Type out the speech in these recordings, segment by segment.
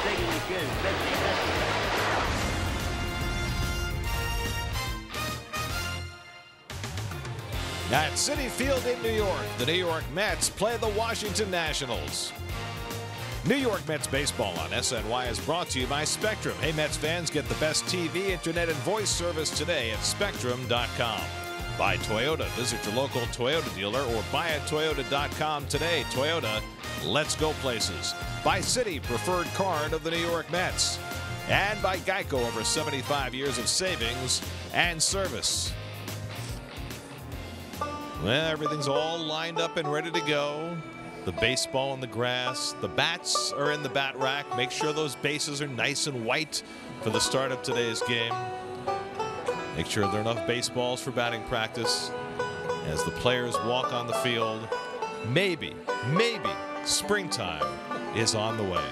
taking the kid. At Citi Field in New York, the New York Mets play the Washington Nationals. New York Mets baseball on SNY is brought to you by Spectrum. Hey, Mets fans, get the best TV, internet, and voice service today at Spectrum.com. By Toyota. Visit your local Toyota dealer or buyatoyota.com today. Toyota, let's go places. By Citi, preferred card of the New York Mets. And by Geico, over 75 years of savings and service. Well, everything's all lined up and ready to go. The baseball in the grass. The bats are in the bat rack. Make sure those bases are nice and white for the start of today's game. Make sure there are enough baseballs for batting practice as the players walk on the field. Maybe springtime is on the way.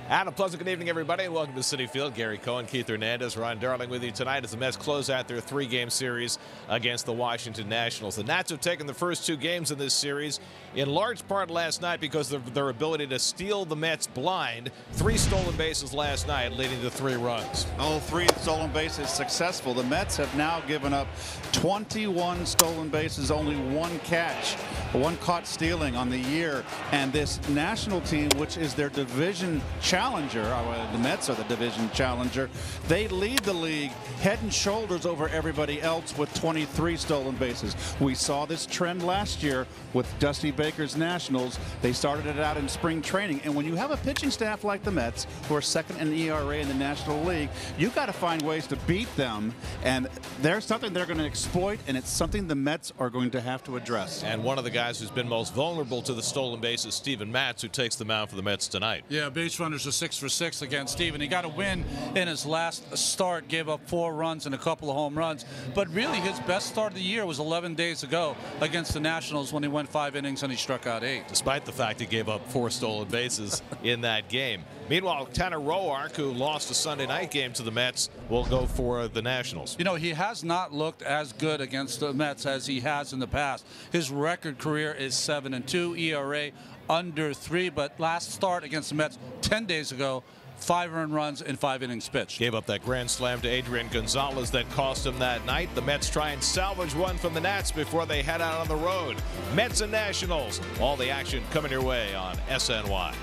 And a pleasant good evening, everybody, and welcome to Citi Field. Gary Cohen, Keith Hernandez, Ron Darling with you tonight as the Mets close out their three-game series against the Washington Nationals. The Nats have taken the first two games in this series in large part last night because of their ability to steal the Mets blind. 3 stolen bases last night, leading to 3 runs. All 3 stolen bases successful. The Mets have now given up 21 stolen bases, only 1 catch, 1 caught stealing on the year. And this national team, which is their division challenger, the Mets are the division challenger, they lead the league head and shoulders over everybody else with 23 stolen bases. We saw this trend last year with Dusty Baker's Nationals. They started it out in spring training, and when you have a pitching staff like the Mets, who are second in ERA in the National League, you got to find ways to beat them, and there's something they're going to exploit, and it's something the Mets are going to have to address. And one of the guys who's been most vulnerable to the stolen base is Steven Matz, who takes the mound for the Mets tonight. Yeah, base runners are 6 for 6 against Steven. He got a win in his last start, gave up 4 runs and a couple of home runs, but really his best start of the year was 11 days ago against the Nationals when he went 5 innings and he struck out 8. Despite the fact he gave up 4 stolen bases in that game. Meanwhile, Tanner Roark, who lost a Sunday night game to the Mets, will go for the Nationals. You know, he has not looked as good against the Mets as he has in the past. His record career is 7-2, ERA under 3, but last start against the Mets 10 days ago, 5 earned runs in 5 innings pitched. Gave up that grand slam to Adrian Gonzalez that cost him that night. The Mets try and salvage one from the Nats before they head out on the road. Mets and Nationals, all the action coming your way on SNY.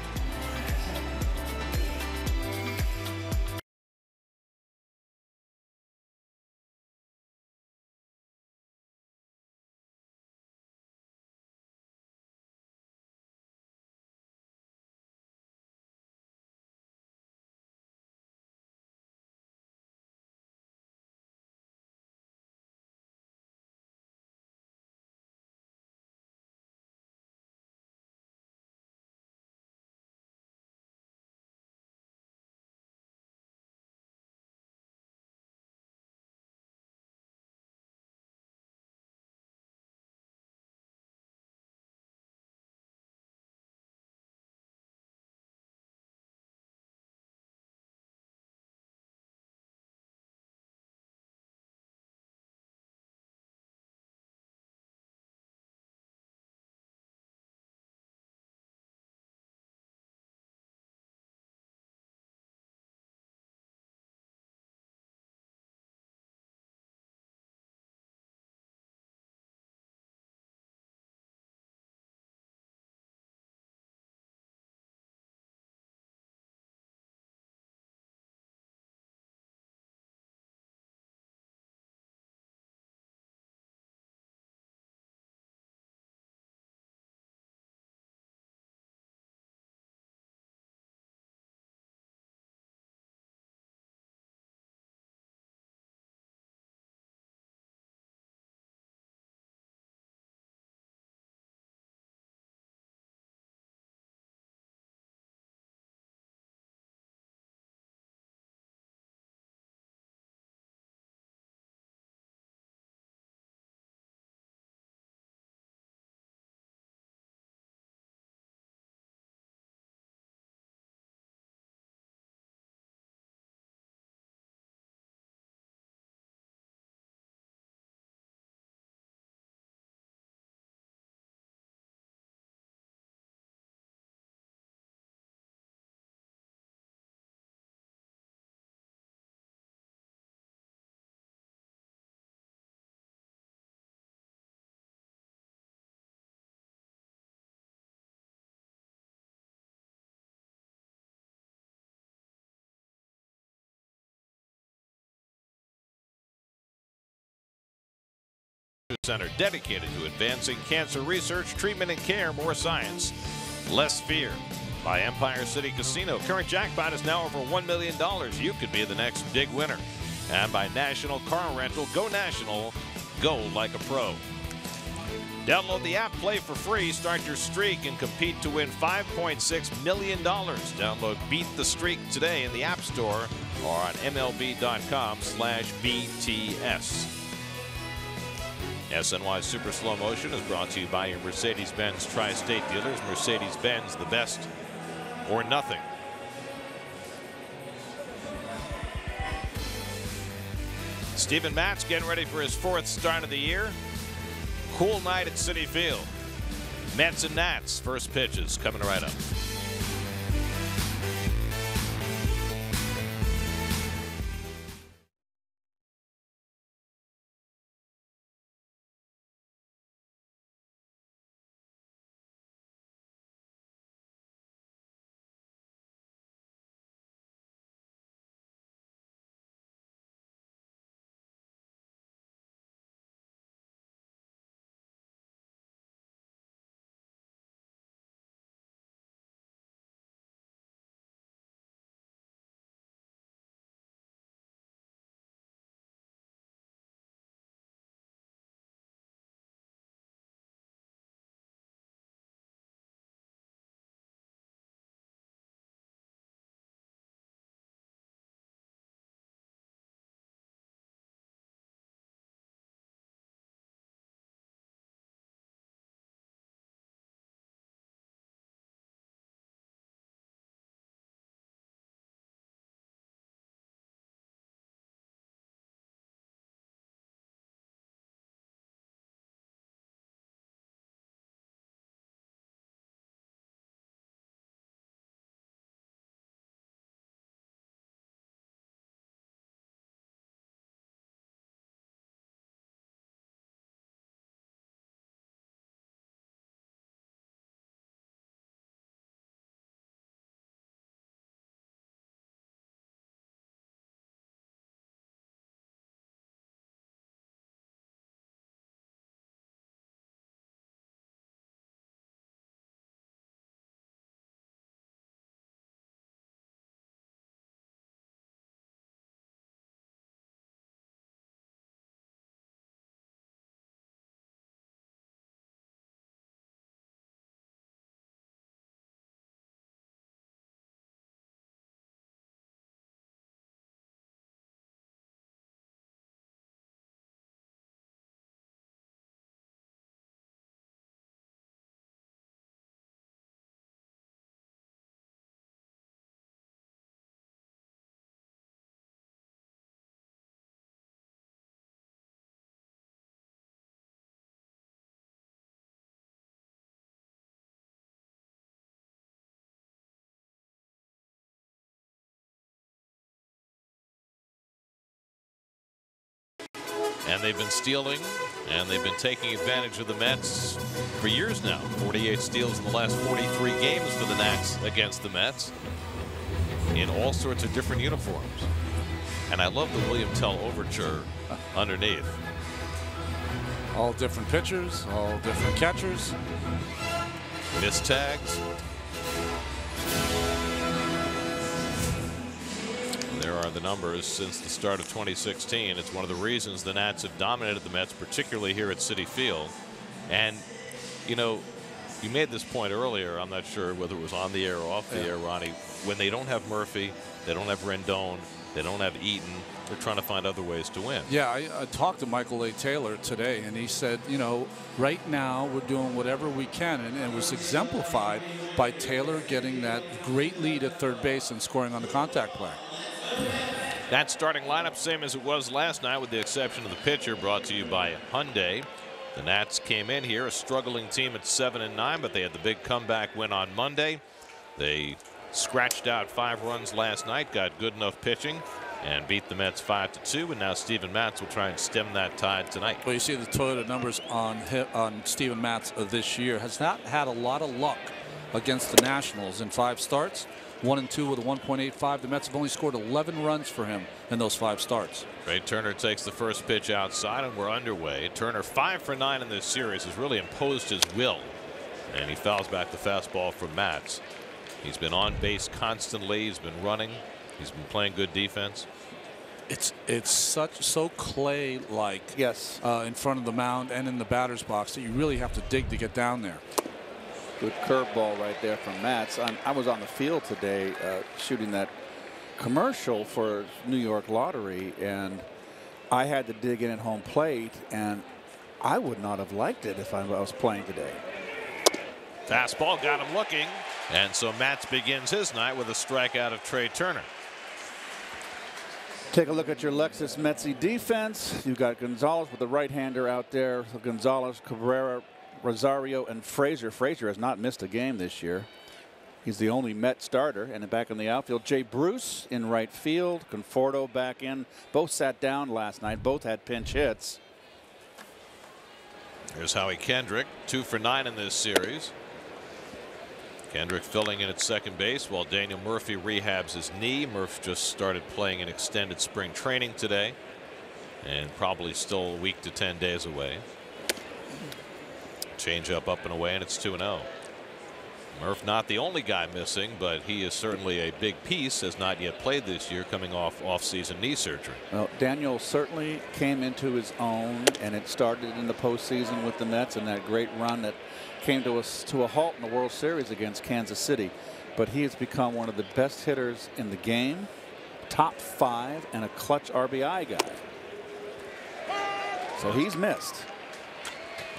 Center, dedicated to advancing cancer research, treatment, and care. More science, less fear. By Empire City Casino. Current jackpot is now over $1 million. You could be the next big winner. And by National Car Rental. Go National. Go like a pro. Download the app, play for free, start your streak, and compete to win $5.6 million. Download Beat the Streak today in the App Store or on MLB.com/BTS. SNY Super Slow Motion is brought to you by your Mercedes-Benz Tri-State dealers. Mercedes-Benz, the best or nothing. Steven Matz getting ready for his 4th start of the year. Cool night at Citi Field. Mets and Nats, first pitches coming right up. And they've been stealing, and they've been taking advantage of the Mets for years now. 48 steals in the last 43 games for the Nats against the Mets in all sorts of different uniforms. And I love the William Tell overture underneath. All different pitchers, all different catchers. Missed tags. There are the numbers since the start of 2016. It's one of the reasons the Nats have dominated the Mets, particularly here at Citi Field. And, you know, you made this point earlier. I'm not sure whether it was on the air or off the air, Ronnie. When they don't have Murphy, they don't have Rendon, they don't have Eaton, they're trying to find other ways to win. Yeah, I talked to Michael A. Taylor today, and he said, you know, right now we're doing whatever we can, and it was exemplified by Taylor getting that great lead at third base and scoring on the contact play. That starting lineup, same as it was last night, with the exception of the pitcher, brought to you by Hyundai. The Nats came in here a struggling team at 7-9, but they had the big comeback win on Monday. They scratched out 5 runs last night, got good enough pitching, and beat the Mets 5-2. And now Steven Matz will try and stem that tide tonight. Well, you see the Toyota numbers on Steven Matz this year. Has not had a lot of luck against the Nationals in 5 starts. 1-2 with a 1.85. The Mets have only scored 11 runs for him in those 5 starts. Trey Turner takes the first pitch outside, and we're underway. Turner 5 for 9 in this series has really imposed his will, and he fouls back the fastball from Matz. He's been on base constantly. He's been running. He's been playing good defense. It's so clay-like, yes, in front of the mound and in the batter's box that you really have to dig to get down there. Good curveball right there from Matz. I was on the field today shooting that commercial for New York Lottery, and I had to dig in at home plate, and I would not have liked it if I was playing today. Fastball got him looking, and so Matz begins his night with a strikeout of Trey Turner. Take a look at your Lexus Metzi defense. You've got Gonzalez with the right-hander out there. So Gonzalez, Cabrera, Rosario, and Frazier. Frazier has not missed a game this year. He's the only Met starter. And back in the outfield, Jay Bruce in right field. Conforto back in. Both sat down last night. Both had pinch hits. Here's Howie Kendrick, 2 for 9 in this series. Kendrick filling in at second base while Daniel Murphy rehabs his knee. Murph just started playing in extended spring training today, and probably still a week to 10 days away. Change up and away, and it's 2-0. Murph not the only guy missing, but he is certainly a big piece. Has not yet played this year, coming off-season knee surgery. Well, Daniel certainly came into his own, and it started in the postseason with the Mets and that great run that came to a halt in the World Series against Kansas City. But he has become one of the best hitters in the game, top 5, and a clutch RBI guy. So he's missed.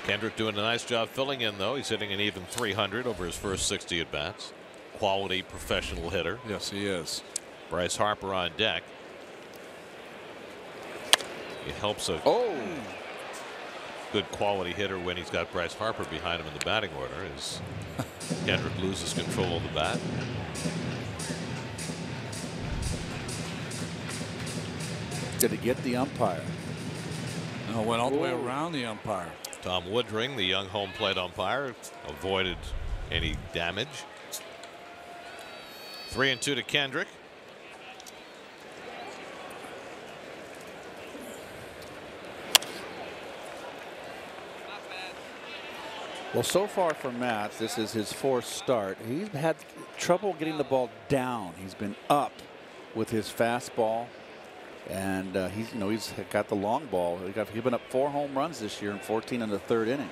Kendrick doing a nice job filling in, though. He's hitting an even 300 over his first 60 at bats. Quality professional hitter. Yes, he is. Bryce Harper on deck. It helps a good quality hitter when he's got Bryce Harper behind him in the batting order, as Kendrick loses control of the bat. Did he get the umpire? No, went all the way around the umpire. Tom Woodring, the young home plate umpire, avoided any damage. 3-2 to Kendrick. Well, so far for Matz, this is his 4th start. He's had trouble getting the ball down. He's been up with his fastball, and he's got the long ball. He's given up 4 home runs this year in 14 in the 3rd innings.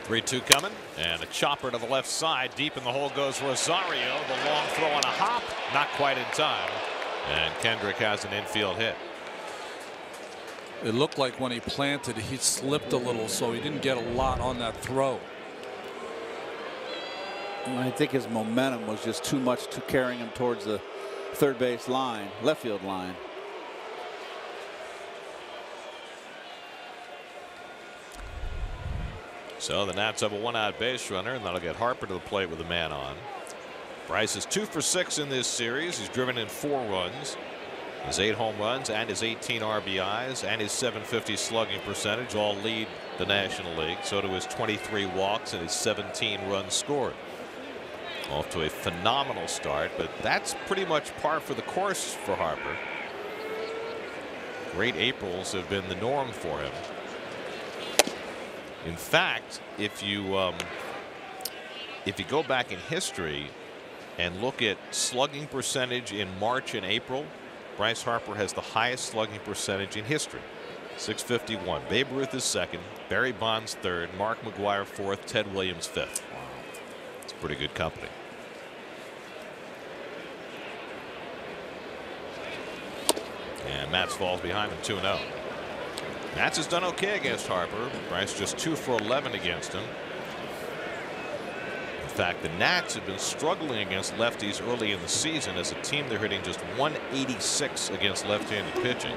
3-2 coming, and a chopper to the left side. Deep in the hole goes Rosario. The long throw on a hop, not quite in time, and Kendrick has an infield hit. It looked like when he planted, he slipped a little, so he didn't get a lot on that throw. I think his momentum was just too much to carrying him towards the third base line, left field line. So the Nats have a 1-out base runner, and that'll get Harper to the plate with a man on. Bryce is 2 for 6 in this series. He's driven in 4 runs. His 8 home runs and his 18 RBIs and his .750 slugging percentage all lead the National League. So do his 23 walks and his 17 runs scored. Off to a phenomenal start, but that's pretty much par for the course for Harper. Great Aprils have been the norm for him. In fact, if you go back in history and look at slugging percentage in March and April, Bryce Harper has the highest slugging percentage in history. .651. Babe Ruth is 2nd, Barry Bonds 3rd, Mark McGwire 4th, Ted Williams 5th. It's pretty good company. And Matz falls behind him 2-0. Matz has done okay against Harper. Bryce just 2 for 11 against him. In fact, the Nats have been struggling against lefties early in the season. As a team, they're hitting just .186 against left-handed pitching.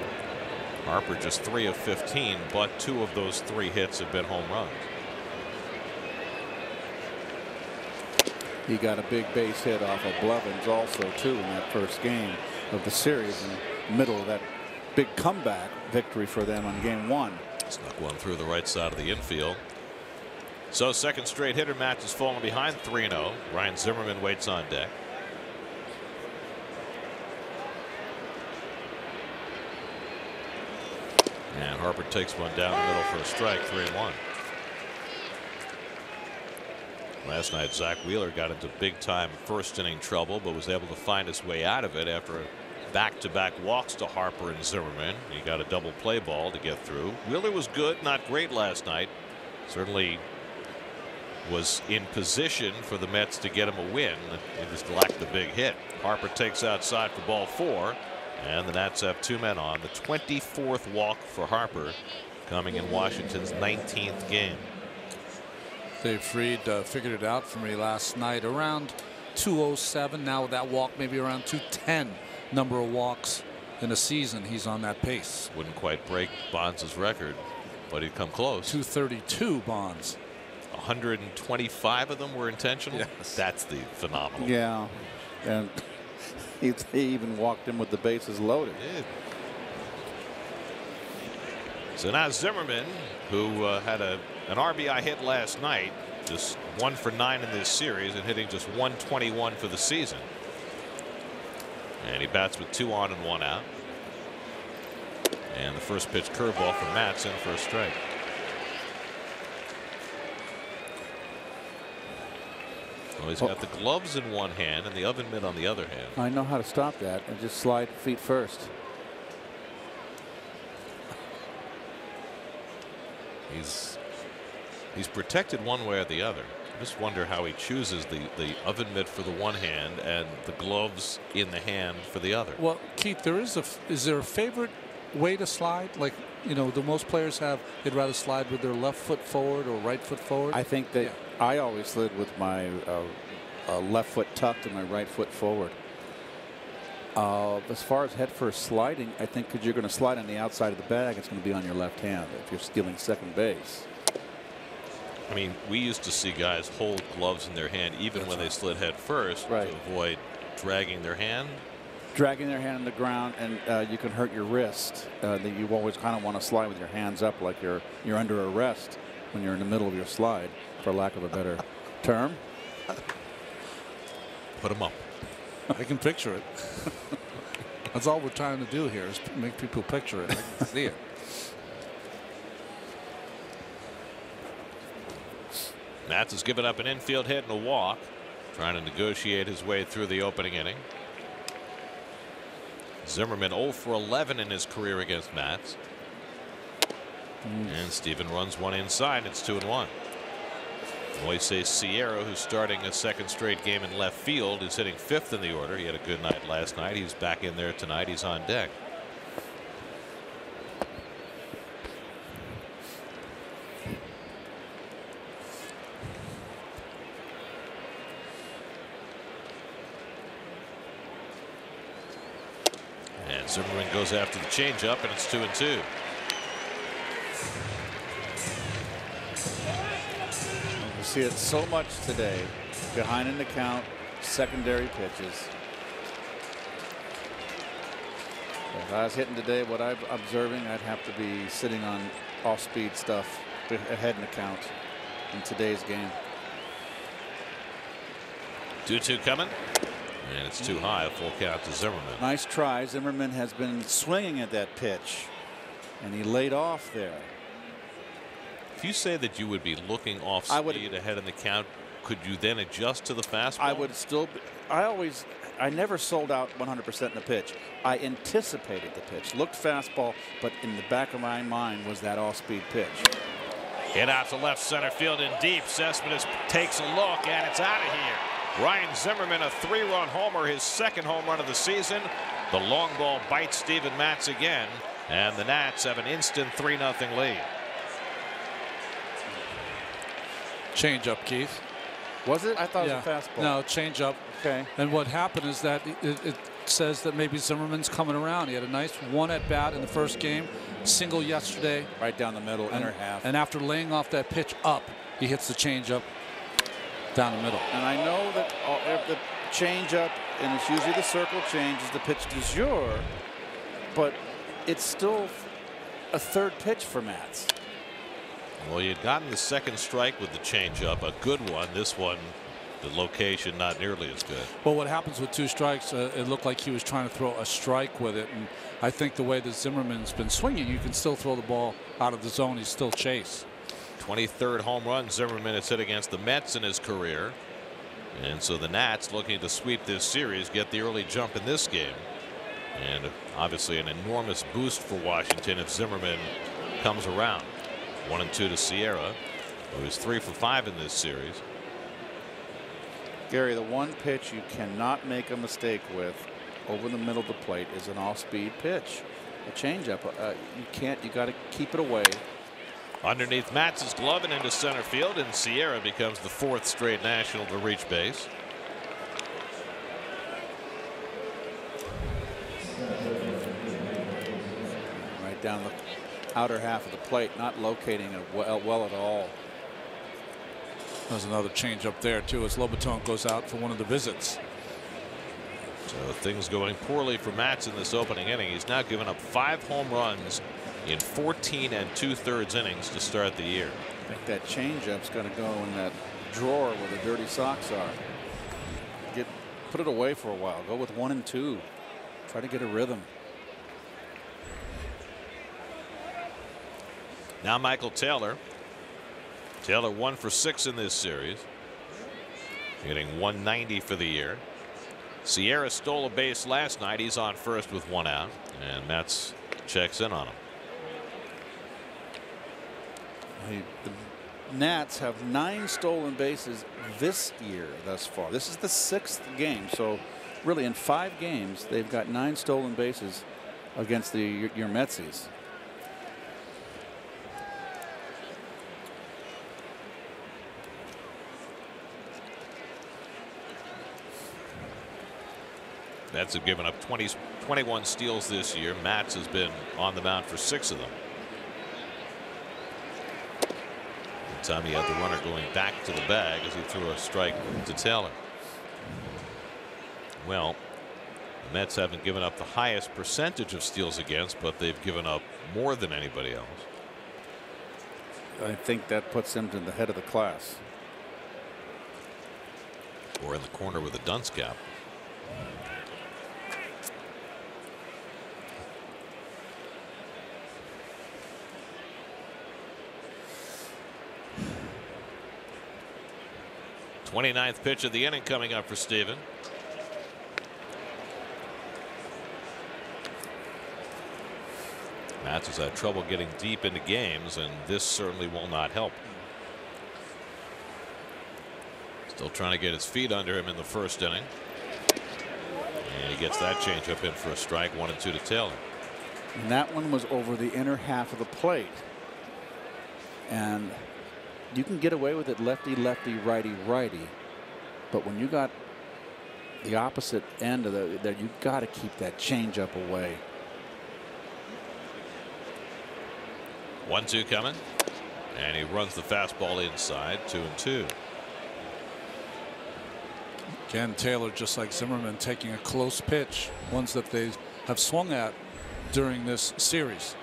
Harper just 3 of 15, but 2 of those 3 hits have been home runs. He got a big base hit off of Blevins also too in that first game of the series in the middle of that big comeback victory for them on game 1. Snuck one through the right side of the infield. So 2nd straight hitter Matz has fallen behind 3-0. Ryan Zimmerman waits on deck. Harper takes one down the middle for a strike, 3-1. Last night, Zach Wheeler got into big-time first-inning trouble, but was able to find his way out of it after back-to-back walks to Harper and Zimmerman. He got a double play ball to get through. Wheeler was good, not great last night. Certainly was in position for the Mets to get him a win. He just lacked the big hit. Harper takes outside for ball 4, and the Nats have 2 men on. The 24th walk for Harper, coming in Washington's 19th game. Dave Fried figured it out for me last night around 207. Now with that walk, maybe around 210 number of walks in a season. He's on that pace. Wouldn't quite break Bonds' record, but he'd come close. 232 Bonds. 125 of them were intentional. Yes. That's the phenomenal. Yeah, and he even walked in with the bases loaded. So now Zimmerman, who had an RBI hit last night, just 1 for 9 in this series and hitting just 121 for the season. And he bats with 2 on and 1 out. And the first pitch curveball from Matz in for a strike. Well, he's got the gloves in one hand and the oven mitt on the other hand. I know how to stop that and just slide feet first. He's protected one way or the other. I just wonder how he chooses the oven mitt for the one hand and the gloves in the hand for the other. Well, Keith, is there a favorite way to slide? Like, you know, the most players have, they'd rather slide with their left foot forward or right foot forward. I think that I always slid with my left foot tucked and my right foot forward. As far as head first sliding, I think because you're going to slide on the outside of the bag, it's going to be on your left hand if you're stealing second base. I mean, we used to see guys hold gloves in their hand even when they slid head first to avoid dragging their hand. Dragging their hand on the ground, and you can hurt your wrist. That you always kind of want to slide with your hands up like you're under arrest when you're in the middle of your slide, for lack of a better term. Put them up. I can picture it. That's all we're trying to do here is make people picture it. I can see it. Matz has given up an infield hit and a walk, trying to negotiate his way through the opening inning. Zimmerman 0 for 11 in his career against Matz. And Steven runs one inside. It's 2-1. Moises Sierra, who's starting a second straight game in left field, is hitting 5th in the order. He had a good night last night. He's back in there tonight. He's on deck. And Zimmerman goes after the changeup, and it's 2-2. You see it so much today. Behind in the count, secondary pitches. If I was hitting today, what I'm observing, I'd have to be sitting on off-speed stuff ahead in the count in today's game. 2-2 coming. And it's too high. A full count to Zimmerman. Nice try. Zimmerman has been swinging at that pitch, and he laid off there. If you say that you would be looking off speed ahead in the count, could you then adjust to the fastball? I would still. I never sold out 100% in the pitch. I anticipated the pitch, looked fastball, but in the back of my mind was that off-speed pitch. Hit out to left center field and deep. Cespedes takes a look, and it's out of here. Ryan Zimmerman, a 3-run homer, his second home run of the season. The long ball bites Steven Matz again, and the Nats have an instant 3-0 lead. Change up, Keith. Was it? I thought it was a fastball. No, change up. Okay. And what happened is that it says that maybe Zimmerman's coming around. He had a nice one at bat in the first game, single yesterday. Right down the middle, inner half. And after laying off that pitch up, he hits the change up down the middle. And I know that if the change up, and it's usually the circle change, is the pitch du jour, but it's still a third pitch for Matz. Well, you'd gotten the second strike with the changeup, a good one. This one The location not nearly as good. Well, what happens with 2 strikes, it looked like he was trying to throw a strike with it. And I think the way that Zimmerman's been swinging, you can still throw the ball out of the zone. He's still chase. 23rd home run Zimmerman has hit against the Mets in his career. And so the Nats, looking to sweep this series, get the early jump in this game. And obviously an enormous boost for Washington if Zimmerman comes around. 1-2 to Sierra, who is 3 for 5 in this series. Gary, the one pitch you cannot make a mistake with over the middle of the plate is an off-speed pitch. A changeup. You can't. You got to keep it away. Underneath Matz's glove and into center field, and Sierra becomes the 4th straight National to reach base. Right down the outer half of the plate, not locating it well at all. There's another change up there too as Lobaton goes out for one of the visits. So things going poorly for Matz in this opening inning. He's now given up 5 home runs in 14 2/3 innings to start the year. I think that changeup's going to go in that drawer where the dirty socks are. Put it away for a while. Go with 1 and 2. Try to get a rhythm. Now Michael Taylor. Taylor 1 for 6 in this series, hitting 190 for the year. Sierra stole a base last night. He's on first with 1 out, and Matz checks in on him. The Nats have 9 stolen bases this year thus far. This is the 6th game, so really in 5 games they've got 9 stolen bases against your Metsies. Mets have given up 21 steals this year. Matz has been on the mound for 6 of them. The time he had the runner going back to the bag as he threw a strike to Taylor. Well, the Mets haven't given up the highest percentage of steals against, but they've given up more than anybody else. I think that puts them to the head of the class. Or in the corner with a dunce cap. Twenty-ninth pitch of the inning coming up for Steven. Matz has had trouble getting deep into games, and this certainly will not help. Still trying to get his feet under him in the first inning. And he gets that changeup in for a strike. 1 and 2 to Taylor. And that one was over the inner half of the plate. And you can get away with it lefty, lefty, righty, righty. But when you got the opposite end of there, you got to keep that changeup away. 1-2 coming. And he runs the fastball inside. 2 and 2. Again, Taylor, just like Zimmerman, taking a close pitch, ones that they have swung at during this series.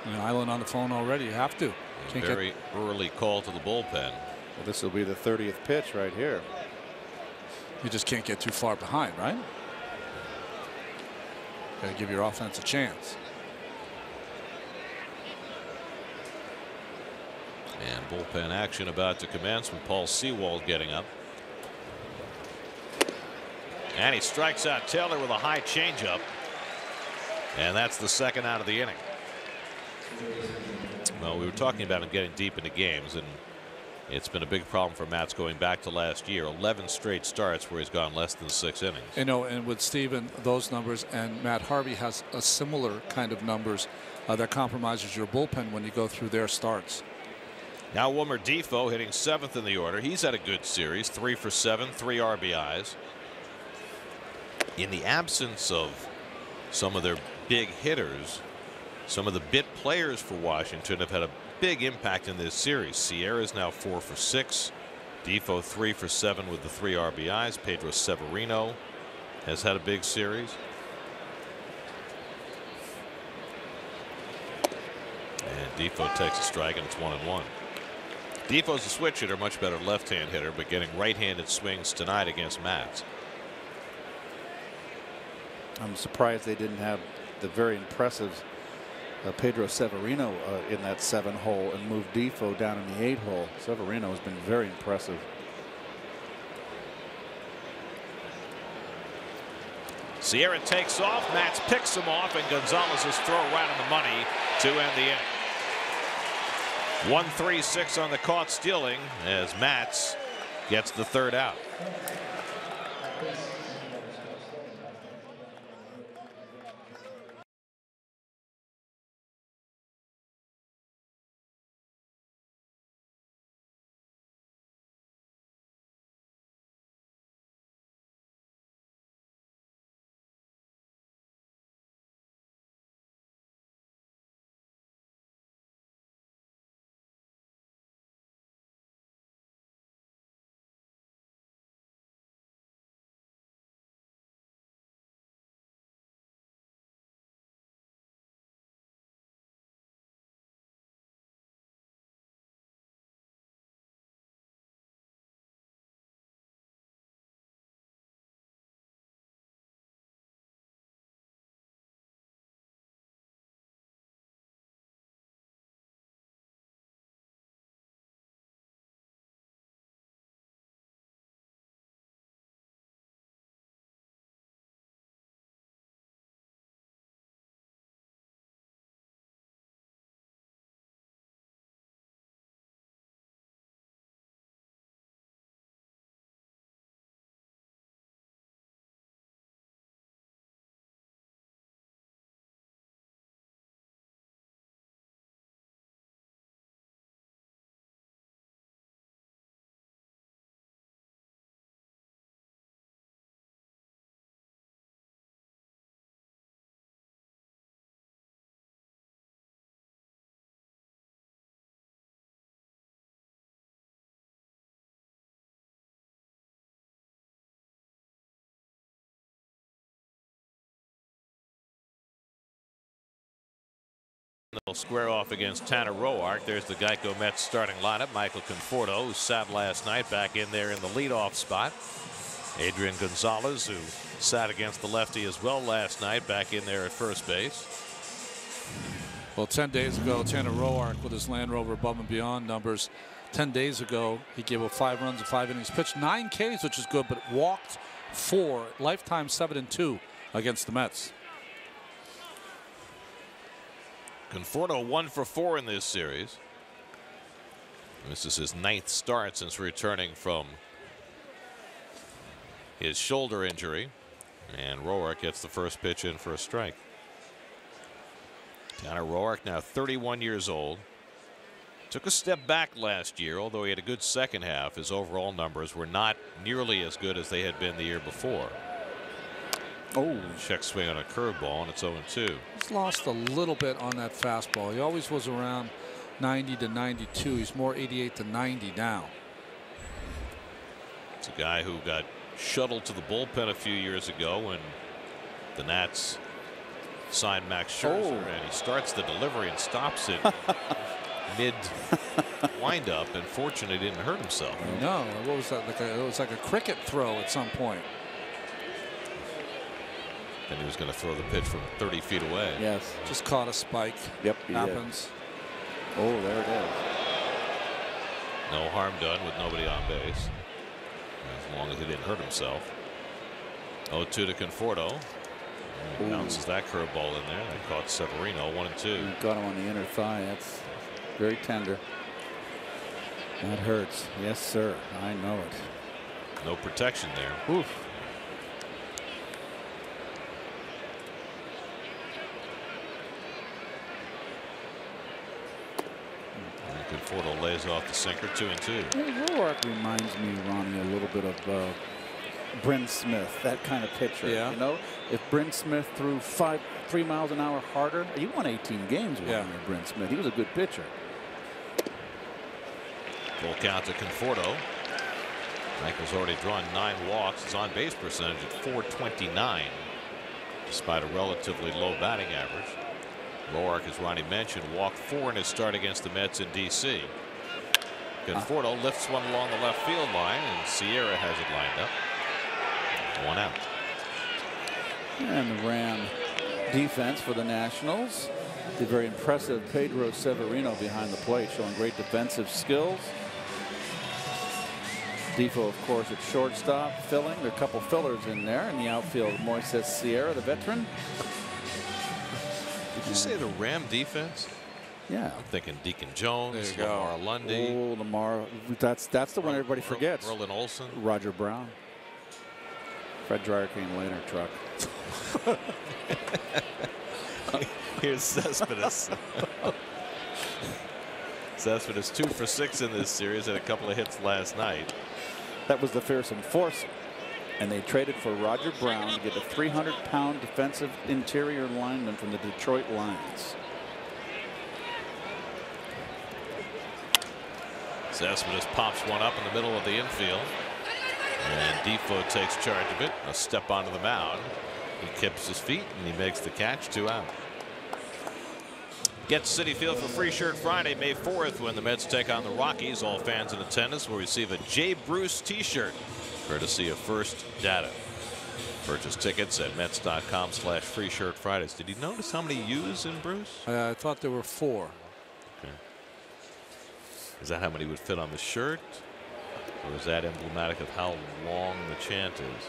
You know, Island on the phone already. You have to. Very early call to the bullpen. Well, this will be the 30th pitch right here. You just can't get too far behind, right? Got to give your offense a chance. And bullpen action about to commence with Paul Sewald getting up. And he strikes out Taylor with a high changeup. And that's the 2nd out of the inning. Well, we were talking about him getting deep into games, and it's been a big problem for Matz going back to last year. 11 straight starts where he's gone less than 6 innings. You know, and with Steven, those numbers, and Matt Harvey has a similar kind of numbers that compromises your bullpen when you go through their starts. Now Wilmer Defoe hitting 7th in the order. He's had a good series. 3 for 7, 3 RBIs. In the absence of some of their big hitters, some of the bit players for Washington have had a big impact in this series. Sierra's now 4 for 6. Defoe 3 for 7 with the 3 RBIs. Pedro Severino has had a big series. And Defoe takes a strike, and it's 1 and 1. Defoe's a switch hitter, much better left-hand hitter, but getting right-handed swings tonight against Matz. I'm surprised they didn't have the very impressive Pedro Severino in that 7-hole and move Defoe down in the 8-hole. Severino has been very impressive. Sierra takes off. Matz picks him off, and Gonzalez's throw right on the money to end the inning. 1-3-6 on the caught stealing as Matz gets the third out. They'll square off against Tanner Roark. There's the Geico Mets starting lineup. Michael Conforto, who sat last night, back in there in the leadoff spot. Adrian Gonzalez, who sat against the lefty as well last night, back in there at first base. Well, 10 days ago, Tanner Roark with his Land Rover above and beyond numbers. 10 days ago, he gave up 5 runs in 5 innings, pitched 9 Ks, which is good, but walked 4, lifetime 7-2 against the Mets. Conforto 1 for 4 in this series. This is his 9th start since returning from his shoulder injury. And Roark gets the first pitch in for a strike. Tanner Roark, now 31 years old. Took a step back last year, although he had a good second half. His overall numbers were not nearly as good as they had been the year before. Oh, check swing on a curveball, and it's 0-2. He's lost a little bit on that fastball. He always was around 90 to 92. He's more 88 to 90 now. It's a guy who got shuttled to the bullpen a few years ago when the Nats signed Max Scherzer, and he starts the delivery and stops it mid windup, and fortunately didn't hurt himself. No, what was that? It was like a cricket throw at some point. And he was going to throw the pitch from 30 feet away. Yes. Just caught a spike. Yep. Happens. Oh, there it is. No harm done with nobody on base, as long as he didn't hurt himself. 0-2 to Conforto. He bounces that curveball in there. That caught Severino. 1-2. Got him on the inner thigh. That's very tender. That hurts. Yes, sir. I know it. No protection there. Oof. Conforto lays off the sinker. 2-2. Roark reminds me, Ronnie, a little bit of Bryn Smith, that kind of pitcher. Yeah. You know, if Bryn Smith threw 3 miles an hour harder, you won 18 games with Bryn Smith. He was a good pitcher. Full count to Conforto. Michael's already drawn 9 walks. His on base percentage at .429, despite a relatively low batting average. Roark, as Ronnie mentioned, walked 4 in his start against the Mets in D.C. Conforto lifts one along the left field line, and Sierra has it lined up. 1 out. And the Ram defense for the Nationals. The very impressive Pedro Severino behind the plate, showing great defensive skills. Defoe, of course, at shortstop, filling. There are a couple fillers in there. In the outfield, Moises Sierra, the veteran. Did you say the Ram defense? Yeah. I'm thinking Deacon Jones, Lamar Lundy. Oh, Lamar. That's the one everybody forgets. Roland Olson. Roger Brown. Fred Dryer came later, truck. Here's Cespedes. Cespedes 2 for 6 in this series, had a couple of hits last night. That was the fearsome foursome. And they traded for Roger Brown to get a 300-pound defensive interior lineman from the Detroit Lions. Cespedes pops one up in the middle of the infield. And Defoe takes charge of it. A step onto the mound. He kips his feet and he makes the catch. 2 out. Get to Citi Field for Free Shirt Friday, May 4th, when the Mets take on the Rockies. All fans in attendance will receive a Jay Bruce t-shirt, courtesy of First Data. Purchase tickets at Mets.com/Free Shirt Fridays. Did you notice how many U's in Bruce? I thought there were 4. Okay. Is that how many would fit on the shirt? Or is that emblematic of how long the chant is?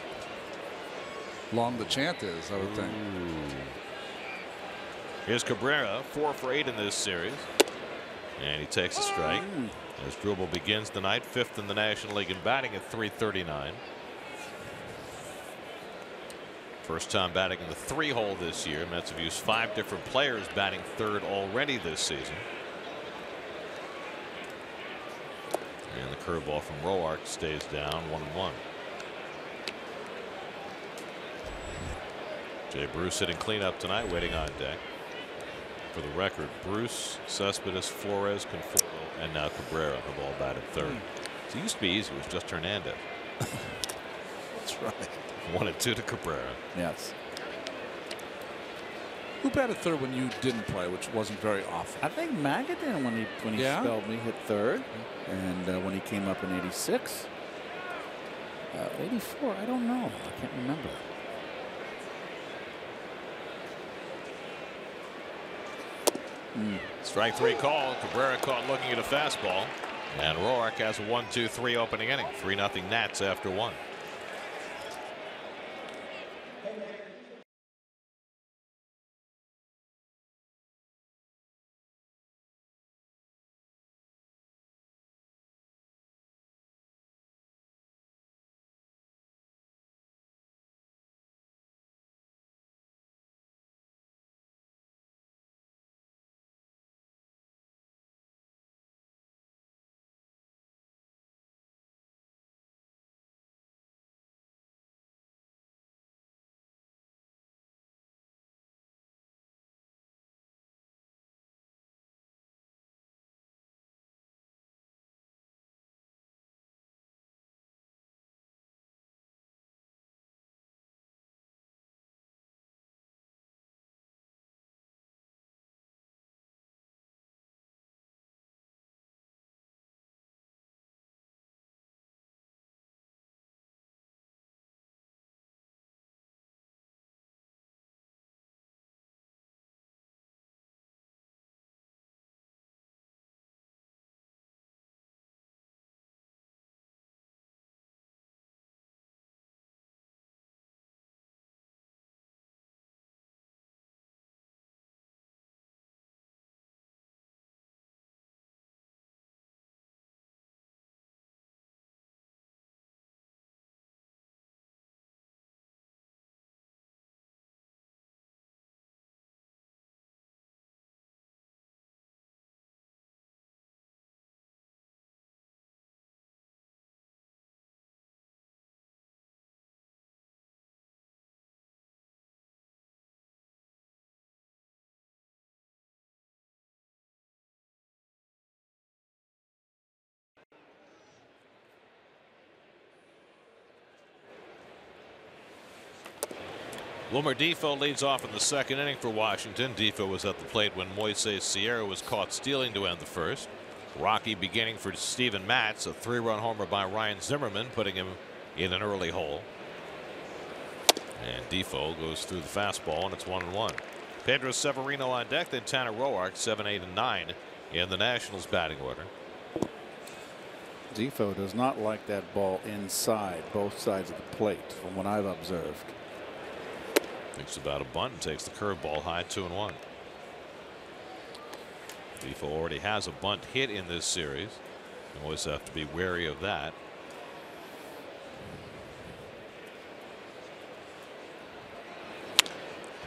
Long the chant is, I would think. Here's Cabrera, 4 for 8 in this series. And he takes a strike. As Drubel begins the night, 5th in the National League in batting at .339. First time batting in the 3-hole this year. Mets have used 5 different players batting third already this season. And the curveball from Roark stays down, 1-1. Jay Bruce hitting cleanup tonight, waiting on deck. For the record, Bruce, Cespedes, Flores, Conforto, and now Cabrera have all batted third. So it used to be easy. It was just Hernandez. That's right. 1 and 2 to Cabrera. Yes. Who batted third when you didn't play, which wasn't very often? I think Magadan, when he spelled me, hit third. And when he came up in '86. 84, I don't know. I can't remember. Strike 3 call. Cabrera caught looking at a fastball. And Roark has a 1-2-3 opening inning. 3-0 Nats after 1. Wilmer Defoe leads off in the 2nd inning for Washington. Defoe was at the plate when Moises Sierra was caught stealing to end the 1st. Rocky beginning for Steven Matz. A 3-run homer by Ryan Zimmerman, putting him in an early hole. And Defoe goes through the fastball, and it's 1-1. Pedro Severino on deck, then Tanner Roark, 7, 8, and 9 in the Nationals batting order. Defoe does not like that ball inside both sides of the plate, from what I've observed. Thinks about a bunt and takes the curveball high, 2-1. Defoe already has a bunt hit in this series. You always have to be wary of that.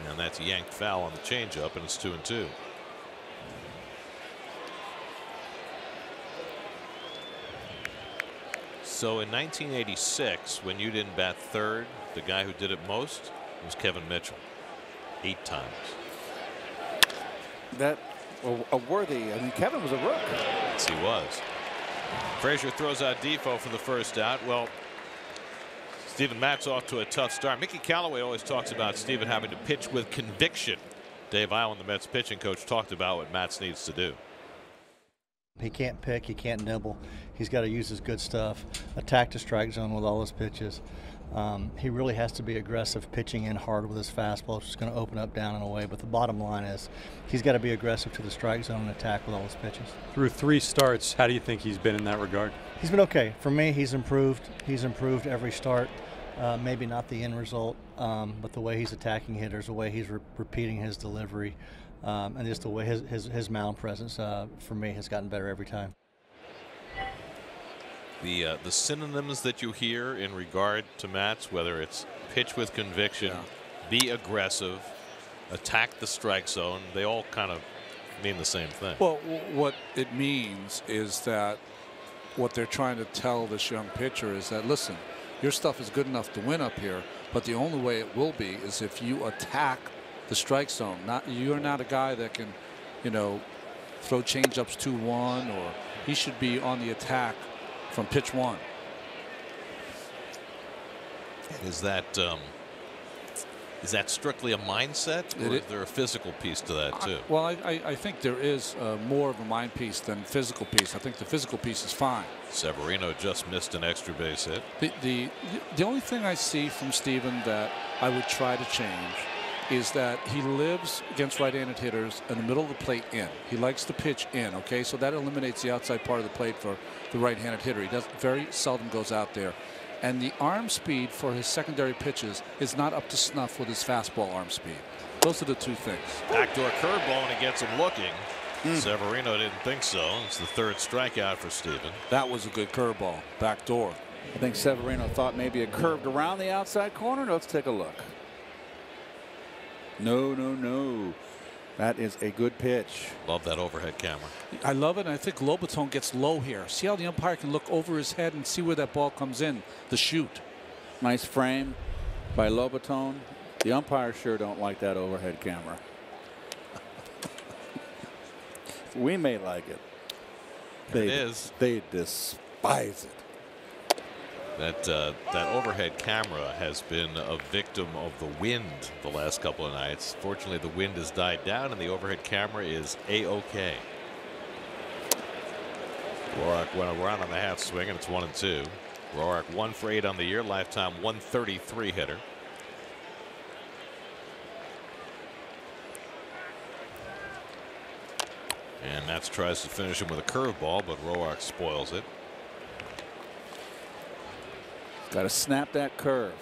And that's yanked foul on the changeup, and it's 2-2. So in 1986, when you didn't bat third, the guy who did it most was Kevin Mitchell, 8 times. That a worthy. I mean, Kevin was a rook. Yes, he was. Frazier throws out Defoe for the first out. Well, Steven Matz off to a tough start. Mickey Callaway always talks about Steven having to pitch with conviction. Dave Island, the Mets pitching coach, talked about what Matz needs to do. He can't pick, he can't nibble. He's got to use his good stuff, attack the strike zone with all his pitches. He really has to be aggressive, pitching in hard with his fastball, which is going to open up, down, and away. But the bottom line is he's got to be aggressive to the strike zone and attack with all his pitches. Through 3 starts, how do you think he's been in that regard? He's been okay. For me, he's improved. He's improved every start. Maybe not the end result, but the way he's attacking hitters, the way he's repeating his delivery, and just the way his mound presence, for me, has gotten better every time. The synonyms that you hear in regard to Matz, whether it's pitch with conviction, be aggressive, attack the strike zone, they all kind of mean the same thing. Well, what it means is that what they're trying to tell this young pitcher is that, listen, your stuff is good enough to win up here, but the only way it will be is if you attack the strike zone. You're not a guy that can, throw changeups 2-1, or he should be on the attack from pitch 1. Is that strictly a mindset, or is there a physical piece to that too? Well, I think there is more of a mind piece than physical piece. I think the physical piece is fine. Severino just missed an extra base hit. The only thing I see from Steven that I would try to change is that he lives against right-handed hitters in the middle of the plate in. He likes to pitch in, okay? So that eliminates the outside part of the plate for the right-handed hitter. He very seldom goes out there. And the arm speed for his secondary pitches is not up to snuff with his fastball arm speed. Those are the two things. Backdoor curveball, and he gets him looking. Severino didn't think so. It's the 3rd strikeout for Steven. That was a good curveball. Backdoor. I think Severino thought maybe it curved around the outside corner. Let's take a look. No. That is a good pitch. Love that overhead camera. I love it, and I think Lobaton gets low here. See how the umpire can look over his head and see where that ball comes in, the shoot. Nice frame by Lobaton. The umpires sure don't like that overhead camera. We may like it. It is. They despise it. That overhead camera has been a victim of the wind the last couple of nights. Fortunately, the wind has died down, and the overhead camera is A-OK. Roark went around on the half swing, and it's 1-2. Roark 1 for 8 on the year, lifetime 133 hitter. And Matz tries to finish him with a curveball, but Roark spoils it. Got to snap that curve.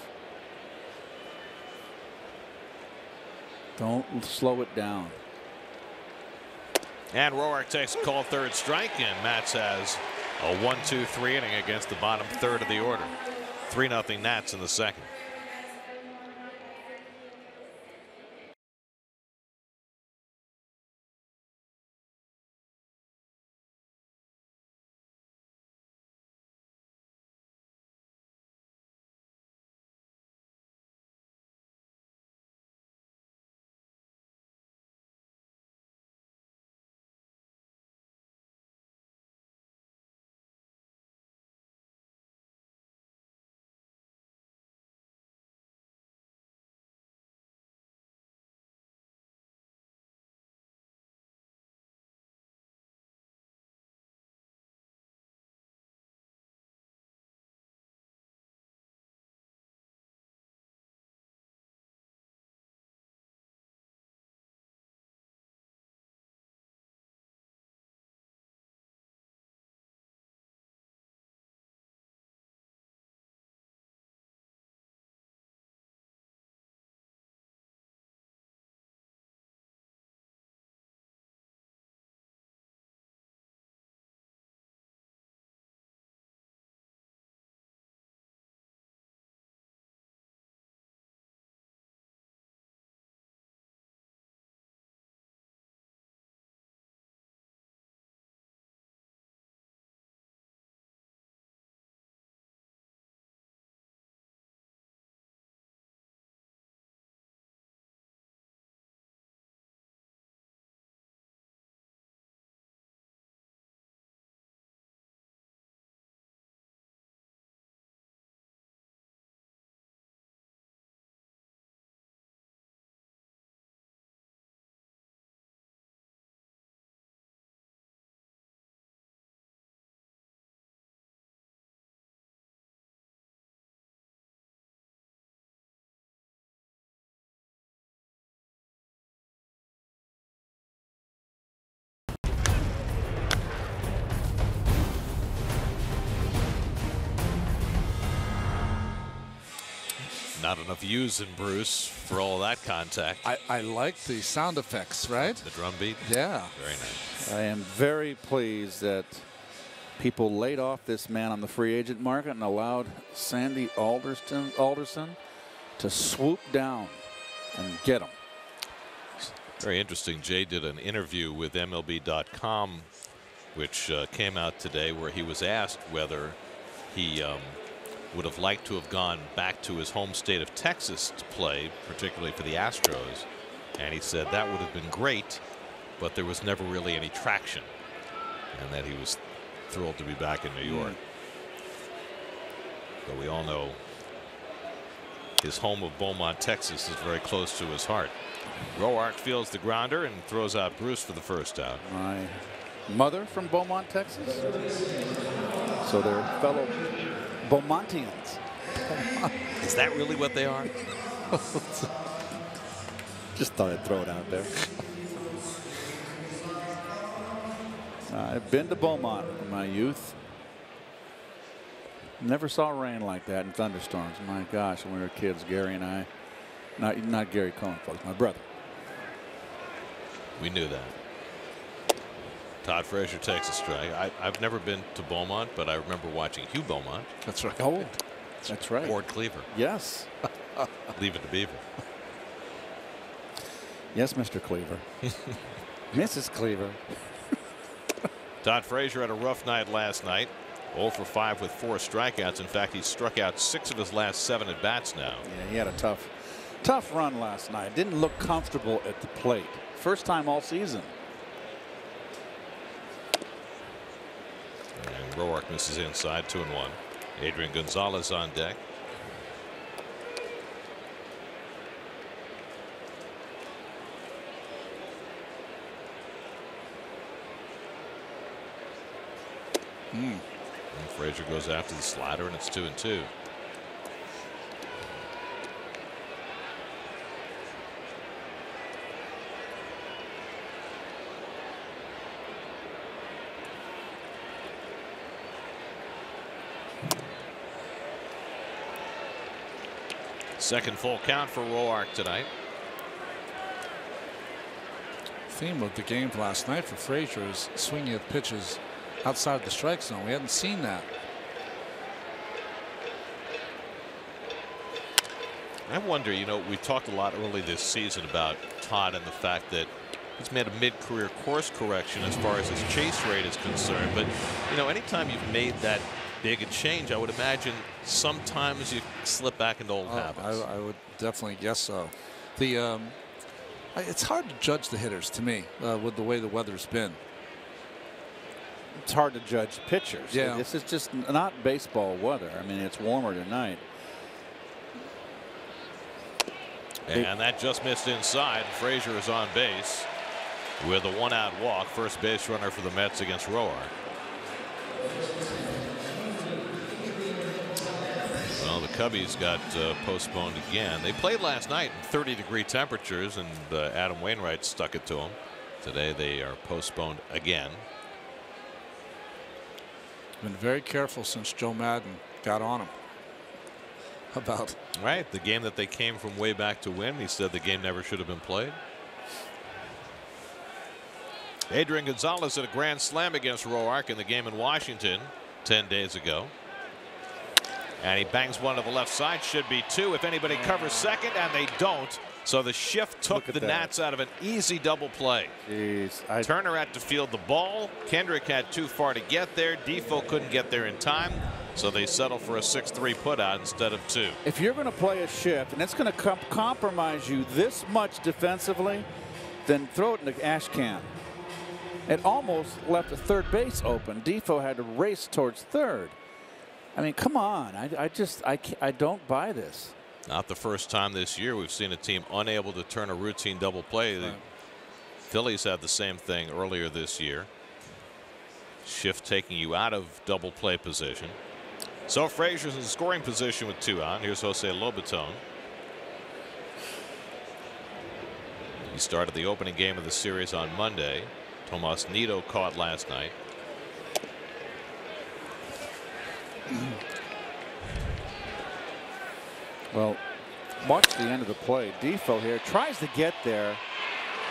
Don't slow it down. And Roark takes a call, 3rd strike, and Matz has a 1-2-3 inning against the bottom 3rd of the order. 3-0 Nats in the 2nd. Not enough using, Bruce, for all that contact. I like the sound effects, right? The drum beat? Yeah. Very nice. I am very pleased that people laid off this man on the free agent market and allowed Sandy Alderson to swoop down and get him. Very interesting. Jay did an interview with MLB.com, which came out today, where he was asked whether he would have liked to have gone back to his home state of Texas to play, particularly for the Astros. And he said that would have been great, but there was never really any traction, and that he was thrilled to be back in New York. But we all know his home of Beaumont, Texas is very close to his heart. Roark fields the grounder and throws out Bruce for the first out. My mother from Beaumont, Texas. So they're fellow Beaumontians. Is that really what they are? Just thought I'd throw it out there. I've been to Beaumont in my youth. Never saw rain like that in thunderstorms. My gosh, when we were kids, Gary and I, not Gary Cohen, folks, my brother. We knew that. Todd Frazier takes a strike. I've never been to Beaumont, but I remember watching Hugh Beaumont. That's right. Oh, that's right. Ward Cleaver. Yes. Leave it to Beaver. Yes, Mr. Cleaver. Mrs. Cleaver. Todd Frazier had a rough night last night. 0 for 5 with 4 strikeouts. In fact, he's struck out 6 of his last 7 at bats now. Yeah, he had a tough run last night. Didn't look comfortable at the plate. First time all season. And Roark misses inside, 2-1. Adrian Gonzalez on deck. And Frazier goes after the slider, and it's 2-2. Second full count for Roark tonight. Theme of the game last night for Frazier is swinging at pitches outside the strike zone. We hadn't seen that. I wonder, you know, we talked a lot early this season about Todd and the fact that he's made a mid-career course correction as far as his chase rate is concerned. But, you know, anytime you've made that big a change, I would imagine sometimes you slip back into old habits. I would definitely guess so. The it's hard to judge the hitters, to me, with the way the weather's been. It's hard to judge pitchers. Yeah. This is just not baseball weather. I mean, it's warmer tonight. And that just missed inside. Frazier is on base with a 1-out walk. First base runner for the Mets against Roark. Well, the Cubbies got postponed again. They played last night in 30-degree temperatures, and Adam Wainwright stuck it to them. Today they are postponed again. Been very careful since Joe Madden got on him about right the game that they came from way back to win. He said the game never should have been played. Adrian Gonzalez at a grand slam against Roark in the game in Washington 10 days ago. And he bangs one to the left side. Should be 2 if anybody covers second, and they don't. So the shift took the Nats out of an easy double play. Jeez, Turner had to field the ball. Kendrick had too far to get there. Defoe couldn't get there in time. So they settle for a 6-3 putout instead of 2. if you're going to play a shift and it's going to compromise you this much defensively, then throw it in the ash can. It almost left the third base open. Defoe had to race towards third. I mean, come on. I don't buy this. Not the first time this year we've seen a team unable to turn a routine double play. The Phillies had the same thing earlier this year. Shift taking you out of double play position. So Frazier's in scoring position with 2 on. Here's Jose Lobaton. He started the opening game of the series on Monday. Tomas Nido caught last night. Well, Watch the end of the play. Defoe here tries to get there,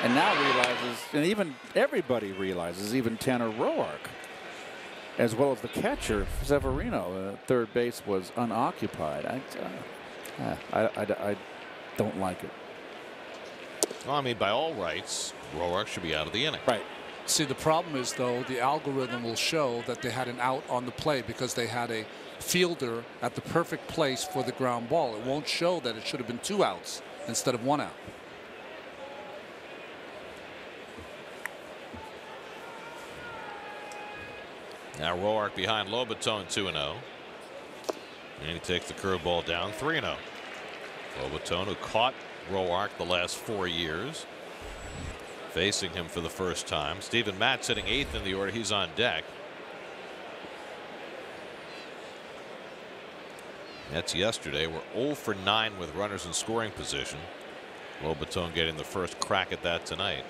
and now realizes, and even everybody realizes, even Tanner Roark, as well as the catcher Severino, third base was unoccupied. I don't like it. Well, I mean, by all rights, Roark should be out of the inning. Right. See, the problem is, though, the algorithm will show that they had an out on the play because they had a fielder at the perfect place for the ground ball. It won't show that it should have been 2 outs instead of 1 out. Now Roark behind Lobaton 2-0. And he takes the curveball down 3-0. Lobaton, who caught Roark the last 4 years, facing him for the first time. Steven Matz sitting 8th in the order. He's on deck. That's yesterday. We're 0 for 9 with runners in scoring position. Lobaton getting the first crack at that tonight.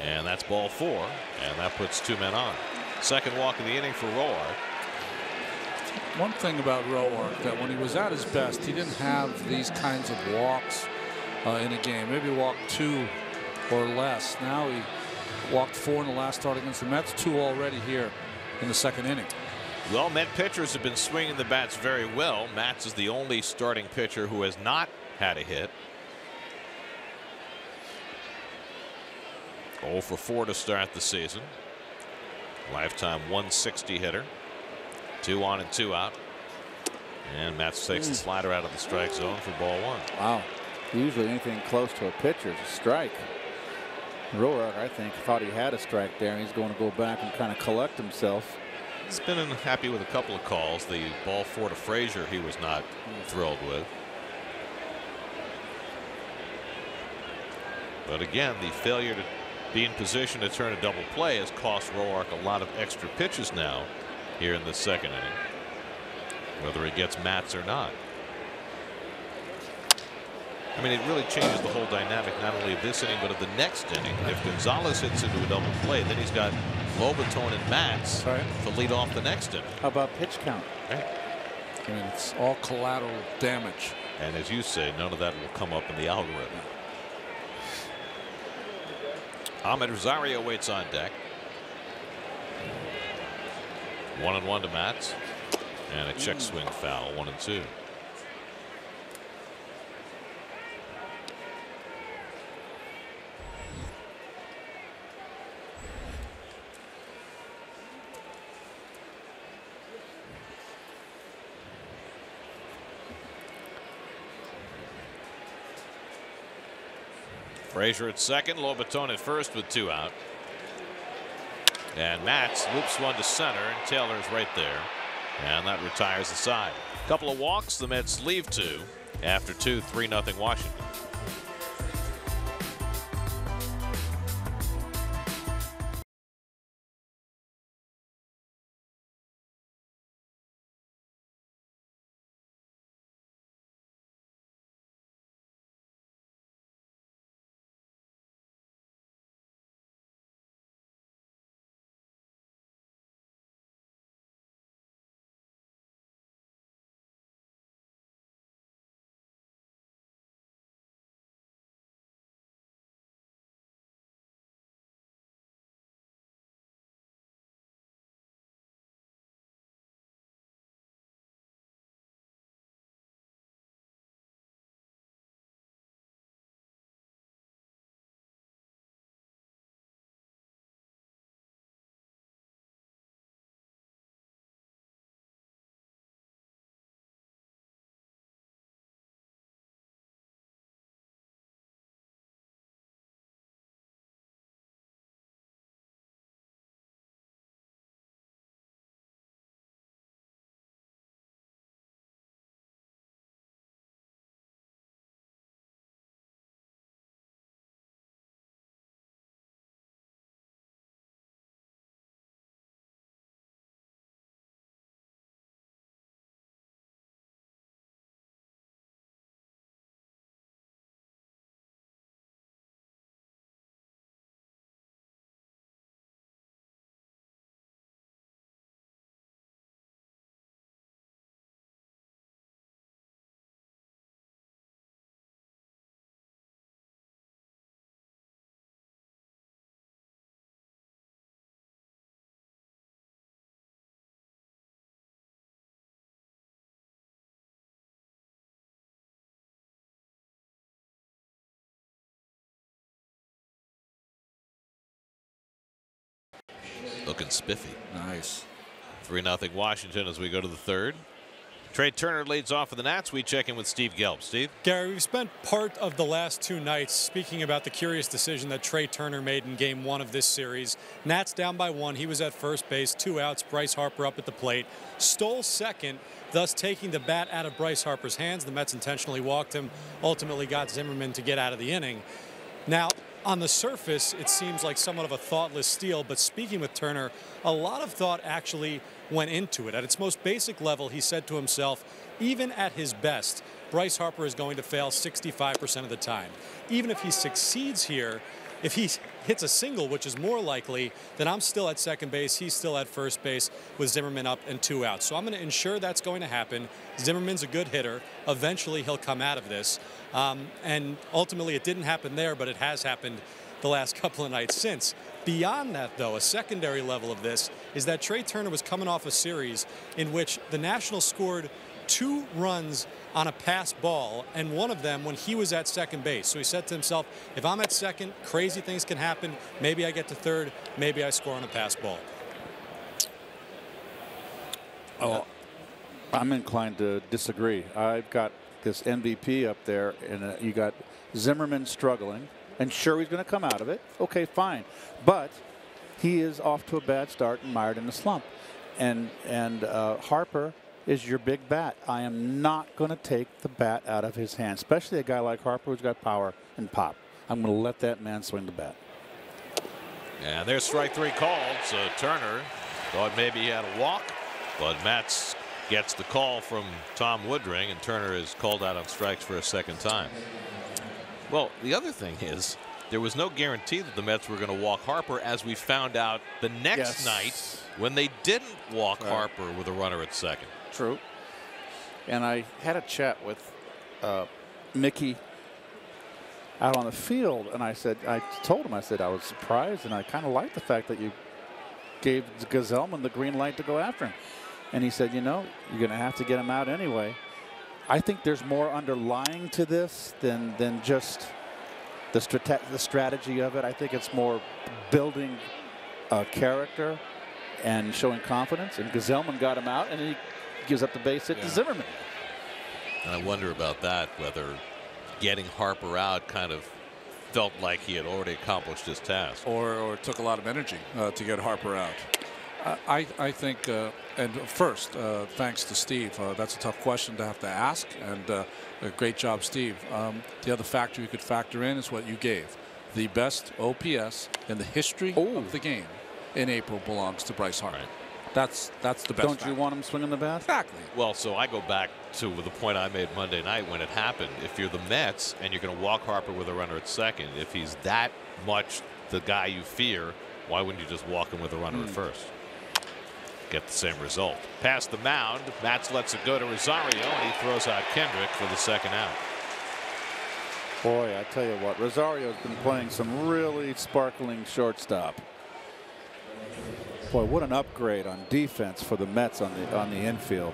And that's ball 4. And that puts 2 men on. Second walk of the inning for Roark. One thing about Roark, that when he was at his best, he didn't have these kinds of walks in a game. Maybe walked 2 or less. Now he walked 4 in the last start against the Mets, 2 already here in the second inning. Well, Met pitchers have been swinging the bats very well. Matz is the only starting pitcher who has not had a hit. 0 for 4 to start the season. Lifetime 160 hitter. 2 on and 2 out. And Matz takes the slider out of the strike zone for ball 1. Wow. Usually anything close to a pitcher is a strike. Roark, I think, thought he had a strike there, and he's going to go back and kind of collect himself. He's been unhappy with a couple of calls. The ball 4 to Frazier he was not thrilled with. But again, the failure to be in position to turn a double play has cost Roark a lot of extra pitches now here in the second inning, whether he gets Matz or not. I mean, it really changes the whole dynamic, not only of this inning, but of the next inning. If Gonzalez hits into a double play, then he's got Lobaton and Matz to lead off the next inning. How about pitch count? Right. I mean, it's all collateral damage. And as you say, none of that will come up in the algorithm. Ahmed Rosario waits on deck. 1-1 to Matz. And a check swing foul, 1-2. Frazier at second, Lobaton at first with 2 out. And Matz loops one to center, and Taylor's right there. And that retires the side. Couple of walks, the Mets leave 2 after 2, 3-0 Washington. Looking spiffy. Nice. 3-0 Washington as we go to the third. Trey Turner leads off for the Nats. We check in with Steve Gelb. Steve? Gary, we've spent part of the last 2 nights speaking about the curious decision that Trey Turner made in Game 1 of this series. Nats down by 1. He was at first base. 2 outs. Bryce Harper up at the plate. Stole second, thus taking the bat out of Bryce Harper's hands. The Mets intentionally walked him. Ultimately got Zimmerman to get out of the inning. Now, on the surface, it seems like somewhat of a thoughtless steal, but speaking with Turner, a lot of thought actually went into it. At its most basic level, he said to himself, even at his best, Bryce Harper is going to fail 65% of the time. Even if he succeeds here, if he hits a single, which is more likely, then I'm still at second base, he's still at first base with Zimmerman up and 2 outs. So I'm going to ensure that's going to happen. Zimmerman's a good hitter. Eventually he'll come out of this. And ultimately it didn't happen there, but it has happened the last couple of nights since. Beyond that, though, a secondary level of this is that Trey Turner was coming off a series in which the Nationals scored 2 runs on a pass ball, and one of them when he was at second base. So he said to himself, if I'm at second, crazy things can happen. Maybe I get to third. Maybe I score on a pass ball. Oh, I'm inclined to disagree. I've got this MVP up there, and you got Zimmerman struggling, and sure, he's going to come out of it. Okay, fine. But he is off to a bad start and mired in a slump. And Harper is your big bat. I am not going to take the bat out of his hand, especially a guy like Harper who's got power and pop. I'm going to let that man swing the bat. And there's strike 3 called. So Turner thought maybe he had a walk, but Matz gets the call from Tom Woodring, and Turner is called out on strikes for a second time. Well, the other thing is there was no guarantee that the Mets were going to walk Harper, as we found out the next night when they didn't walk Harper with a runner at second. True. And I had a chat with Mickey out on the field, and I told him, I said I was surprised, and I kind of liked the fact that you gave Gazelman the green light to go after him. And he said, you know, you're going to have to get him out anyway. I think there's more underlying to this than just the strategy of it. I think it's more building character and showing confidence. And Gazelman got him out, and he gives up the base hit to Zimmerman. And I wonder about that, whether getting Harper out kind of felt like he had already accomplished his task. Or it took a lot of energy to get Harper out. I think, and first, thanks to Steve. That's a tough question to have to ask, and a great job, Steve. The other factor you could factor in is what you gave. The best OPS in the history of the game in April belongs to Bryce Harper. Right. That's the best. Don't you want him swinging the bat? Exactly. Well, so I go back to the point I made Monday night when it happened. If you're the Mets and you're going to walk Harper with a runner at second, if he's that much the guy you fear, why wouldn't you just walk him with a runner at first? Get the same result. Past the mound, Matz lets it go to Rosario, and he throws out Kendrick for the second out. Boy, I tell you what, Rosario's been playing some really sparkling shortstop. Boy, what an upgrade on defense for the Mets on the infield.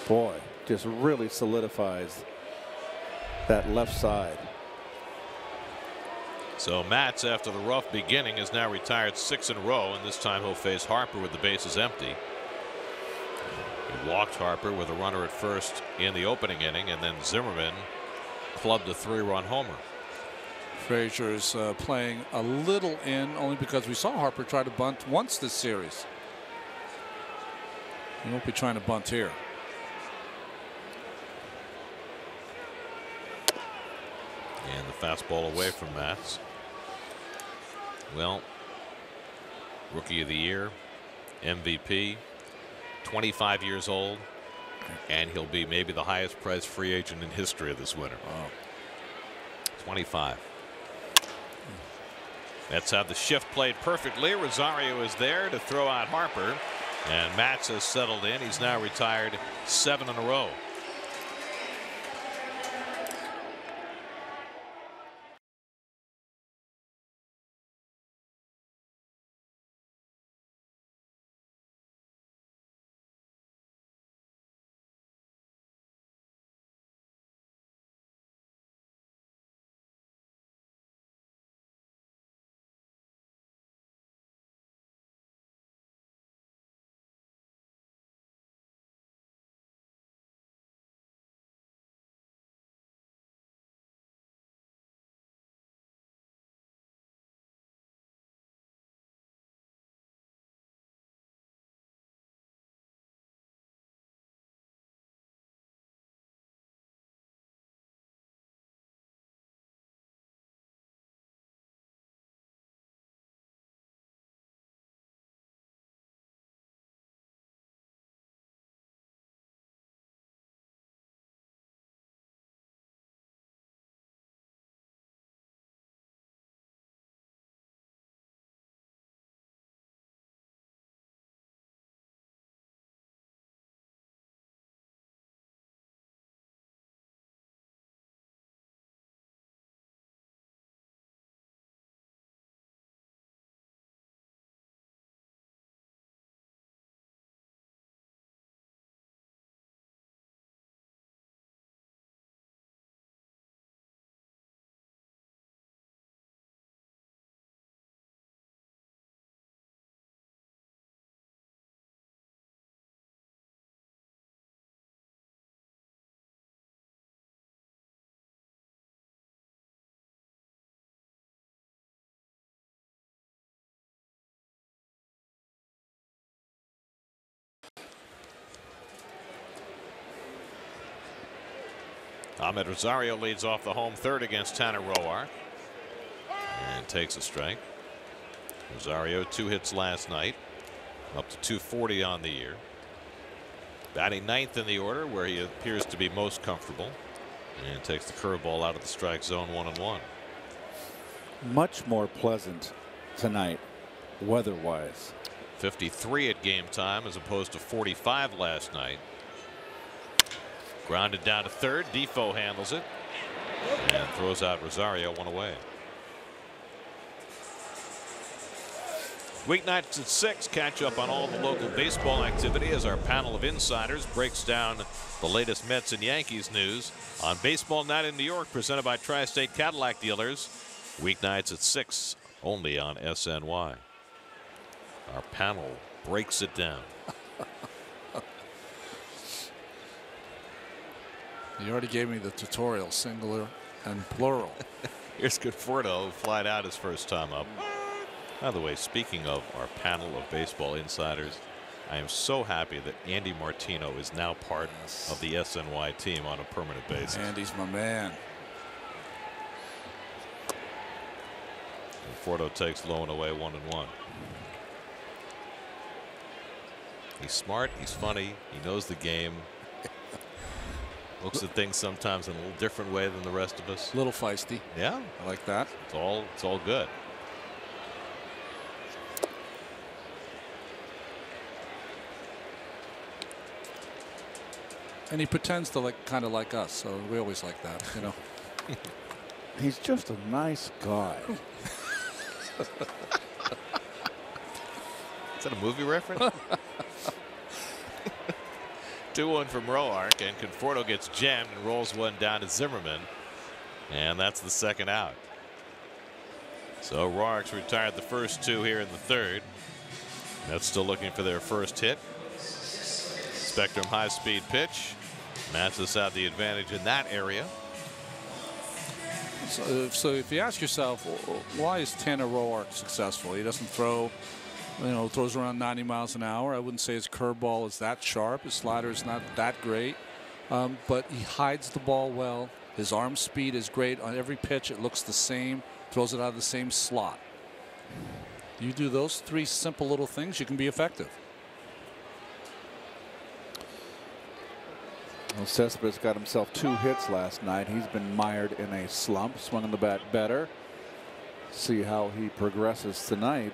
Boy, just really solidifies that left side. So Matz, after the rough beginning, has now retired 6 in a row, and this time he'll face Harper with the bases empty. He walked Harper with a runner at first in the opening inning, and then Zimmerman clubbed a 3-run homer. Frazier is playing a little in, only because we saw Harper try to bunt once this series. He won't be trying to bunt here. And the fastball away from Matz. Well, Rookie of the Year, MVP, 25 years old, and he'll be maybe the highest priced free agent in history of this winter. Wow. 25. That's how the shift played perfectly. Rosario is there to throw out Harper, and Matz has settled in. He's now retired 7 in a row. Ahmed Rosario leads off the home third against Tanner Roark and takes a strike. Rosario 2 hits last night, up to 240 on the year. Batting ninth in the order, where he appears to be most comfortable, and takes the curveball out of the strike zone, 1-1. Much more pleasant tonight, weather-wise. 53 at game time as opposed to 45 last night. Grounded down to third. Defoe handles it and throws out Rosario, 1 away. Weeknights at 6, catch up on all the local baseball activity as our panel of insiders breaks down the latest Mets and Yankees news on Baseball Night in New York, presented by Tri-State Cadillac Dealers. Weeknights at 6, only on SNY. Our panel breaks it down. You already gave me the tutorial, singular and plural. Here's Conforto, who flied out his first time up. By the way, speaking of our panel of baseball insiders, I am so happy that Andy Martino is now part of the SNY team on a permanent basis. Andy's my man. Conforto takes low and away, 1-1. He's smart, he's funny, he knows the game. Looks at things sometimes in a little different way than the rest of us. A little feisty. Yeah, I like that. It's all good. And he pretends to kind of like us, so we always like that, you know. He's just a nice guy. Is that a movie reference? 2-1 from Roark, and Conforto gets jammed and rolls one down to Zimmerman, and that's the second out. So Roark's retired the first 2 here in the third. Mets still looking for their first hit. Spectrum high-speed pitch. Mathis had the advantage in that area. So if you ask yourself, why is Tanner Roark successful? He doesn't throw, throws around 90 miles an hour. I wouldn't say his curveball is that sharp. His slider is not that great, but he hides the ball well. His arm speed is great. On every pitch, it looks the same. Throws it out of the same slot. You do those 3 simple little things, you can be effective. Well, Cespedes got himself 2 hits last night. He's been mired in a slump. Swinging the bat better. See how he progresses tonight.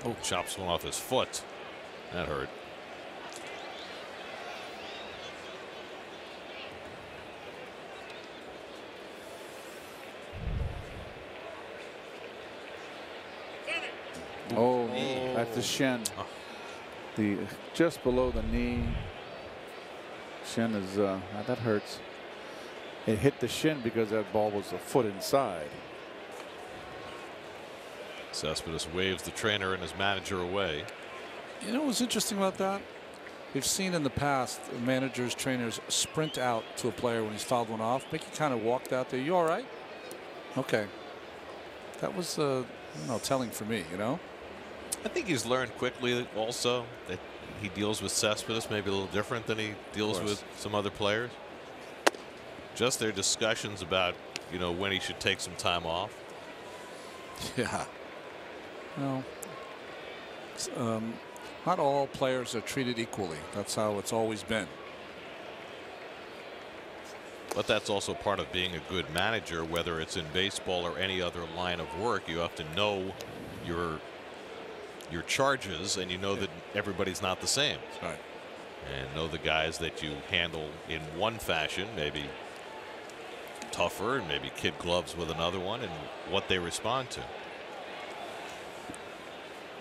Oh, chops one off his foot. That hurt. Oh, that's the shin. The just below the knee. Shin is that hurts. It hit the shin because that ball was a foot inside. Cespedes waves the trainer and his manager away. You know what's interesting about that? We've seen in the past managers, trainers sprint out to a player when he's fouled one off. Mickey kind of walked out there. You all right? Okay. That was telling for me, I think he's learned quickly also that he deals with Cespedes maybe a little different than he deals with some other players. Just their discussions about, when he should take some time off. Yeah. No. Not all players are treated equally. That's how it's always been. But that's also part of being a good manager, whether it's in baseball or any other line of work. You have to know your charges, and you know that everybody's not the same. Right. And know the guys that you handle in one fashion, maybe tougher, and maybe kid gloves with another one, and what they respond to.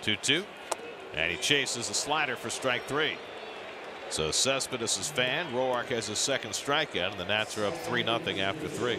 2-2, and he chases the slider for strike 3. So Cespedes is fanned. Roark has his second strikeout, and the Nats are up 3-0 after 3.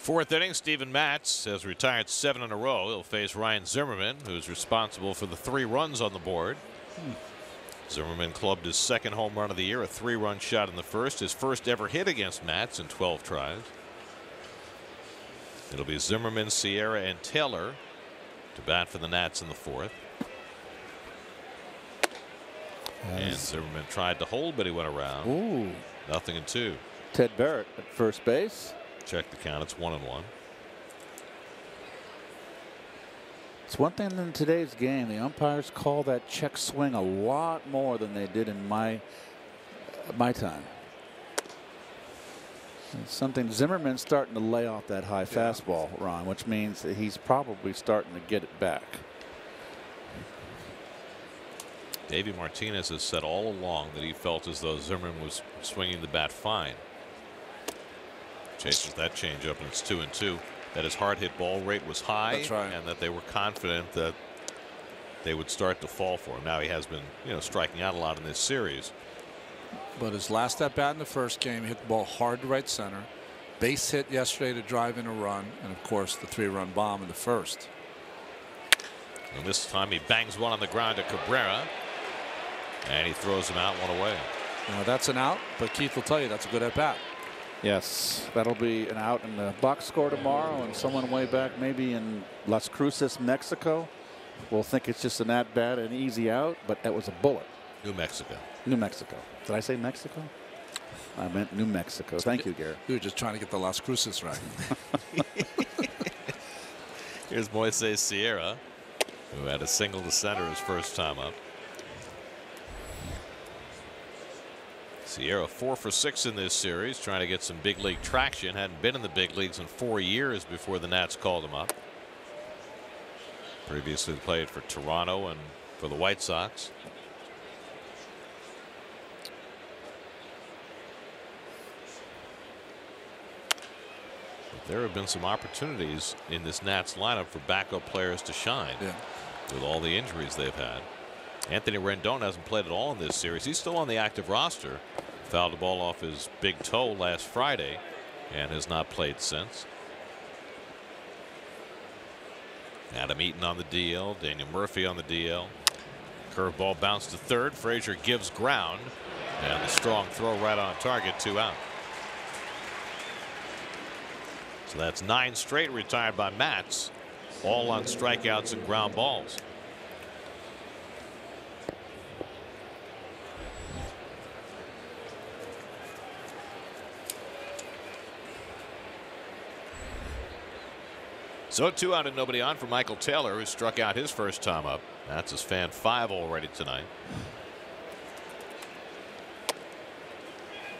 Fourth inning, Steven Matz has retired 7 in a row. He'll face Ryan Zimmerman, who's responsible for the 3 runs on the board. Zimmerman clubbed his second home run of the year, a 3-run shot in the first, his first ever hit against Matz in 12 tries. It'll be Zimmerman, Sierra, and Taylor to bat for the Nats in the fourth. And Zimmerman tried to hold, but he went around. Ooh. 0-2. Ted Barrett at first base. Check the count. It's 1-1. It's one thing in today's game. The umpires call that check swing a lot more than they did in my time. It's something Zimmerman's starting to lay off that high fastball, Ron, which means that he's probably starting to get it back. Davey Martinez has said all along that he felt as though Zimmerman was swinging the bat fine. Chases that changeup, and it's 2-2. That his hard hit ball rate was high. That's right. And that they were confident that they would start to fall for him. Now he has been, striking out a lot in this series. But his last at bat in the first game, he hit the ball hard to right center. Base hit yesterday to drive in a run, and of course the 3-run bomb in the first. And this time he bangs one on the ground to Cabrera, and he throws him out, 1 away. Now that's an out, but Keith will tell you that's a good at bat. Yes, that'll be an out in the box score tomorrow, and someone way back maybe in Las Cruces, Mexico, will think it's just an at bat, an easy out, but that was a bullet. New Mexico. New Mexico. Did I say Mexico? I meant New Mexico. Thank you, Garrett. You were just trying to get the Las Cruces right. Here's Moises Sierra, who had a single to center his first time up. Sierra 4 for 6 in this series, trying to get some big league traction. Hadn't been in the big leagues in 4 years before the Nats called him up. Previously played for Toronto and for the White Sox. But there have been some opportunities in this Nats lineup for backup players to shine with all the injuries they've had. Anthony Rendon hasn't played at all in this series. He's still on the active roster. Fouled the ball off his big toe last Friday and has not played since. Adam Eaton on the DL. Daniel Murphy on the DL. Curveball bounced to third. Frazier gives ground. And the strong throw right on target, 2 out. So that's 9 straight retired by Matz, all on strikeouts and ground balls. So 2 out and nobody on for Michael Taylor, who struck out his first time up. That's his fan 5 already tonight.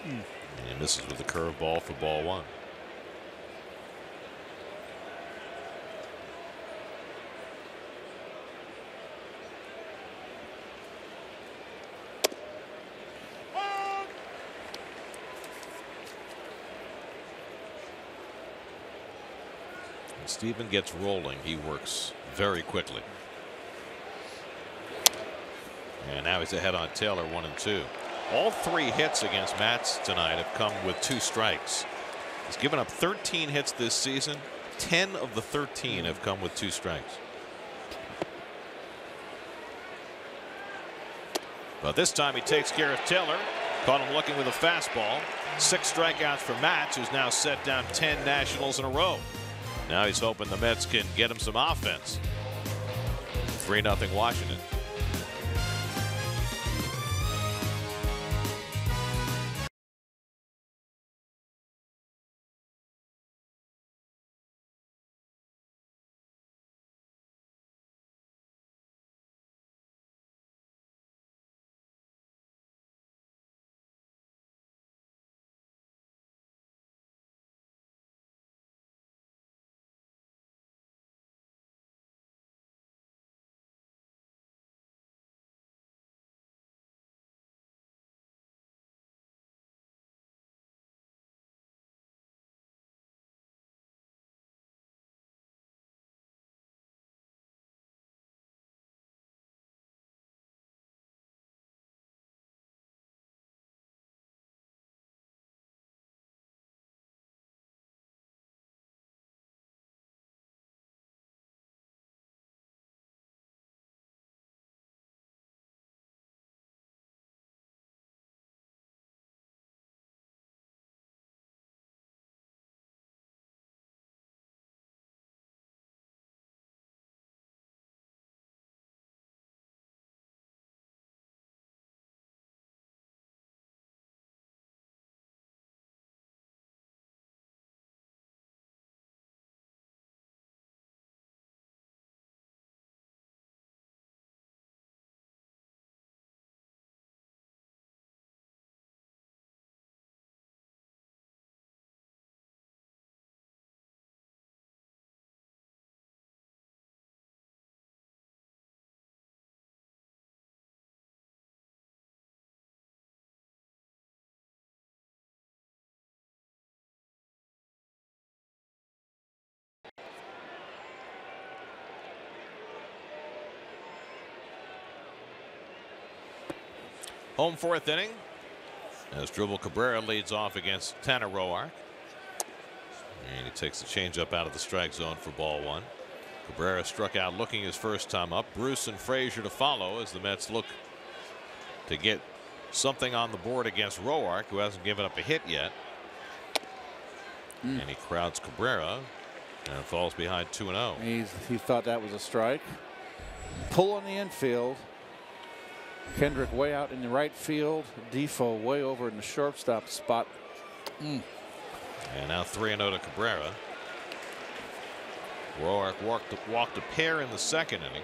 And this is with the curveball for ball 1. Steven gets rolling. He works very quickly. And now he's ahead on Taylor, 1-2. All 3 hits against Matz tonight have come with 2 strikes. He's given up 13 hits this season. 10 of the 13 have come with 2 strikes. But this time he takes care of Taylor. Caught him looking with a fastball. 6 strikeouts for Matz, who's now set down 10 Nationals in a row. Now he's hoping the Mets can get him some offense. 3-0 Washington. Home fourth inning as Dribble Cabrera leads off against Tanner Roark. And he takes the changeup out of the strike zone for ball one. Cabrera struck out looking his first time up. Bruce and Frazier to follow as the Mets look to get something on the board against Roark, who hasn't given up a hit yet. And he crowds Cabrera and falls behind 2-0. He thought that was a strike. Pull on the infield. Kendrick way out in the right field. Defoe way over in the shortstop spot. And now 3-0 to Cabrera. Roark walked a pair in the second inning.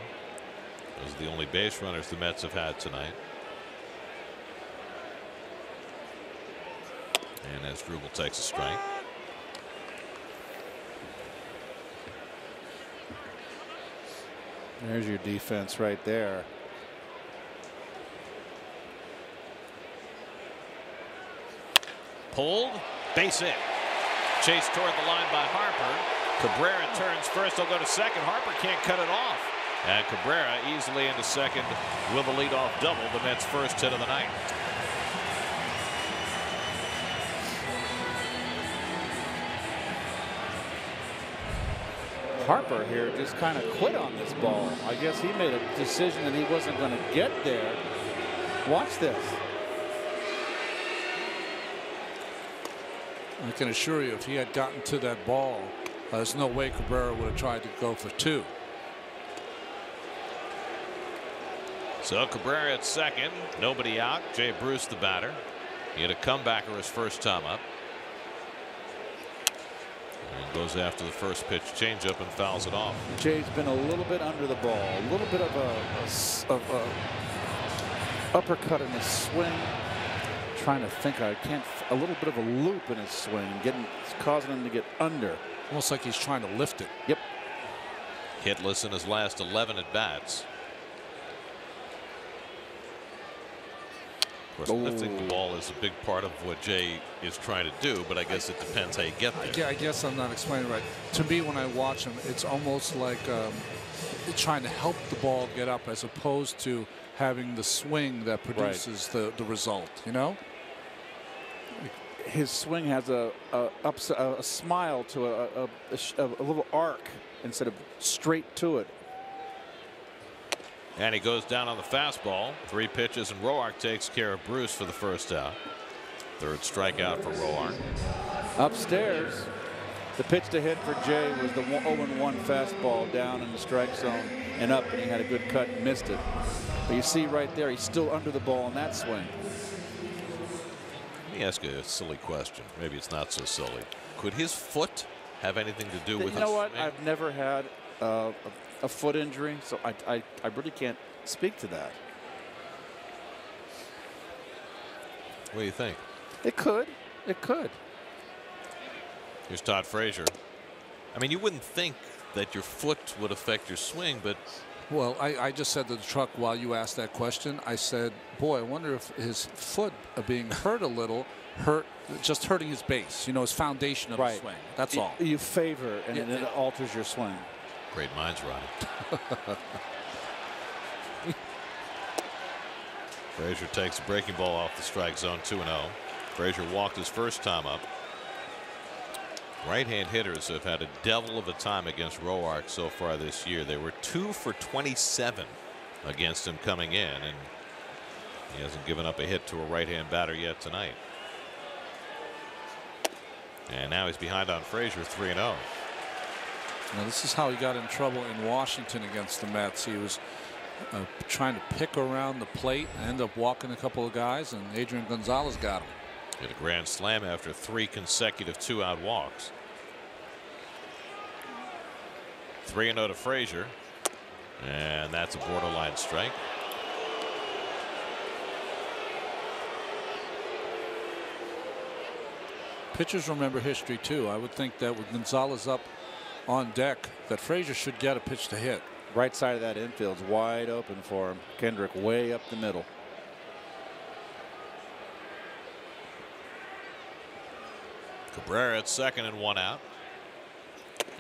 Those are the only base runners the Mets have had tonight. And as Dribble takes a strike. There's your defense right there. Pulled, base hit. Chased toward the line by Harper. Cabrera turns first. He'll go to second. Harper can't cut it off. And Cabrera easily into second with a leadoff double, the Mets' first hit of the night. Harper here just kind of quit on this ball. I guess he made a decision that he wasn't going to get there. Watch this. I can assure you, if he had gotten to that ball, there's no way Cabrera would have tried to go for two. So Cabrera at second, nobody out. Jay Bruce the batter. He had a comebacker his first time up. And goes after the first pitch changeup and fouls it off. Jay's been a little bit under the ball, a little bit of a uppercut in his swing. Trying to think, a little bit of a loop in his swing, causing him to get under. Almost like he's trying to lift it. Yep. Hitless in his last 11 at bats. Of course, lifting the ball is a big part of what Jay is trying to do, but I guess it depends how you get there. I guess I'm not explaining right. To me, when I watch him, it's almost like trying to help the ball get up as opposed to having the swing that produces the result, you know? His swing has a smile to a little arc instead of straight to it. And he goes down on the fastball. 3 pitches, and Roark takes care of Bruce for the first out. Third strikeout for Roark. Upstairs, the pitch to hit for Jay was the 0-1 fastball down in the strike zone and up, and he had a good cut and missed it. But you see right there, he's still under the ball in that swing. Let me ask you a silly question. Maybe it's not so silly. Could his foot have anything to do with his swing? You know what? I've never had a foot injury, so I really can't speak to that. What do you think? It could. It could. Here's Todd Frazier. I mean, you wouldn't think that your foot would affect your swing, but... Well, I just said to the truck while you asked that question, I said, boy, I wonder if his foot being hurt a little just hurting his base, you know, his foundation of the swing. That's all. You favor, and it alters your swing. Great minds, Ronnie. Frazier takes a breaking ball off the strike zone, 2-0. Frazier walked his first time up. Right-hand hitters have had a devil of a time against Roark so far this year. They were 2 for 27 against him coming in, and he hasn't given up a hit to a right-hand batter yet tonight. And now he's behind on Frazier, 3-0. Now this is how he got in trouble in Washington against the Mets. He was trying to pick around the plate and ended up walking a couple of guys, and Adrian Gonzalez got him. Hit a grand slam after 3 consecutive 2-out walks. 3-0 to Frazier, and that's a borderline strike. Pitchers remember history too. I would think that with Gonzalez up on deck, that Frazier should get a pitch to hit. Right side of that infield's wide open for him. Kendrick way up the middle. Cabrera at second and 1 out.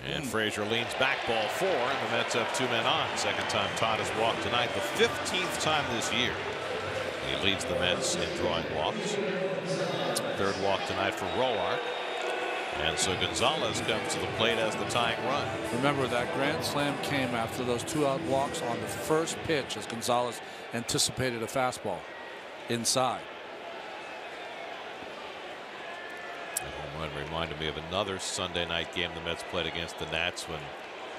And Frazier leans back, ball 4, and the Mets have 2 men on. Second time Todd has walked tonight, the 15th time this year. He leads the Mets in drawing walks. Third walk tonight for Roark. And so Gonzalez comes to the plate as the tying run. Remember, that grand slam came after those 2-out walks on the first pitch as Gonzalez anticipated a fastball inside. That home run reminded me of another Sunday night game the Mets played against the Nats when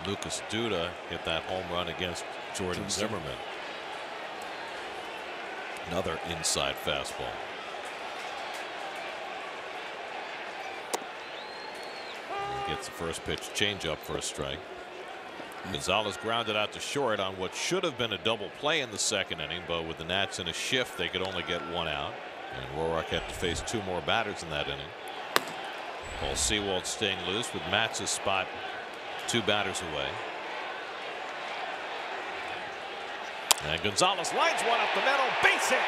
Lucas Duda hit that home run against Jordan Zimmerman. Another inside fastball. Gets the first pitch changeup for a strike. Gonzalez grounded out to short on what should have been a double play in the second inning, but with the Nats in a shift, they could only get one out. And Roark had to face 2 more batters in that inning. Paul Sewald staying loose with Matz's spot 2 batters away. And Gonzalez lines one up the middle, base hit.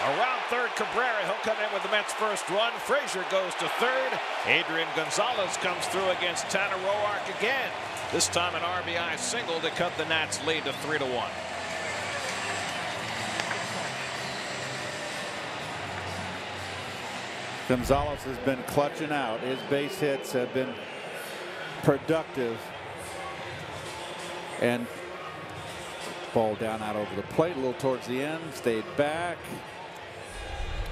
Around third, Cabrera, he'll come in with the Mets' first run. Frazier goes to third. Adrian Gonzalez comes through against Tanner Roark again. This time an RBI single to cut the Nats' lead to 3-1. Gonzalez has been clutching out. His base hits have been productive. And ball down out over the plate a little towards the end, stayed back.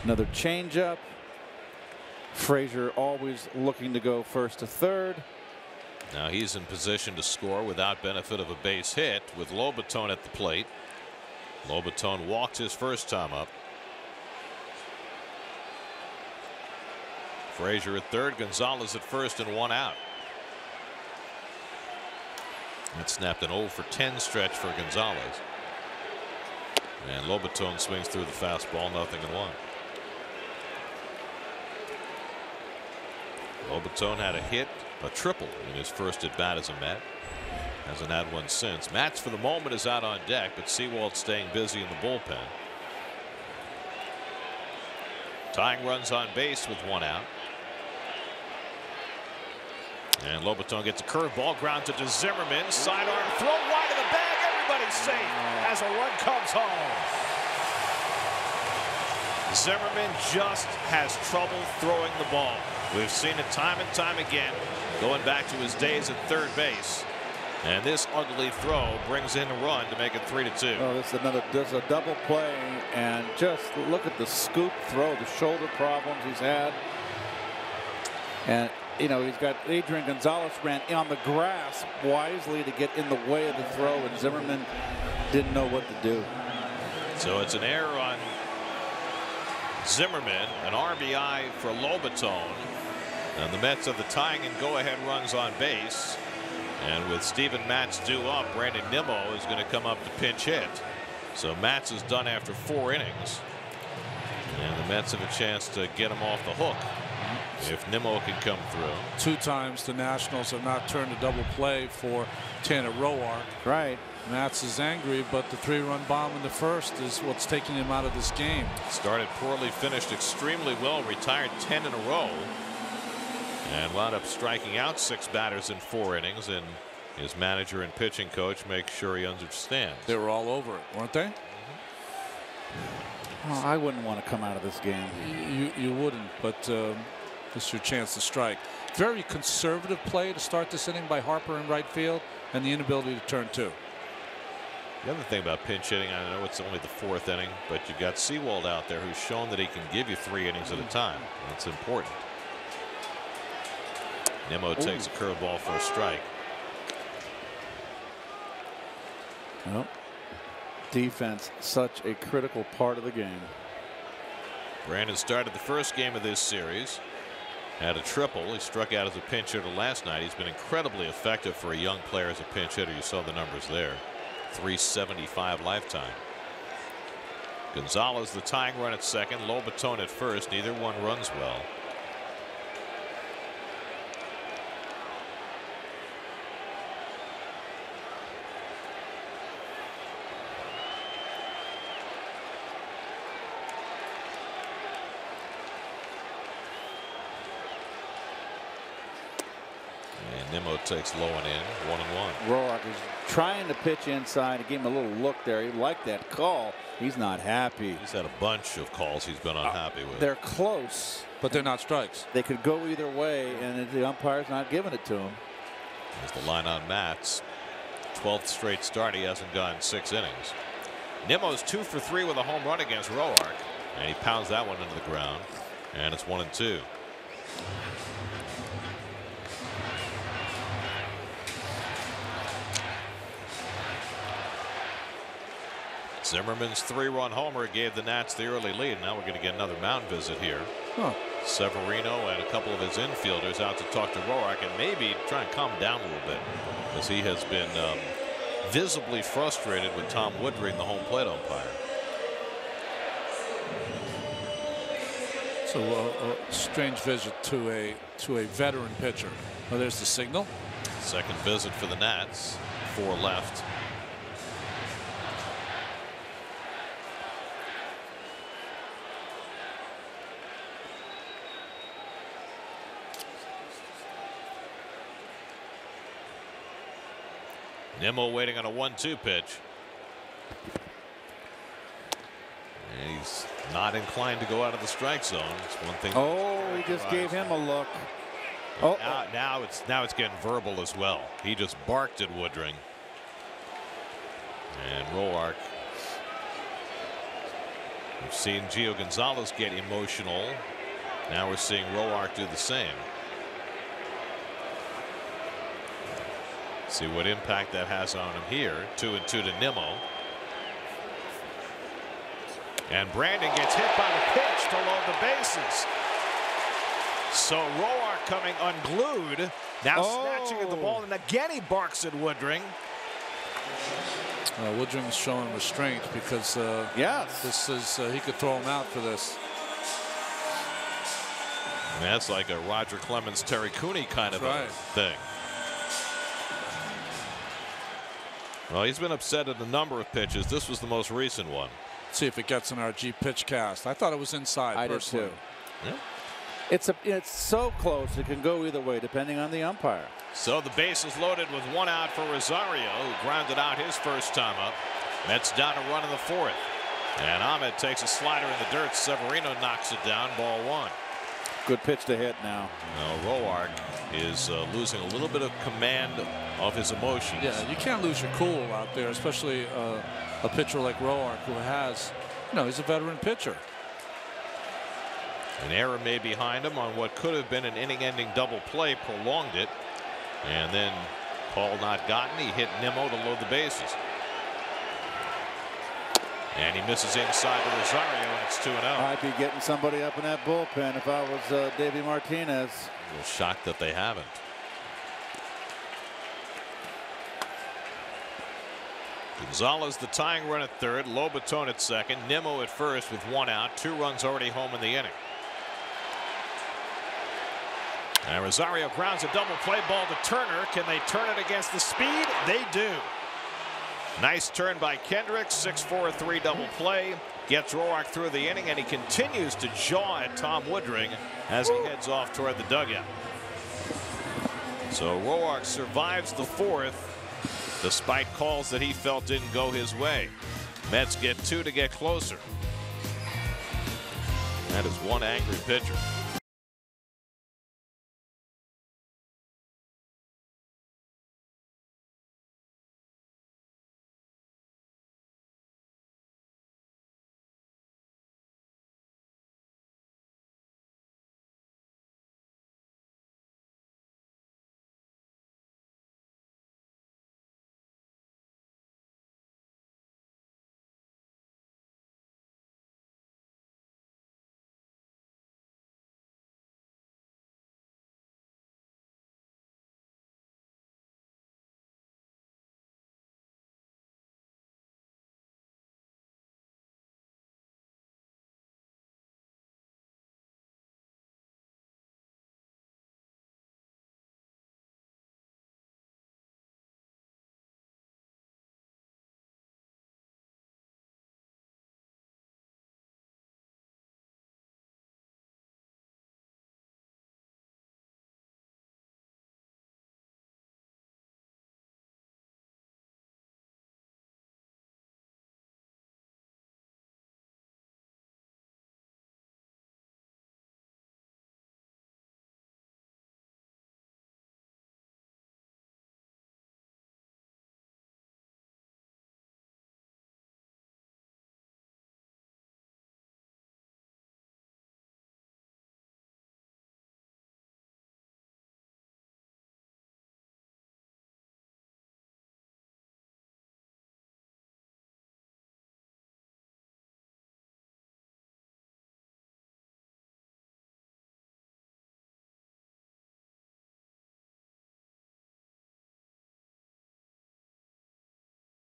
Another changeup. Frazier always looking to go first to third. Now he's in position to score without benefit of a base hit with Lobaton at the plate. Lobaton walked his first time up. Frazier at third, Gonzalez at first, and 1 out. That snapped an 0 for 10 stretch for Gonzalez. And Lobaton swings through the fastball, 0-1. Lobaton had a hit, a triple in his first at bat as a Met. Hasn't had one since. Matz for the moment is out on deck, but Sewald staying busy in the bullpen. Tying runs on base with 1 out. And Lobaton gets a curveball grounded to Zimmerman. Sidearm throw wide of the bag. Everybody's safe as a run comes home. Zimmerman just has trouble throwing the ball. We've seen it time and time again, going back to his days at third base. And this ugly throw brings in a run to make it 3-2. Oh, this is a double play, and just look at the scoop throw, the shoulder problems he's had. And you know, he's got Adrian Gonzalez ran in on the grass wisely to get in the way of the throw, and Zimmerman didn't know what to do. So it's an error on Zimmerman, an RBI for Lobaton, and the Mets have the tying and go-ahead runs on base. And with Steven Matz due up, Brandon Nimmo is going to come up to pinch hit. So Matz is done after 4 innings, and the Mets have a chance to get him off the hook if Nimmo can come through. 2 times the Nationals have not turned a double play for Tanner Roark. Right. Matz is angry, but the 3-run bomb in the first is what's taking him out of this game. Started poorly, finished extremely well, retired 10 in a row, and wound up striking out 6 batters in 4 innings, and his manager and pitching coach make sure he understands. They were all over it, weren't they? Oh, I wouldn't want to come out of this game. You wouldn't, but this is your chance to strike. Very conservative play to start this inning by Harper in right field, and the inability to turn 2. The other thing about pinch hitting, I know it's only the 4th inning, but you've got Sewald out there who's shown that he can give you 3 innings at a time. That's important. Nimmo takes a curveball for a strike. Well, defense, such a critical part of the game. Brandon started the first game of this series, had a triple. He struck out as a pinch hitter last night. He's been incredibly effective for a young player as a pinch hitter. You saw the numbers there. 375 lifetime. Gonzalez the tying run at second, Lobaton at first. Neither one runs well. And Nimmo takes low and in, 1-1. Roark is trying to pitch inside. He gave him a little look there. He liked that call. He's not happy. He's had a bunch of calls he's been unhappy with. They're close, but they're not strikes. They could go either way, and the umpire's not giving it to him. There's the line on Matz. 12th straight start. He hasn't gone 6 innings. Nimmo's 2 for 3 with a home run against Roark, and he pounds that one into the ground, and it's 1-2. Zimmerman's 3-run homer gave the Nats the early lead. Now we're going to get another mound visit here. Severino and a couple of his infielders out to talk to Roark and maybe try and calm down a little bit, because he has been visibly frustrated with Tom Woodring, the home plate umpire. So a strange visit to a veteran pitcher. Well, there's the signal. Second visit for the Nats. 4 left. Nimmo waiting on a 1-2 pitch. And he's not inclined to go out of the strike zone. It's one thing. Oh, he just gave him a look. Oh, now it's getting verbal as well. He just barked at Woodring. And Roark. We've seen Gio Gonzalez get emotional. Now we're seeing Roark do the same. See what impact that has on him here. 2-2 to Nimmo. And Brandon gets hit by the pitch to load the bases. So Roark coming unglued. Now snatching at the ball, and again he barks at Woodring. Woodring is showing restraint because this is he could throw him out for this. And that's like a Roger Clemens, Terry Cooney kind of a thing. Well, he's been upset at a number of pitches. This was the most recent one. See if it gets in our G pitch cast. I thought it was inside. I did too. Yeah. It's so close. It can go either way depending on the umpire. So the base is loaded with 1 out for Rosario, who grounded out his first time up. Mets down a run in the 4th. And Ahmed takes a slider in the dirt. Severino knocks it down. Ball 1. Good pitch to hit now. Now Roark is losing a little bit of command of his emotions. Yeah, you can't lose your cool out there, especially a pitcher like Roark, who has, he's a veteran pitcher. An error made behind him on what could have been an inning-ending double play, prolonged it, and then call not gotten. He hit Nimmo to load the bases. And he misses inside to Rosario, and it's 2-0. I'd be getting somebody up in that bullpen if I was Davey Martinez. A little shocked that they haven't. Gonzalez the tying run at third, Lobaton at second, Nimmo at first with 1 out, 2 runs already home in the inning. And Rosario grounds a double play ball to Turner. Can they turn it against the speed? They do. Nice turn by Kendrick. 6-4-3 double play. Gets Roark through the inning, and he continues to jaw at Tom Woodring as he heads off toward the dugout. So Roark survives the 4th despite calls that he felt didn't go his way. Mets get 2 to get closer. That is one angry pitcher.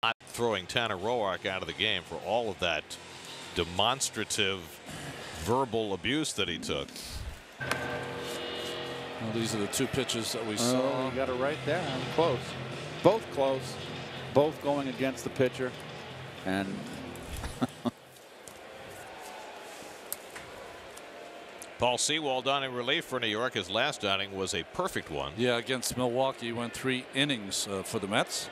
Not throwing Tanner Roark out of the game for all of that demonstrative verbal abuse that he took. Well, these are the two pitches that we saw. You got it right there. Close. Both close. Both going against the pitcher. And Paul Sewald on in relief for New York. His last outing was a perfect one. Yeah, against Milwaukee, he went 3 innings for the Mets.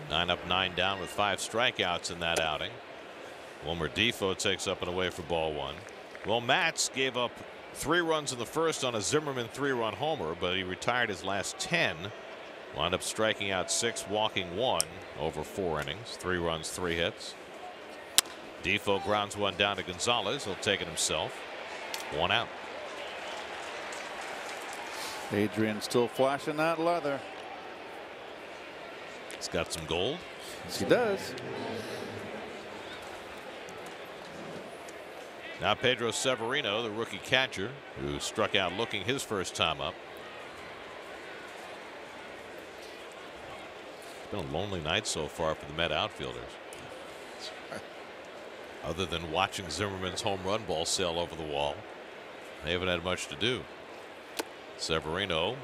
9 up, 9 down with 5 strikeouts in that outing. Wilmer Defoe takes up and away for ball 1. Well, Matz gave up 3 runs in the first on a Zimmerman 3-run homer, but he retired his last 10. Wound up striking out 6, walking 1 over 4 innings. 3 runs, 3 hits. Defoe grounds one down to Gonzalez. He'll take it himself. 1 out. Adrian still flashing that leather. He's got some gold. Yes, he does. Now Pedro Severino, the rookie catcher, who struck out looking his first time up. It's been a lonely night so far for the Met outfielders. Other than watching Zimmerman's home run ball sail over the wall, they haven't had much to do. Severino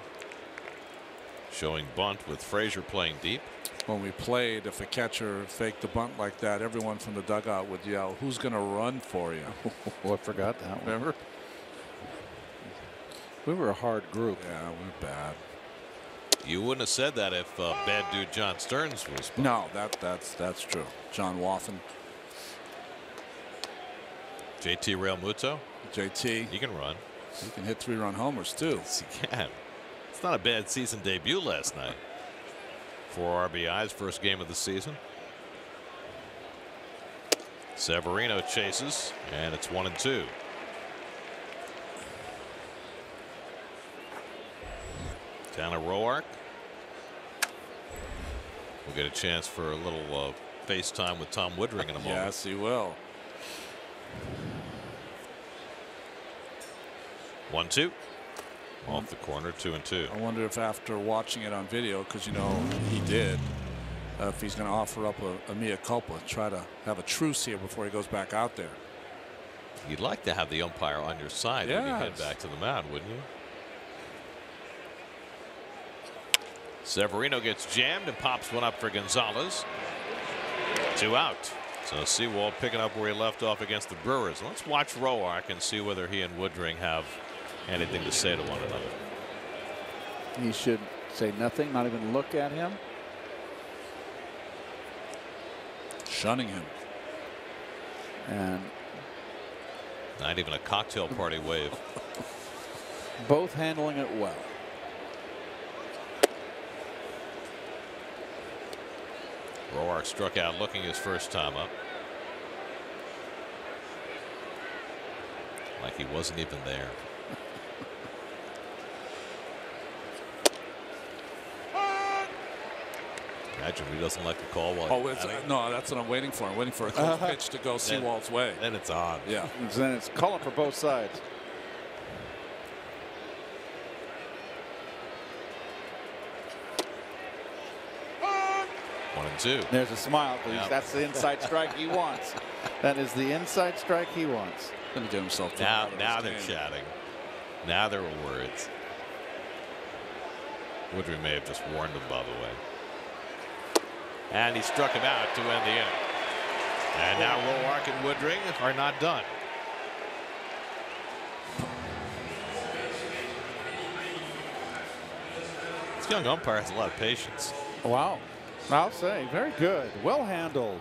showing bunt with Frazier playing deep. When we played, if a catcher faked the bunt like that, everyone from the dugout would yell, "Who's going to run for you?" Oh, I forgot that one. Remember? We were a hard group. Yeah, we're bad. You wouldn't have said that if bad dude John Stearns was. No, that's true. John Waffen. JT Realmuto. JT. He can run. He can hit 3-run homers too. Yes, he can. It's not a bad season debut last night. 4 RBIs, first game of the season. Severino chases, and it's 1-2. Tanner Roark. We'll get a chance for a little FaceTime with Tom Woodring in a moment. Yes, he will. 1-2. Off the corner, 2-2. I wonder if after watching it on video, because you know he did, if he's going to offer up a mea culpa, try to have a truce here before he goes back out there. You'd like to have the umpire on your side when you head back to the mound, wouldn't you? Severino gets jammed and pops one up for Gonzalez. 2 out. So Sewald picking up where he left off against the Brewers. Let's watch Roark and see whether he and Woodring have anything to say to one another. He should say nothing, not even look at him. Shunning him. And not even a cocktail party wave. Both handling it well. Roark struck out looking his first time up. Like he wasn't even there. Imagine he doesn't like the call. While no, that's what I'm waiting for. I'm waiting for a close pitch to go Sewald's way. Then it's on. Yeah. And then it's calling for both sides. One and two. There's a smile, please. Yep. That's the inside strike he wants. That is the inside strike he wants. Going to get himself now they're chatting. Now there were words. Woodring may have just warned him, by the way. And he struck him out to end the inning. And now Roark and Woodring are not done. This young umpire has a lot of patience. Wow. I'll say, very good. Well handled.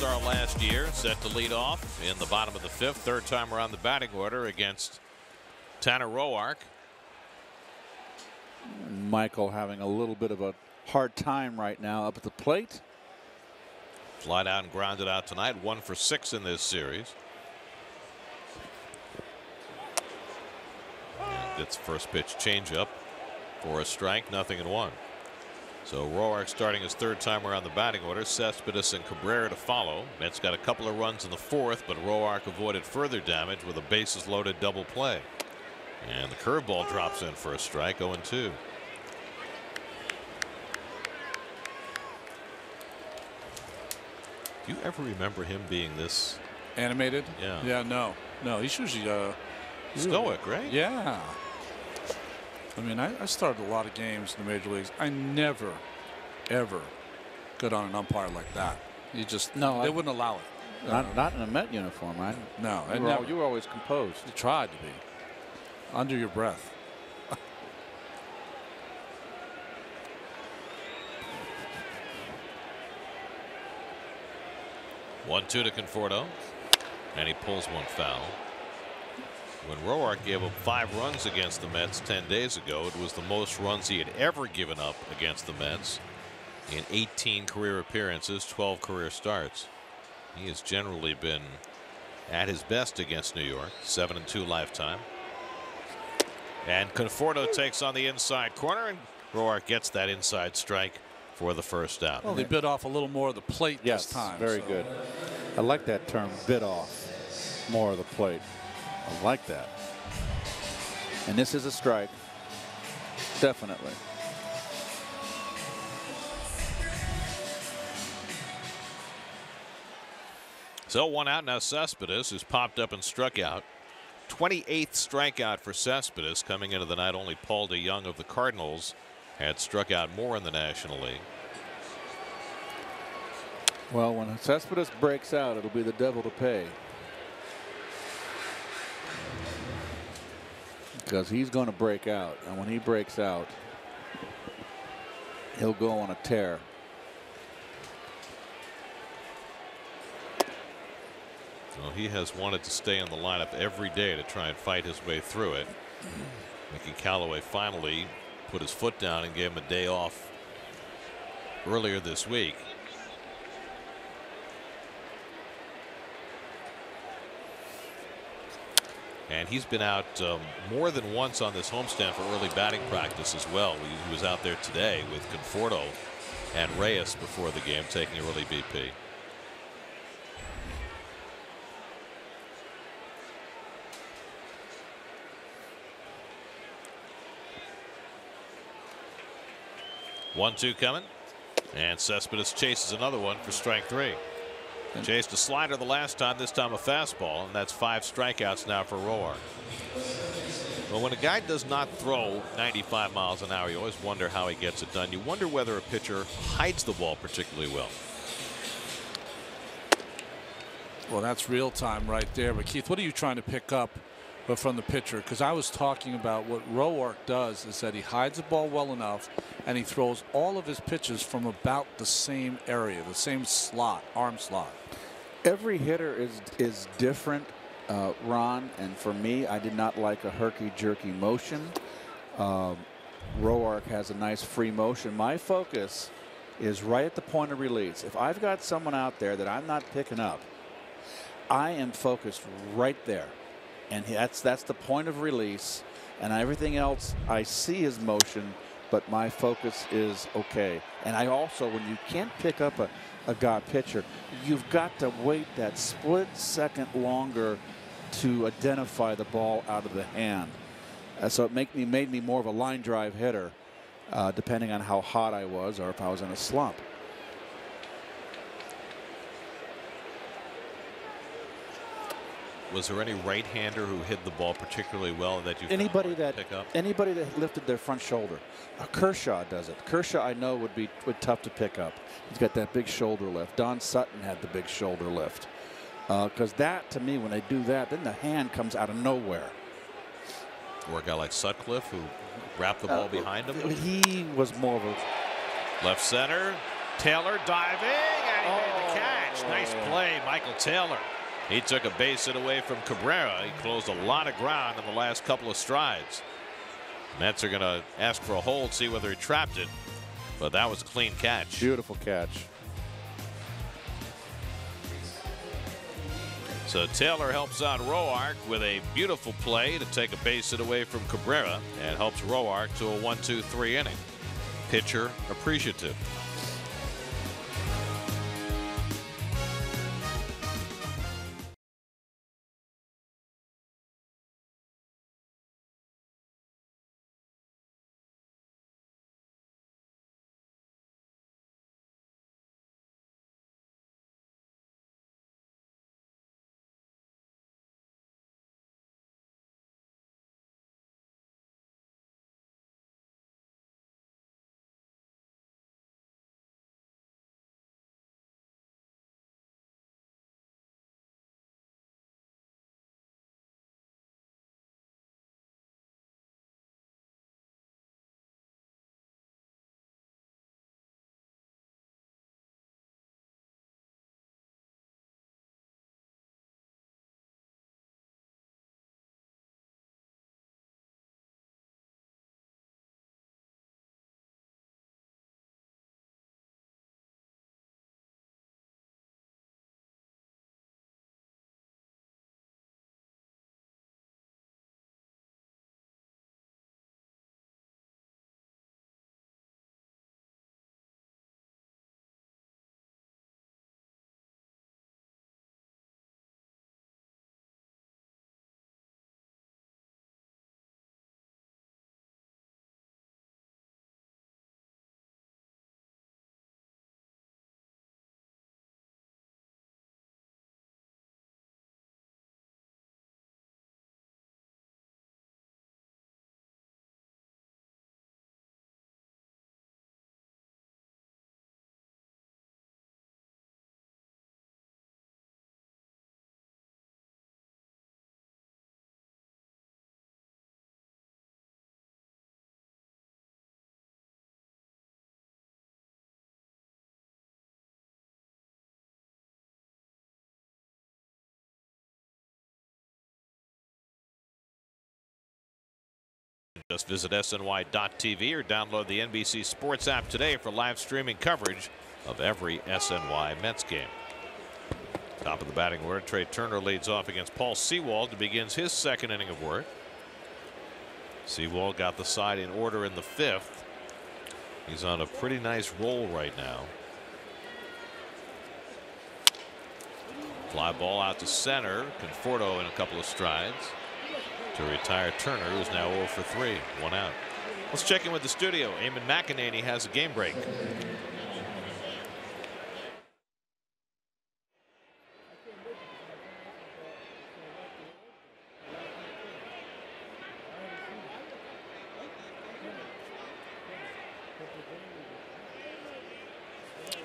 All-Star last year, set to lead off in the bottom of the 5th, third time around the batting order against Tanner Roark. Michael having a little bit of a hard time right now up at the plate. Flied out and grounded out tonight, 1 for 6 in this series. And gets first pitch changeup for a strike, 0-1. So Roark starting his third time around the batting order. Cespedes and Cabrera to follow. Mets got a couple of runs in the 4th, but Roark avoided further damage with a bases loaded double play. And the curveball drops in for a strike, 0-2. Do you ever remember him being this animated? Yeah. Yeah, no. He's usually stoic, right? Yeah. I mean, I started a lot of games in the major leagues. I never, ever got on an umpire like that. You just they wouldn't allow it. Not in a Met uniform, right? No, you were always composed. You tried to be under your breath. 1-2 to Conforto, and he pulls one foul. When Roark gave up 5 runs against the Mets 10 days ago, it was the most runs he had ever given up against the Mets in 18 career appearances, 12 career starts. He has generally been at his best against New York, 7-2 lifetime. And Conforto takes on the inside corner, and Roark gets that inside strike for the first out. Well, they bit off a little more of the plate this time. Very good. I like that term, bit off more of the plate. I like that. And this is a strike. Definitely. So 1 out now. Cespedes, who's popped up and struck out. 28th strikeout for Cespedes coming into the night. Only Paul DeYoung of the Cardinals had struck out more in the National League. Well, when Cespedes breaks out, it'll be the devil to pay. Because he's going to break out, and when he breaks out, he'll go on a tear. Well, he has wanted to stay in the lineup every day to try and fight his way through it. Mickey Callaway finally put his foot down and gave him a day off earlier this week. And he's been out more than once on this homestand for early batting practice as well. He was out there today with Conforto and Reyes before the game taking early BP. One-two coming, and Cespedes chases another one for strike 3. Chased a slider the last time, this time a fastball, and that's 5 strikeouts now for Roark. Well, when a guy does not throw 95 miles an hour, you always wonder how he gets it done. You wonder whether a pitcher hides the ball particularly well. Well, that's real time right there. But Keith, what are you trying to pick up from the pitcher? Because I was talking about what Roark does is that he hides the ball well enough, and he throws all of his pitches from about the same area, the same slot, arm slot. Every hitter is different, Ron, and for me, I did not like a herky-jerky motion. Roark has a nice free motion. My focus is right at the point of release. If I've got someone out there that I'm not picking up, I am focused right there. And that's the point of release, and everything else I see his motion, but my focus is okay. And I also, when you can't pick up a guy pitcher, you've got to wait that split second longer to identify the ball out of the hand. So it made me more of a line drive hitter, depending on how hot I was or if I was in a slump. Was there any right-hander who hit the ball particularly well that you anybody that pick up? Anybody that lifted their front shoulder? Kershaw does it. Kershaw, I know, would be tough to pick up. He's got that big shoulder lift. Don Sutton had the big shoulder lift. Because that, to me, when they do that, then the hand comes out of nowhere. Or a guy like Sutcliffe who wrapped the ball behind him. He was more of a left center. Taylor diving, and he made the catch. Nice play, Michael Taylor. He took a base hit away from Cabrera. He closed a lot of ground in the last couple of strides. Mets are going to ask for a hold, see whether he trapped it. But that was a clean catch. Beautiful catch. So Taylor helps out Roark with a beautiful play to take a base hit away from Cabrera and helps Roark to a 1-2-3 inning. Pitcher appreciative. Just visit SNY.TV or download the NBC Sports app today for live streaming coverage of every SNY Mets game. Top of the batting order, Trey Turner leads off against Paul Sewald to begins his second inning of work. Sewald got the side in order in the 5th. He's on a pretty nice roll right now. Fly ball out to center. Conforto in a couple of strides to retire Turner, who's now 0 for 3, 1 out. Let's check in with the studio. Eamon McEnany has a game break.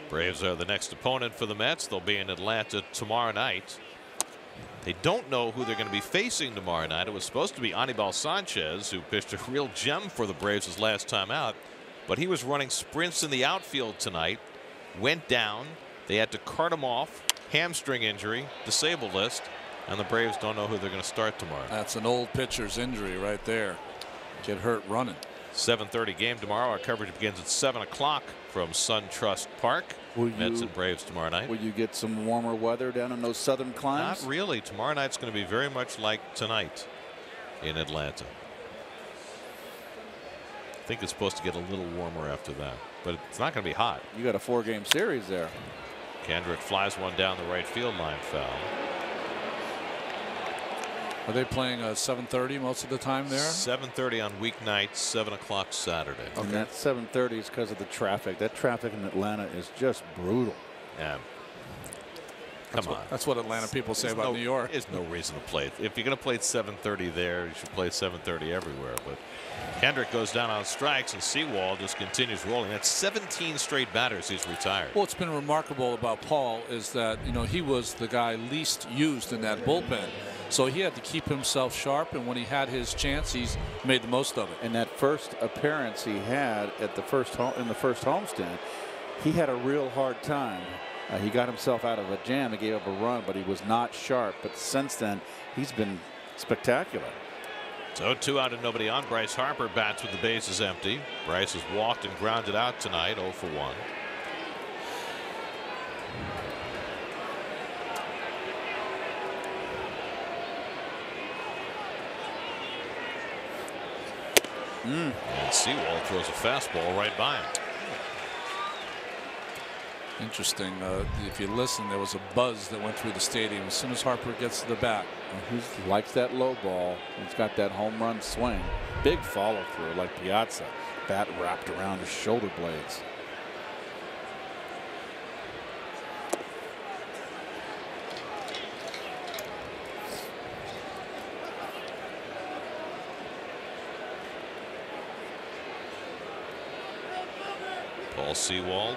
Braves are the next opponent for the Mets. They'll be in Atlanta tomorrow night. They don't know who they're going to be facing tomorrow night. It was supposed to be Anibal Sanchez, who pitched a real gem for the Braves his last time out, but he was running sprints in the outfield tonight, went down. They had to cart him off, hamstring injury, disabled list, and the Braves don't know who they're going to start tomorrow. That's an old pitcher's injury right there. Get hurt running. 7:30 game tomorrow. Our coverage begins at 7 o'clock from SunTrust Park. Mets and Braves tomorrow night. Will you get some warmer weather down in those southern climes? Not really. Tomorrow night's going to be very much like tonight in Atlanta. I think it's supposed to get a little warmer after that, but it's not going to be hot. You got a 4-game series there. Kendrick flies one down the right field line, foul. Are they playing 7:30 most of the time there? 7:30 on weeknights, 7 o'clock Saturday. Okay. And that 7:30 is because of the traffic. That traffic in Atlanta is just brutal. Yeah. Come on. That's what Atlanta people say about New York. There's no reason to play it. If you're going to play at 7:30 there, you should play at 7:30 everywhere. But Kendrick goes down on strikes, and Sewald just continues rolling. That's 17 straight batters he's retired. What's been remarkable about Paul is that, you know, he was the guy least used in that bullpen. So he had to keep himself sharp, and when he had his chance, he's made the most of it. And that first appearance he had at the first homestand, he had a real hard time. He got himself out of a jam. He gave up a run, but he was not sharp. But since then, he's been spectacular. So 2 out and nobody on. Bryce Harper bats with the bases empty. Bryce has walked and grounded out tonight, 0 for 1. And Sewald throws a fastball right by him. Interesting. If you listen, there was a buzz that went through the stadium as soon as Harper gets to the bat. He likes that low ball. He's got that home run swing. Big follow through like Piazza. Bat wrapped around his shoulder blades. Paul Sewald,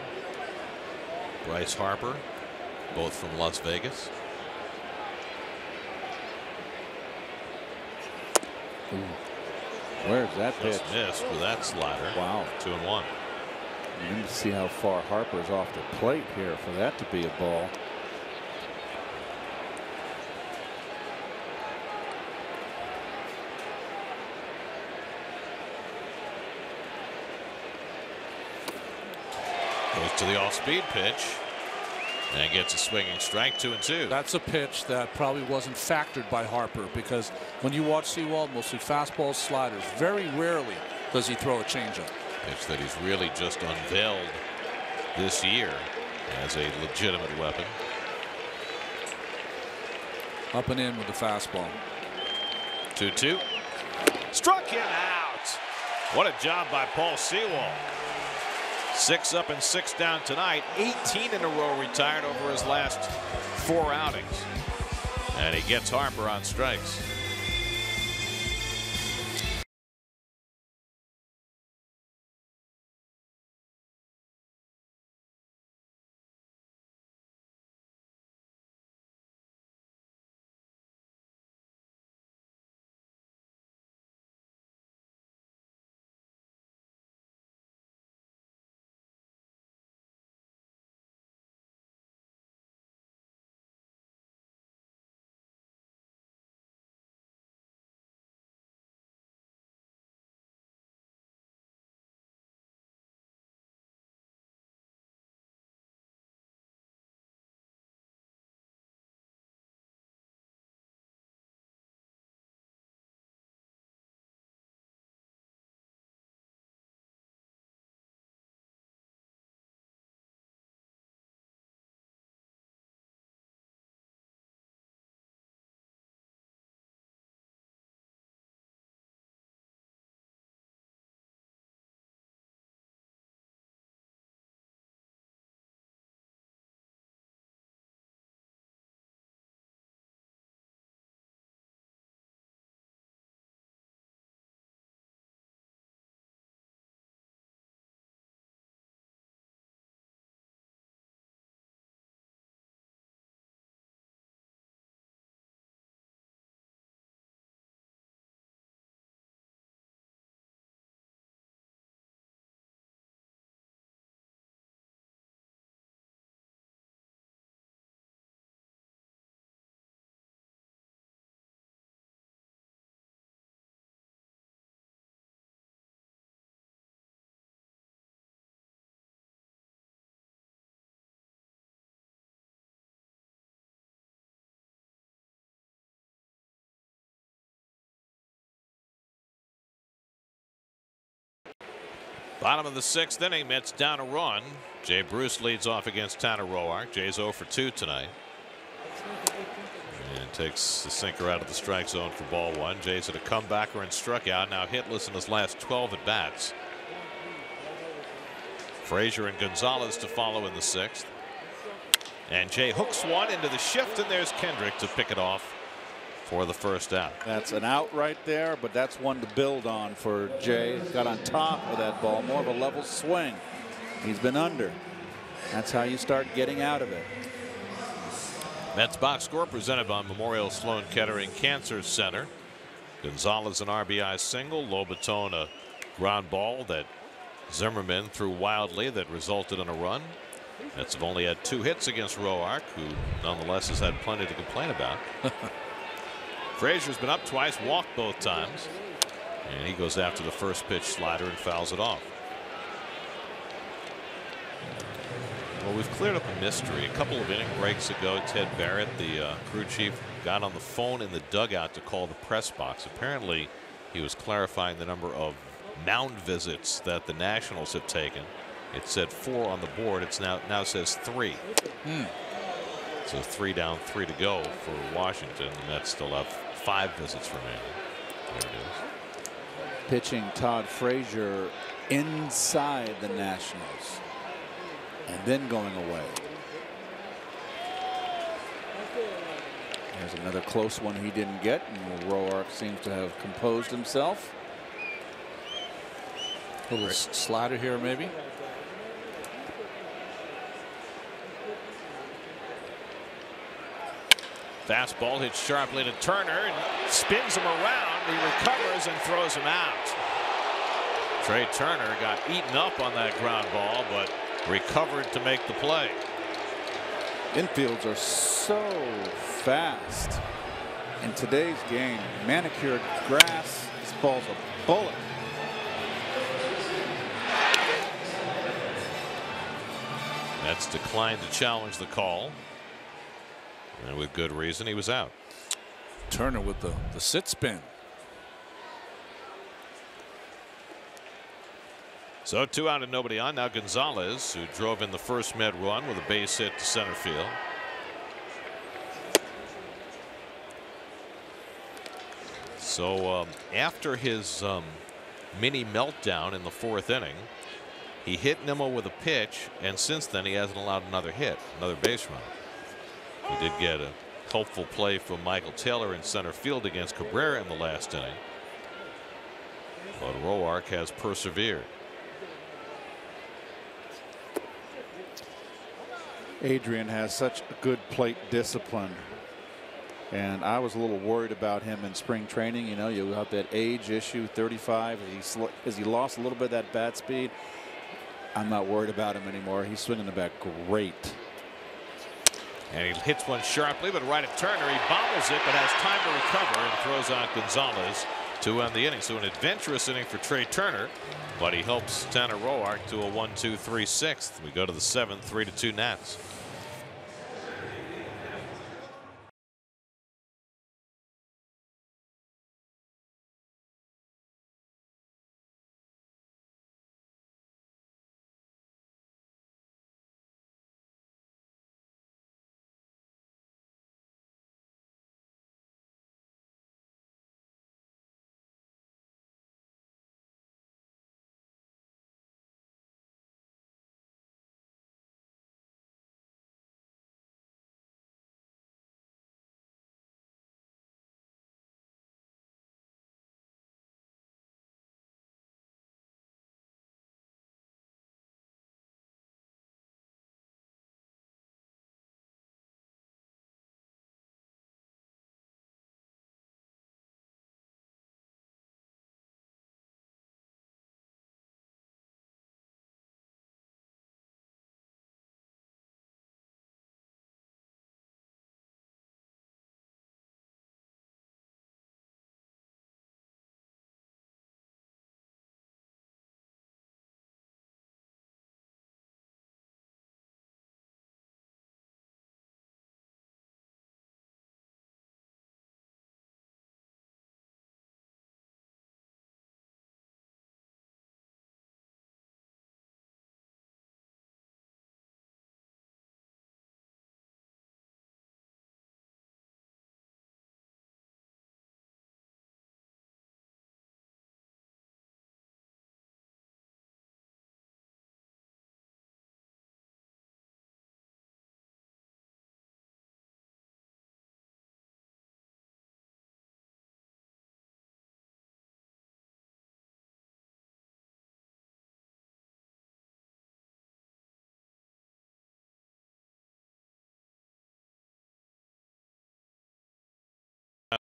Bryce Harper, both from Las Vegas. Where's that pitch? Just missed with that slider. Wow. 2-1. You need to see how far Harper's off the plate here for that to be a ball. Goes to the off-speed pitch and gets a swinging strike. 2-2. That's a pitch that probably wasn't factored by Harper, because when you watch Sewald, mostly fastballs, sliders. Very rarely does he throw a changeup. Pitch that he's really just unveiled this year as a legitimate weapon. Up and in with the fastball. 2-2. Struck him out. What a job by Paul Sewald. 6 up and 6 down tonight. 18 in a row retired over his last 4 outings. And he gets Harper on strikes. Bottom of the 6th inning, Mets down a run. Jay Bruce leads off against Tanner Roark. Jay's 0 for 2 tonight. And takes the sinker out of the strike zone for ball 1. Jay's had a comebacker and struck out, now hitless in his last 12 at bats. Frazier and Gonzalez to follow in the 6th. And Jay hooks one into the shift, and there's Kendrick to pick it off for the first out. That's an out right there, but that's one to build on for Jay. Got on top of that ball, more of a level swing. He's been under. That's how you start getting out of it. Mets box score presented by Memorial Sloan Kettering Cancer Center. Gonzalez an RBI single. Lobaton a ground ball that Zimmerman threw wildly that resulted in a run. Mets have only had 2 hits against Roark, who nonetheless has had plenty to complain about. Frazier's been up twice, walked both times, and he goes after the first pitch slider and fouls it off. Well, we've cleared up a mystery. A couple of inning breaks ago, Ted Barrett, the crew chief, got on the phone in the dugout to call the press box. Apparently, he was clarifying the number of mound visits that the Nationals have taken. It said 4 on the board. It's now says 3. So 3 down, 3 to go for Washington. The Mets still have 5 visits remaining. There it is. Pitching Todd Frazier inside the Nationals and then going away. There's another close one he didn't get, and Roark seems to have composed himself. A little slider here, maybe. Fastball hits sharply to Turner and spins him around. He recovers and throws him out. Trey Turner got eaten up on that ground ball, but recovered to make the play. Infields are so fast in today's game. Manicured grass. This ball's a bullet. Mets declined to challenge the call, and with good reason. He was out. Turner with the sit spin. So 2 out and nobody on. Now Gonzalez, who drove in the first Met run with a base hit to center field. So after his mini meltdown in the 4th inning, he hit Nimmo with a pitch, and since then he hasn't allowed another hit, another base run. He did get a helpful play from Michael Taylor in center field against Cabrera in the last inning, but Roark has persevered. Adrian has such good plate discipline, and I was a little worried about him in spring training. You know, you have that age issue, 35. Has he lost a little bit of that bat speed? I'm not worried about him anymore. He's swinging the bat great. And he hits one sharply, but right at Turner. He bobbles it, but has time to recover and throws out Gonzalez to end the inning. So an adventurous inning for Trey Turner, but he helps Tanner Roark to a 1-2-3 6th. We go to the 7th, 3-2 Nats.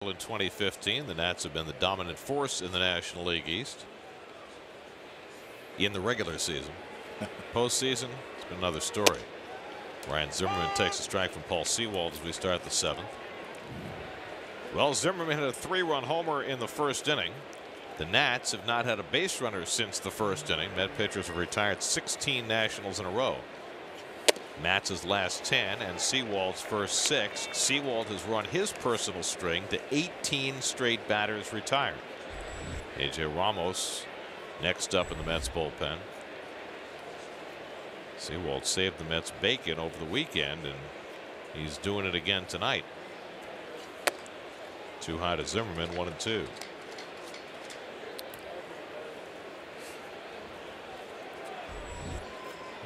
In 2015, the Nats have been the dominant force in the National League East in the regular season. Postseason, it's been another story. Ryan Zimmerman takes a strike from Paul Sewald as we start the 7th. Well, Zimmerman hit a 3-run homer in the first inning. The Nats have not had a base runner since the first inning. Met pitchers have retired 16 Nationals in a row. Matz' last 10 and Sewald's first 6. Sewald has run his personal string to 18 straight batters retired. AJ Ramos next up in the Mets bullpen. Sewald saved the Mets bacon over the weekend, and he's doing it again tonight. 2 high to Zimmerman, 1-2.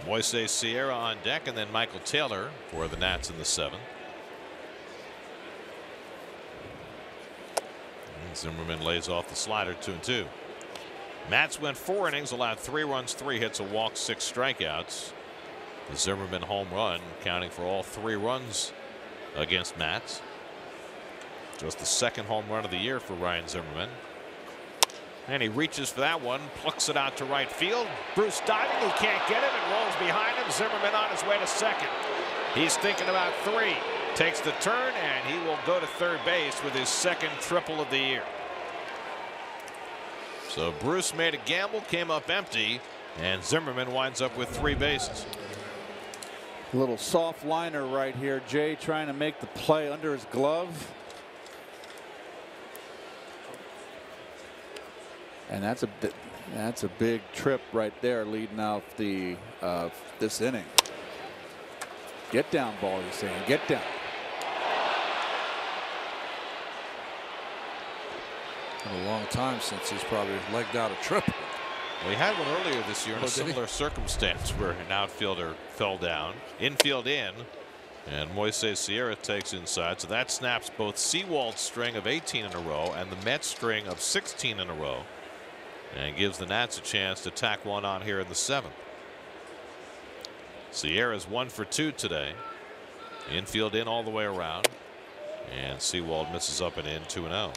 Moises Sierra on deck, and then Michael Taylor for the Nats in the 7th. And Zimmerman lays off the slider, 2-2. Matz went 4 innings, allowed 3 runs, 3 hits, a walk, 6 strikeouts. The Zimmerman home run counting for all 3 runs against Matz. Just the 2nd home run of the year for Ryan Zimmerman. And he reaches for that one, plucks it out to right field. Bruce diving, he can't get it, it rolls behind him. Zimmerman on his way to 2nd. He's thinking about 3. Takes the turn, and he will go to 3rd base with his 2nd triple of the year. So Bruce made a gamble, came up empty, and Zimmerman winds up with 3 bases. A little soft liner right here. Jay trying to make the play under his glove. And that's a big trip right there, leading out the this inning. Get down, ball, you're saying. Get down. In a long time since he's probably legged out a triple. Well, he had one earlier this year in a similar circumstance where an outfielder fell down. Infield in, and Moises Sierra takes inside. So that snaps both Sewald's string of 18 in a row and the Mets string of 16 in a row, and gives the Nats a chance to tack one on here in the 7th. Sierra's 1 for 2 today. Infield in all the way around, and Sewald misses up and in, 2-0.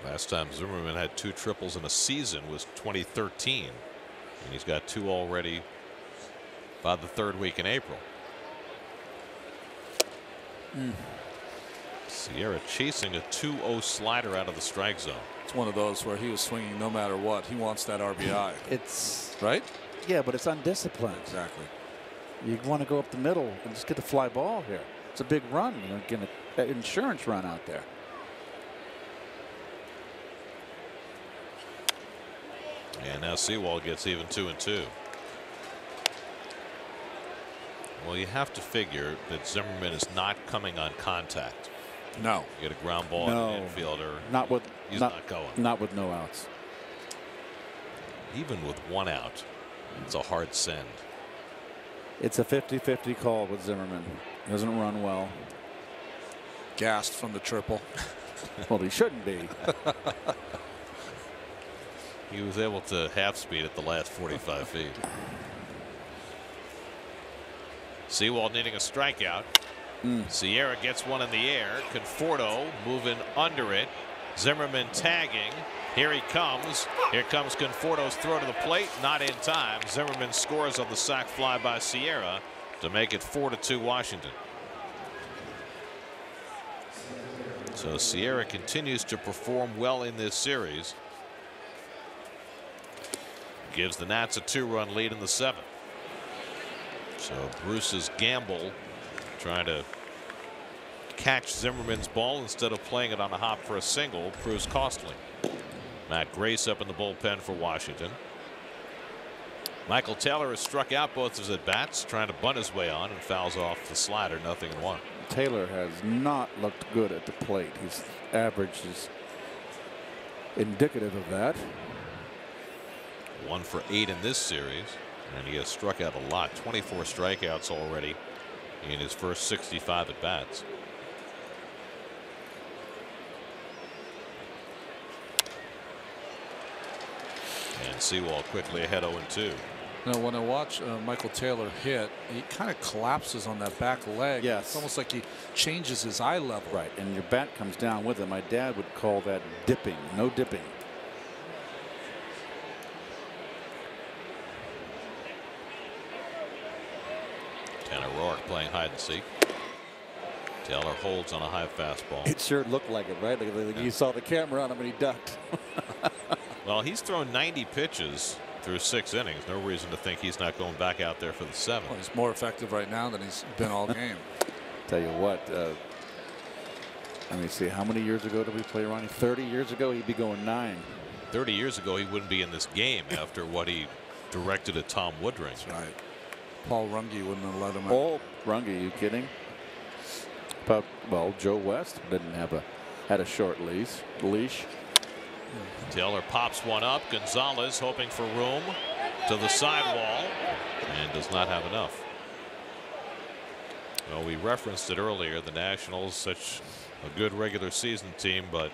Last time Zimmerman had 2 triples in a season was 2013, and he's got 2 already by the 3rd week in April. Sierra chasing a 2-0 slider out of the strike zone. It's one of those where he was swinging no matter what. He wants that RBI. It's right. Yeah, but it's undisciplined. Exactly. You want to go up the middle and just get the fly ball here. It's a big run. You're getting an insurance run out there. And now Sewald gets even 2-2. Well, you have to figure that Zimmerman is not coming on contact. No. You get a ground ball no. in the infielder. Not with. He's not going. Not with no outs. Even with 1 out, it's a hard send. It's a 50-50 call with Zimmerman. Doesn't run well. Gassed from the triple. Well, he shouldn't be. He was able to half speed at the last 45 feet. Sewald needing a strikeout. Sierra gets one in the air. Conforto moving under it. Zimmerman tagging. Here he comes. Here comes Conforto's throw to the plate. Not in time. Zimmerman scores on the sac fly by Sierra to make it 4-2 Washington. So Sierra continues to perform well in this series. Gives the Nats a 2-run lead in the 7th. So Bruce's gamble, trying to catch Zimmerman's ball instead of playing it on a hop for a single, proves costly. Matt Grace up in the bullpen for Washington. Michael Taylor has struck out both of his at-bats, trying to bunt his way on, and fouls off the slider, 0-1. Taylor has not looked good at the plate. His average is indicative of that. 1 for 8 in this series, and he has struck out a lot. 24 strikeouts already in his first 65 at bats. And Sewald quickly ahead 0-2. You know, when I watch Michael Taylor hit, he kind of collapses on that back leg. Yes. It's almost like he changes his eye level. Right, and your bat comes down with it. My dad would call that dipping. No dipping. Roark playing hide and seek. Taylor holds on a high fastball. It sure looked like it, right? Like you saw the camera on him and he ducked. Well, he's thrown 90 pitches through 6 innings. No reason to think he's not going back out there for the 7th. Well, he's more effective right now than he's been all game. Tell you what, let me see, how many years ago did we play Ronnie? 30 years ago, he'd be going 9. 30 years ago, he wouldn't be in this game after what he directed at Tom Woodring. That's right. Paul Runge wouldn't have let him out. Oh, Runge, you kidding? But, well, Joe West didn't have had a short leash. Taylor pops one up. Gonzalez hoping for room to the sidewall and does not have enough. Well, we referenced it earlier. The Nationals, such a good regular season team, but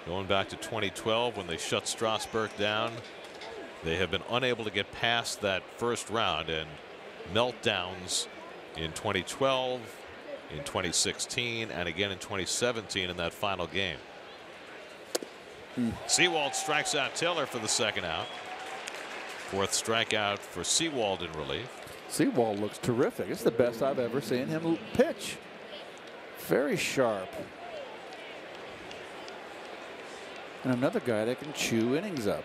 going back to 2012 when they shut Strasburg down, they have been unable to get past that first round, and meltdowns in 2012, in 2016, and again in 2017 in that final game. Sewald strikes out Taylor for the 2nd out. 4th strikeout for Sewald in relief. Sewald looks terrific. It's the best I've ever seen him pitch. Very sharp. And another guy that can chew innings up.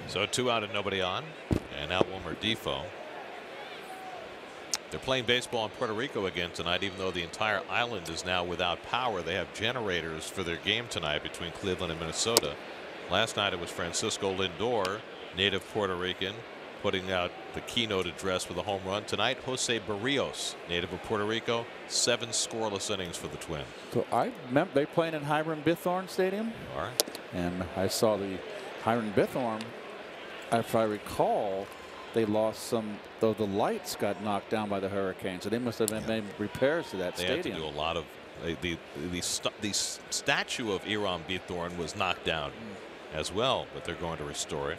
So 2 out and nobody on. And now Wilmer Defoe. They're playing baseball in Puerto Rico again tonight, even though the entire island is now without power. They have generators for their game tonight between Cleveland and Minnesota. Last night it was Francisco Lindor, native Puerto Rican, putting out the keynote address with a home run. Tonight, Jose Barrios, native of Puerto Rico, 7 scoreless innings for the Twins. So I remember they playing in Hiram Bithorn Stadium. All right. And I saw the Hiram Bithorn. If I recall, they lost some, though the lights got knocked down by the hurricane, so they must have made repairs to that they stadium. They had to do a lot of the statue of Hiram Bithorn was knocked down as well, but they're going to restore it.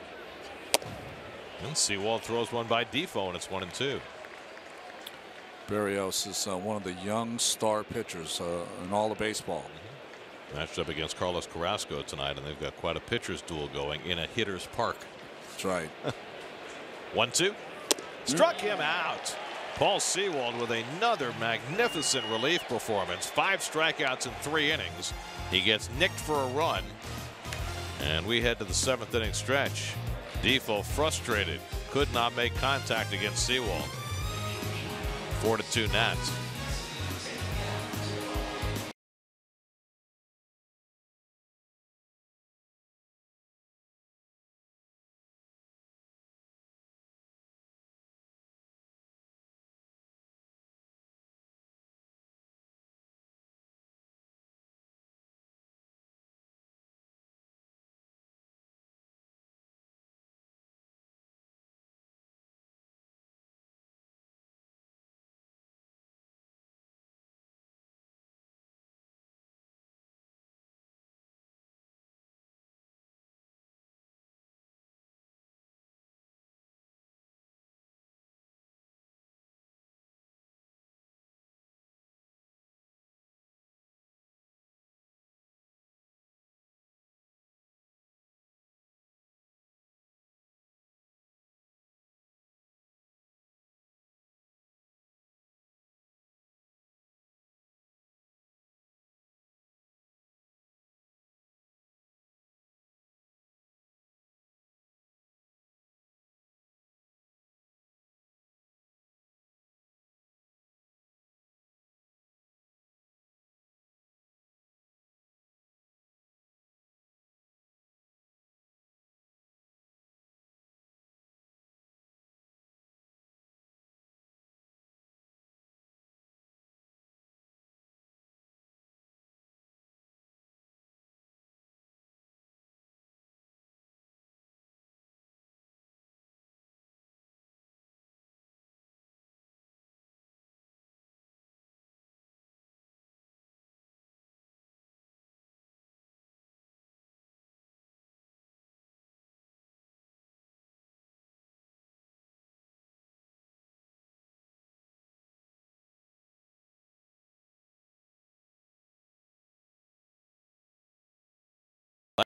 And Sewald throws one by Defoe, and it's 1-2. Barrios is one of the young star pitchers in all of baseball. Matched up against Carlos Carrasco tonight, and they've got quite a pitcher's duel going in a hitter's park. That's right. 1-2. Struck him out. Paul Sewald with another magnificent relief performance. 5 strikeouts in 3 innings. He gets nicked for a run. And we head to the 7th inning stretch. Defoe frustrated. Could not make contact against Sewald. 4-2 Nats.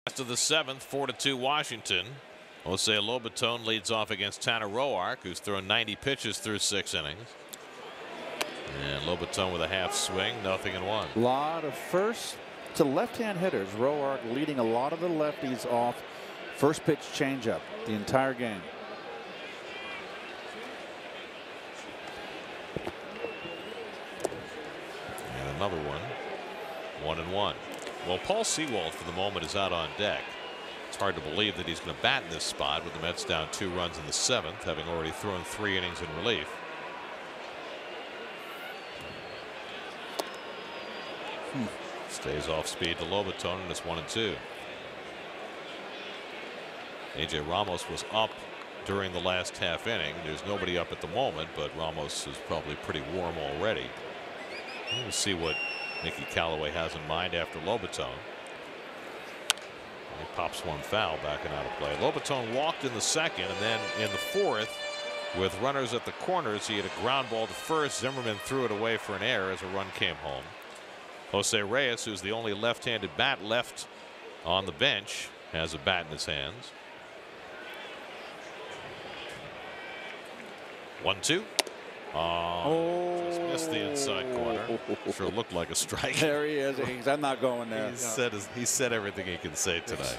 Last of the 7th, 4-2 Washington. Jose Lobaton leads off against Tanner Roark, who's thrown 90 pitches through 6 innings. And Lobaton with a half swing, 0-1. A lot of first to left-hand hitters. Roark leading a lot of the lefties off first pitch changeup the entire game. And another one. 1-1. Well, Paul Sewald for the moment is out on deck. It's hard to believe that he's going to bat in this spot with the Mets down 2 runs in the 7th, having already thrown 3 innings in relief. Stays off speed to Lobaton, and it's 1-2. AJ Ramos was up during the last half inning. There's nobody up at the moment, but Ramos is probably pretty warm already. We'll see what Mickey Callaway has in mind after Lobaton. He pops one foul back and out of play. Lobaton walked in the 2nd, and then in the 4th, with runners at the corners, he had a ground ball to first. Zimmerman threw it away for an error as a run came home. Jose Reyes, who's the only left-handed bat left on the bench, has a bat in his hands. 1-2. Just missed the inside corner. Sure looked like a strike. There he is. I'm not going there. He said everything he can say tonight.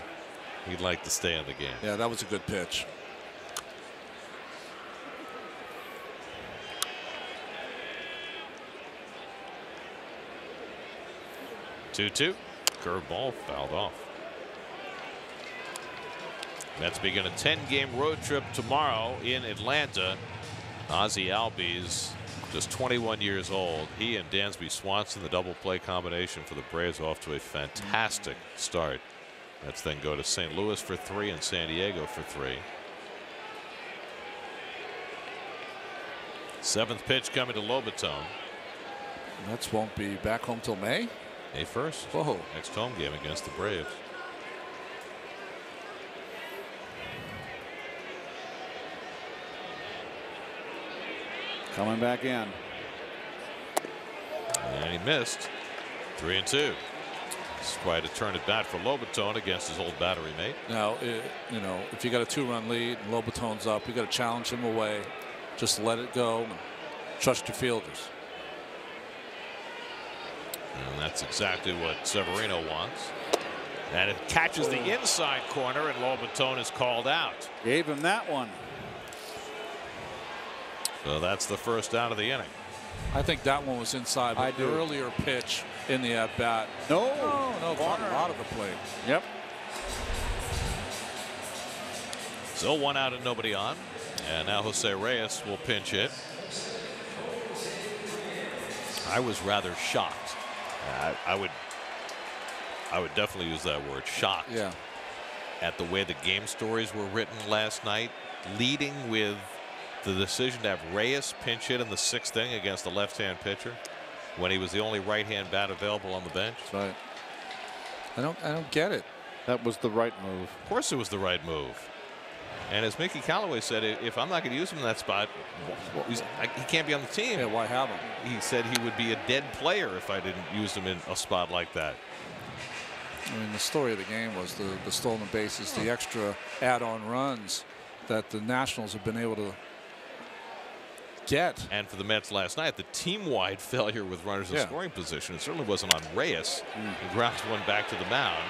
He'd like to stay in the game. Yeah, that was a good pitch. Two. Curveball fouled off. Mets begin a 10-game road trip tomorrow in Atlanta. Ozzie Albies, just 21 years old. He and Dansby Swanson, the double play combination for the Braves, off to a fantastic start. Mets then go to St. Louis for 3 and San Diego for 3. 7th pitch coming to Lobaton. Mets won't be back home till May. May 1st. Whoa. Next home game against the Braves. Coming back in. And he missed. 3-2. It's quite a turn at bat for Lobaton against his old battery mate. Now, you know, if you got a 2-run lead and Lobaton's up, you got to challenge him away. Just let it go and trust your fielders. And that's exactly what Severino wants. And it catches the inside corner, and Lobaton is called out. Gave him that one. So that's the first out of the inning. I think that one was inside, but the earlier pitch in the at bat. No, corner out of the plate. Yep. So 1 out and nobody on. And now Jose Reyes will pinch hit. I was rather shocked. I would definitely use that word, shocked. Yeah. At the way the game stories were written last night, leading with the decision to have Reyes pinch hit in the 6th inning against the left-hand pitcher when he was the only right-hand bat available on the bench. That's right. I don't get it. That was the right move. Of course it was the right move. And as Mickey Callaway said, if I'm not going to use him in that spot, he can't be on the team. Yeah, why have him? He said he would be a dead player if I didn't use him in a spot like that. I mean, the story of the game was the stolen bases, the extra add-on runs that the Nationals have been able to get. And for the Mets last night, the team-wide failure with runners in scoring position, it certainly wasn't on Reyes. He grounds one back to the mound.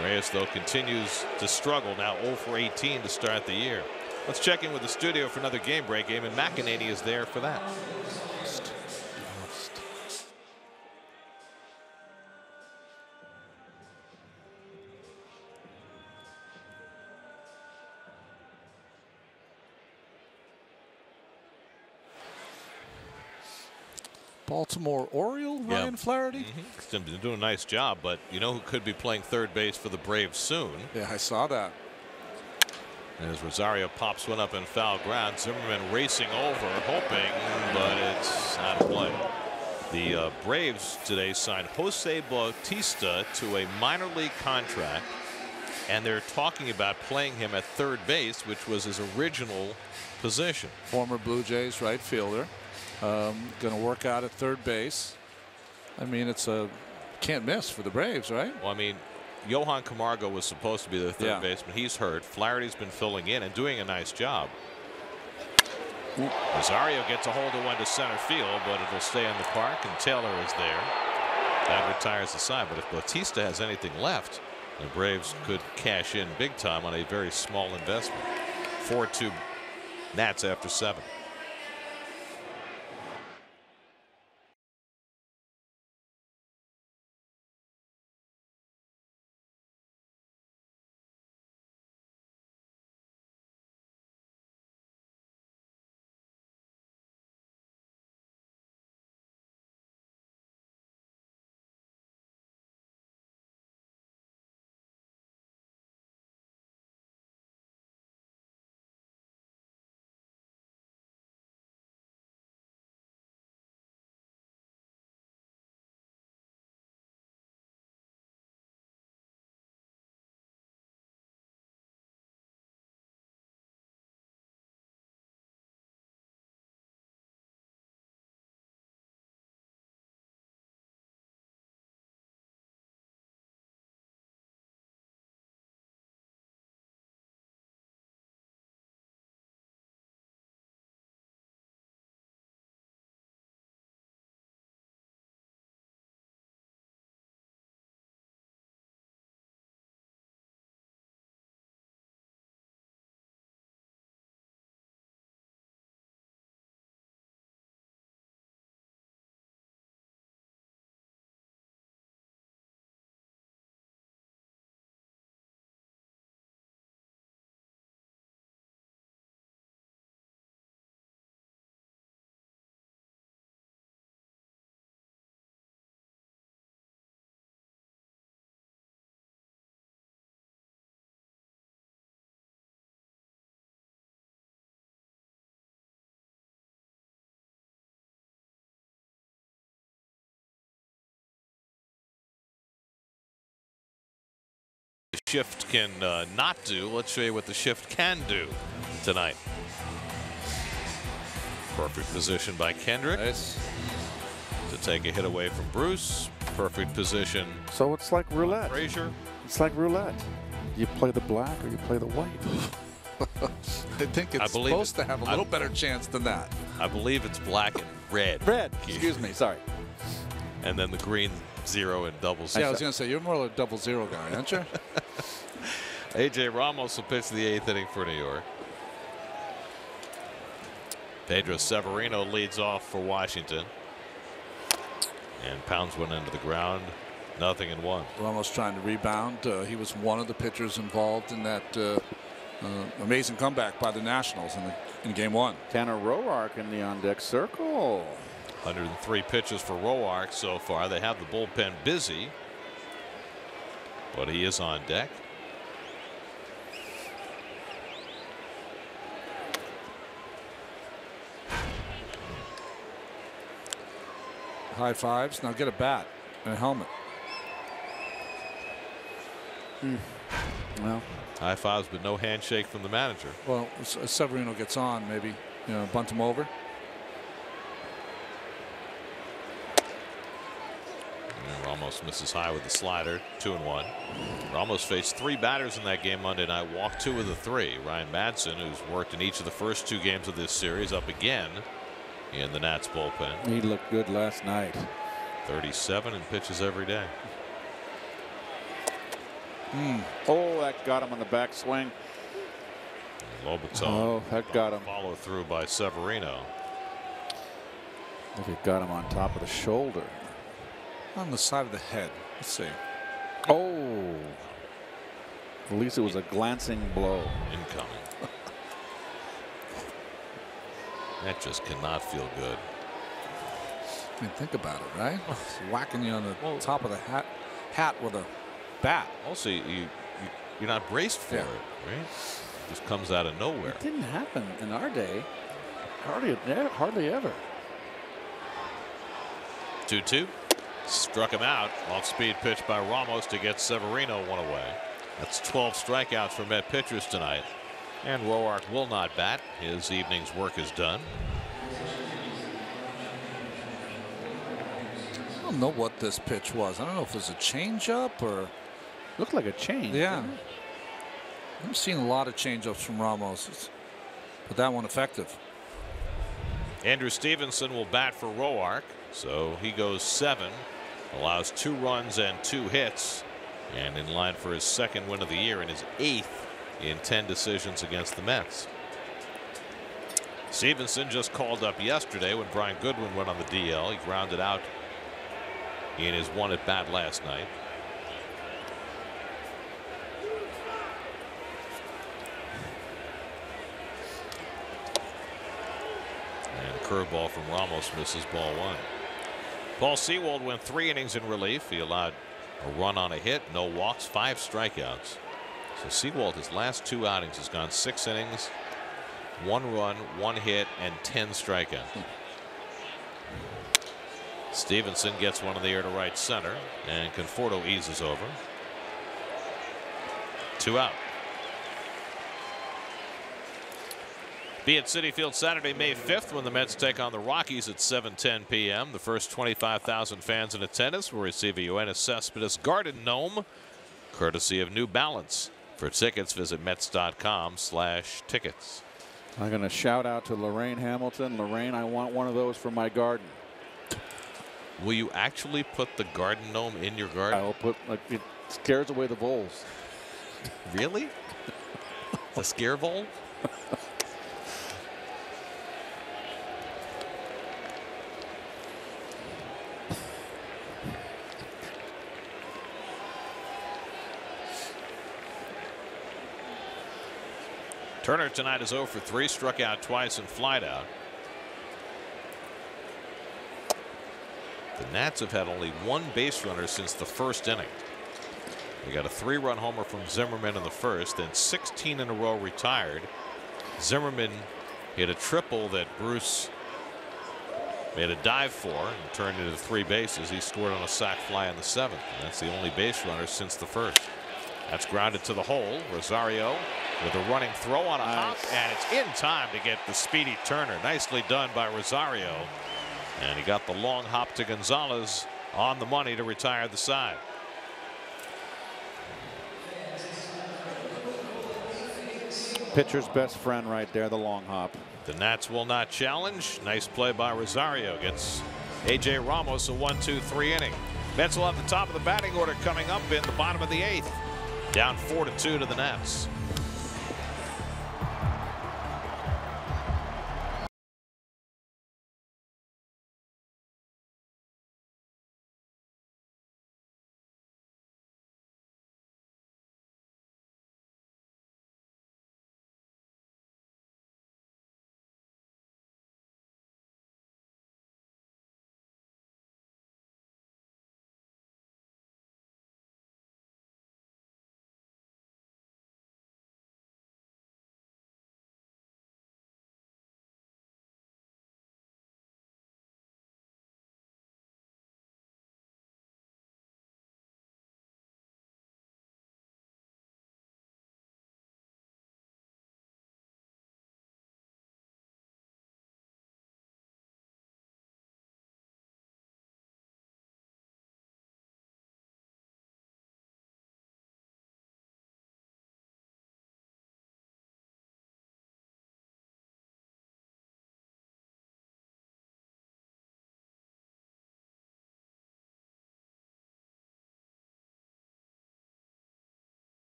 Reyes, though, continues to struggle, now 0 for 18 to start the year. Let's check in with the studio for another game break game, and McEnany is there for that. Baltimore Oriole, Ryan Flaherty. He's been doing a nice job, but you know who could be playing third base for the Braves soon? Yeah, I saw that. And as Rosario pops one up in foul ground, Zimmerman racing over, hoping, but it's out of play. The Braves today signed Jose Bautista to a minor league contract, and they're talking about playing him at third base, which was his original position. Former Blue Jays right fielder. Going to work out at third base. I mean, it's a can't miss for the Braves, right? Well, I mean, Johan Camargo was supposed to be the third baseman. He's hurt. Flaherty's been filling in and doing a nice job. Rosario gets a hold of one to center field, but it'll stay in the park, and Taylor is there. That retires the side, but if Bautista has anything left, the Braves could cash in big time on a very small investment. 4-2 Nats after 7. The shift can not do. Let's show you what the shift can do tonight. Perfect position by Kendrick. Nice. To take a hit away from Bruce. Perfect position. So it's like roulette. Frazier. It's like roulette. You play the black or you play the white. I think it's supposed to have a little better chance than that. I believe it's black and red. Red. Excuse me. Sorry. And then the green 0 and double 0. Yeah, I was going to say, you're more like a 0-0 guy, aren't you? AJ Ramos will pitch the 8th inning for New York. Pedro Severino leads off for Washington. And pounds one into the ground. 0-1. Ramos trying to rebound. He was one of the pitchers involved in that amazing comeback by the Nationals in Game 1. Tanner Roark in the on-deck circle. 103 pitches for Roark so far. They have the bullpen busy, but he is on deck. High fives. Now get a bat and a helmet. Well, high fives, but no handshake from the manager. Well, as Severino gets on, maybe bunt him over. And Ramos misses high with the slider. 2-1. Ramos faced 3 batters in that game Monday night. Walked 2 of the 3. Ryan Madsen, who's worked in each of the first 2 games of this series, up again in the Nats bullpen. He looked good last night. 37 and pitches every day. Oh, that got him on the backswing. Lobaton. Oh, that got him. Follow through by Severino. I think it got him on top of the shoulder. On the side of the head. Let's see. Oh. At least it was a glancing blow. Incoming. That just cannot feel good. I mean, think about it, right? It's whacking you on the top of the hat with a bat. Also, you're not braced for it, right? It just comes out of nowhere. It didn't happen in our day. Hardly ever. 2-2. Struck him out. Off speed pitch by Ramos to get Severino one away. That's 12 strikeouts for Met pitchers tonight. And Roark will not bat. His evening's work is done. I don't know what this pitch was. I don't know if it was a changeup or. Looked like a change. Yeah. I'm seeing a lot of changeups from Ramos, but that one effective. Andrew Stevenson will bat for Roark, so he goes 7, allows 2 runs and 2 hits, and in line for his 2nd win of the year and his 8th in 10 decisions against the Mets. Stevenson just called up yesterday when Brian Goodwin went on the DL. He grounded out in his 1 at bat last night. And a curveball from Ramos misses ball 1. Paul Sewald went 3 innings in relief. He allowed a run on a hit, no walks, 5 strikeouts. So Sewald, his last 2 outings, has gone 6 innings, 1 run, 1 hit, and 10 strikeouts. Stevenson gets one in the air to right center, and Conforto eases over. 2 out. Be at Citi Field Saturday, May 5th, when the Mets take on the Rockies at 7:10 p.m. The first 25,000 fans in attendance will receive a Yoenis Cespedes Garden Gnome, courtesy of New Balance. For tickets, visit Mets.com/tickets. I'm going to shout out to Lorraine Hamilton. Lorraine, I want one of those for my garden. Will you actually put the garden gnome in your garden? I will put, like, it scares away the voles. Really? The scare vole? Turner tonight is 0 for 3, struck out twice and flied out. The Nats have had only 1 base runner since the 1st inning. They got a 3-run homer from Zimmerman in the 1st, then 16 in a row retired. Zimmerman hit a triple that Bruce made a dive for and turned into 3 bases. He scored on a sac fly in the 7th. And that's the only base runner since the 1st. That's grounded to the hole. Rosario with a running throw on a hop, and it's in time to get the speedy Turner. Nicely done by Rosario. And he got the long hop to Gonzalez on the money to retire the side. Pitcher's best friend right there, the long hop. The Nats will not challenge. Nice play by Rosario. Gets A.J. Ramos a 1-2-3 inning. Mets will have the top of the batting order coming up in the bottom of the 8th. Down 4-2 to the Nats.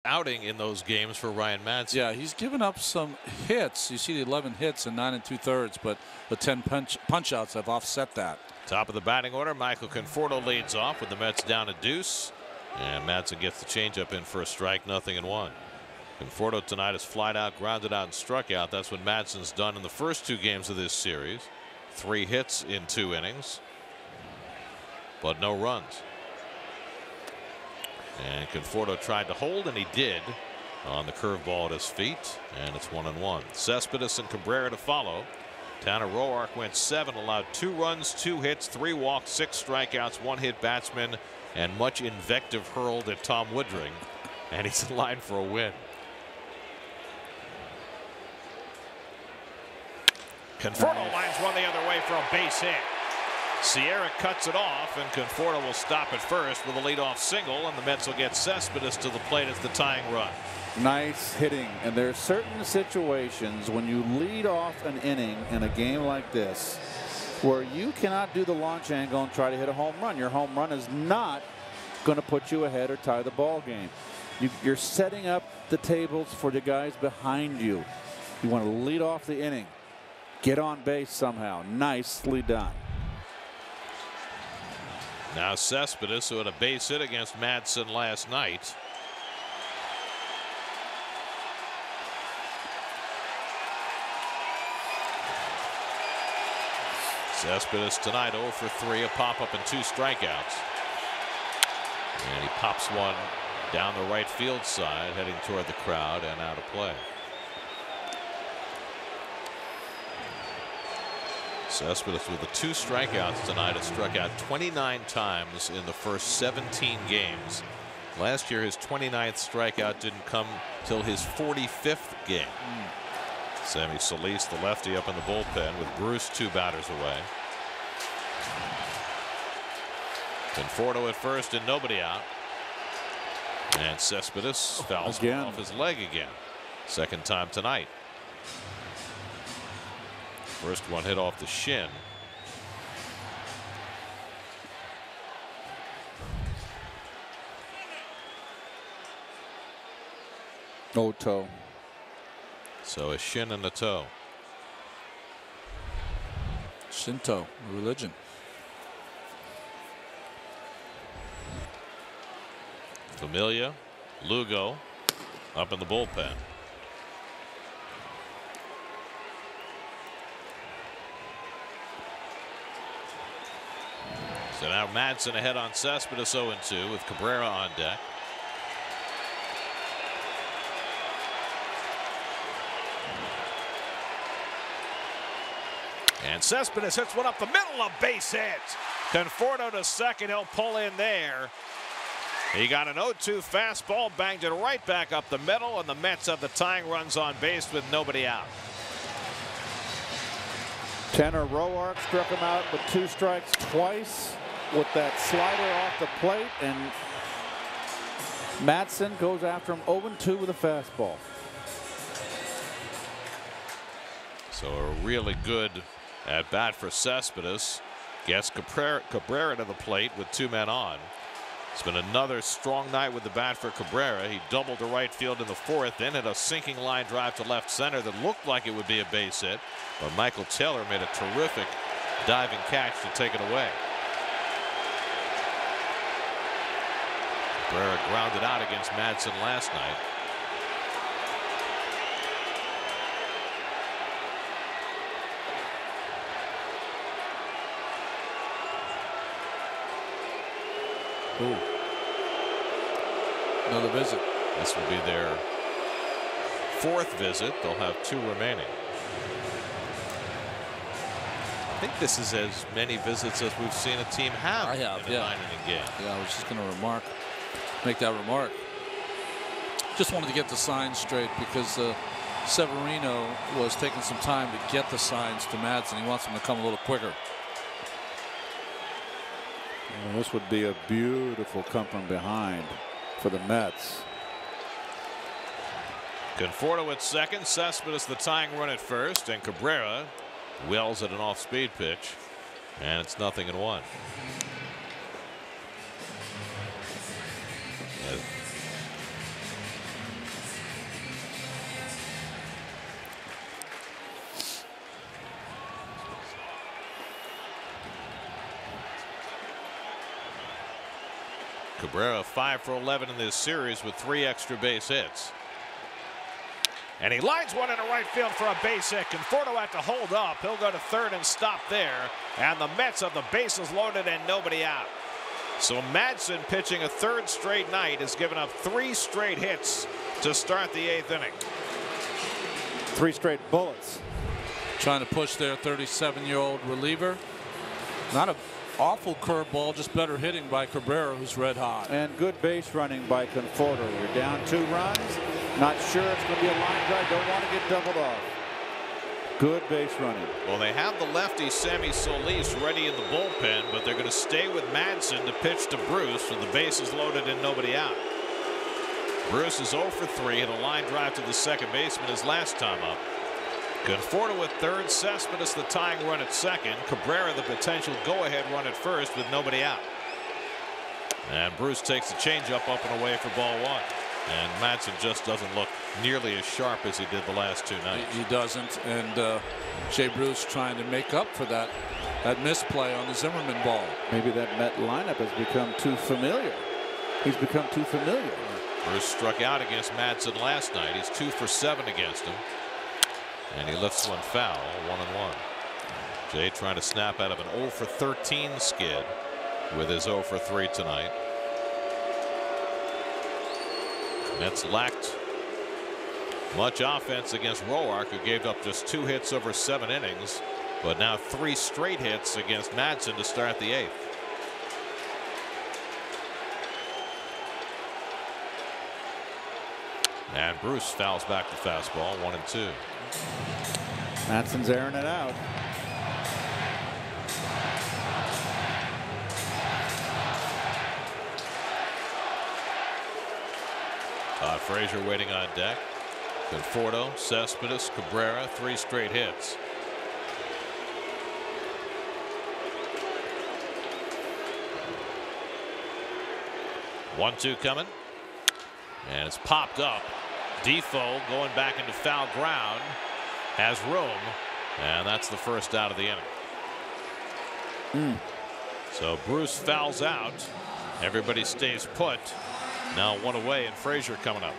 Outing in those games for Ryan Madson. Yeah, he's given up some hits. You see the 11 hits and 9 2/3, but the 10 punch outs have offset that. Top of the batting order, Michael Conforto leads off with the Mets down a deuce. And Madsen gets the changeup in for a strike, 0-1. Conforto tonight has flied out, grounded out, and struck out. That's what Madsen's done in the first 2 games of this series. 3 hits in 2 innings, but no runs. And Conforto tried to hold, and he did on the curveball at his feet, and it's 1-1. Cespedes and Cabrera to follow. Tanner Roark went 7, allowed 2 runs, 2 hits, 3 walks, 6 strikeouts, 1 hit batsman, and much invective hurled at Tom Woodring, and he's in line for a win. Conforto lines one the other way for a base hit. Sierra cuts it off, and Conforto will stop at first with a leadoff single, and the Mets will get Cespedes to the plate as the tying run. Nice hitting, and there are certain situations when you lead off an inning in a game like this where you cannot do the launch angle and try to hit a home run. Your home run is not going to put you ahead or tie the ball game. You're setting up the tables for the guys behind you. You want to lead off the inning, get on base somehow. Nicely done. Now Cespedes, who had a base hit against Madsen last night. Cespedes tonight 0 for 3, a pop-up and 2 strikeouts. And he pops one down the right field side, heading toward the crowd and out of play. Cespedes with the 2 strikeouts tonight has struck out 29 times in the first 17 games. Last year his 29th strikeout didn't come till his 45th game. Sammy Solis, the lefty, up in the bullpen with Bruce 2 batters away. Conforto at first and nobody out. And Cespedes fouls off his leg again. Second time tonight. First one hit off the shin. No toe. So a shin and a toe. Shinto, religion. Familia, Lugo up in the bullpen. So now Madsen ahead on Cespedes 0-2 with Cabrera on deck. And Cespedes hits one up the middle, a base hit. Conforto to second, he'll pull in there. He got an 0-2 fastball, banged it right back up the middle, and the Mets have the tying runs on base with nobody out. Tanner Roark struck him out with 2 strikes twice with that slider off the plate, and Madsen goes after him 0-2 with a fastball. So a really good at bat for Cespedes. Gets Cabrera to the plate with 2 men on. It's been another strong night with the bat for Cabrera. He doubled to right field in the 4th, then hit a sinking line drive to left center that looked like it would be a base hit, but Michael Taylor made a terrific diving catch to take it away. Cabrera grounded out against Madsen last night. Ooh. Another visit. This will be their 4th visit. They'll have 2 remaining. I think this is as many visits as we've seen a team have in a 9-inning game. Yeah, I was just going to make that remark. Just wanted to get the signs straight because Severino was taking some time to get the signs to Madsen. He wants them to come a little quicker. Well, this would be a beautiful come from behind for the Mets. Conforto at second, Cespedes the tying run at first, and Cabrera wells at an off-speed pitch, and it's 0-1. Cabrera 5 for 11 in this series with 3 extra base hits. And he lines one into right field for a base hit. Conforto had to hold up. He'll go to third and stop there. And the Mets have the bases loaded and nobody out. So Madsen, pitching a 3rd straight night, has given up 3 straight hits to start the 8th inning. 3 straight bullets. Trying to push their 37-year-old reliever. Not an awful curveball, just better hitting by Cabrera, who's red hot. And good base running by Conforto. You're down 2 runs. Not sure it's going to be a line drive. Don't want to get doubled off. Good base running. Well, they have the lefty Sammy Solis ready in the bullpen, but they're going to stay with Madsen to pitch to Bruce with the bases loaded and nobody out. Bruce is 0 for 3 and a line drive to the second baseman his last time up. Conforto at third, Cespedes the tying run at second, Cabrera the potential go-ahead run at first with nobody out. And Bruce takes the changeup up and away for ball 1. And Madsen just doesn't look nearly as sharp as he did the last 2 nights. He doesn't, and Jay Bruce trying to make up for that misplay on the Zimmerman ball. Maybe that Met lineup has become too familiar. He's become too familiar. Bruce struck out against Madsen last night. He's 2 for 7 against him. And he lifts one foul, 1-1. Jay trying to snap out of an 0 for 13 skid with his 0 for 3 tonight. Mets lacked much offense against Roark, who gave up just 2 hits over 7 innings, but now 3 straight hits against Madsen to start the 8th. And Bruce fouls back the fastball, 1-2. Madsen's airing it out. Frazier waiting on deck. Conforto, Cespedes, Cabrera, 3 straight hits. One-two coming. And it's popped up. Defoe going back into foul ground. Has room. And that's the first out of the inning. So Bruce fouls out. Everybody stays put. Now 1 away and Frazier coming up.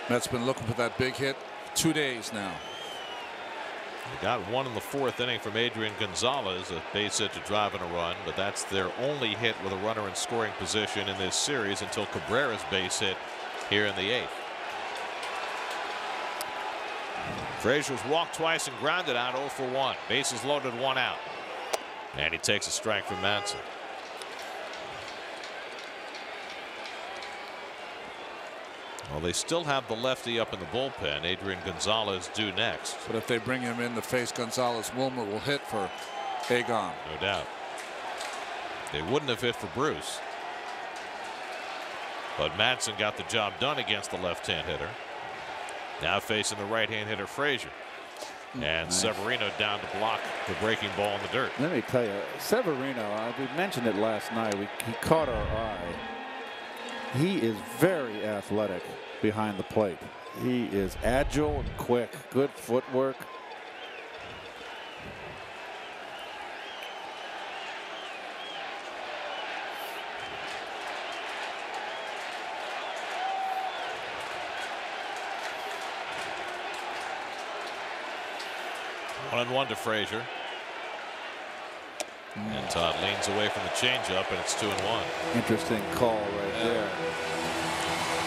Mets been looking for that big hit 2 days now. They got 1 in the 4th inning from Adrian Gonzalez, a base hit to drive in a run, but that's their only hit with a runner in scoring position in this series until Cabrera's base hit here in the 8th. Frazier's walked twice and grounded out 0 for 1. Bases loaded, 1 out. And he takes a strike from Madsen. Well, they still have the lefty up in the bullpen. Adrian Gonzalez due next. But if they bring him in to face Gonzalez, Wilmer will hit for Agon. No doubt. They wouldn't have hit for Bruce. But Madsen got the job done against the left-hand hitter. Now facing the right-hand hitter Frazier. And Severino down to block the breaking ball in the dirt. Let me tell you, Severino, we mentioned it last night. He caught our eye. He is very athletic behind the plate. He is agile and quick, good footwork. One and one to Frazier. And Todd leans away from the changeup, and it's 2-1. Interesting call right there.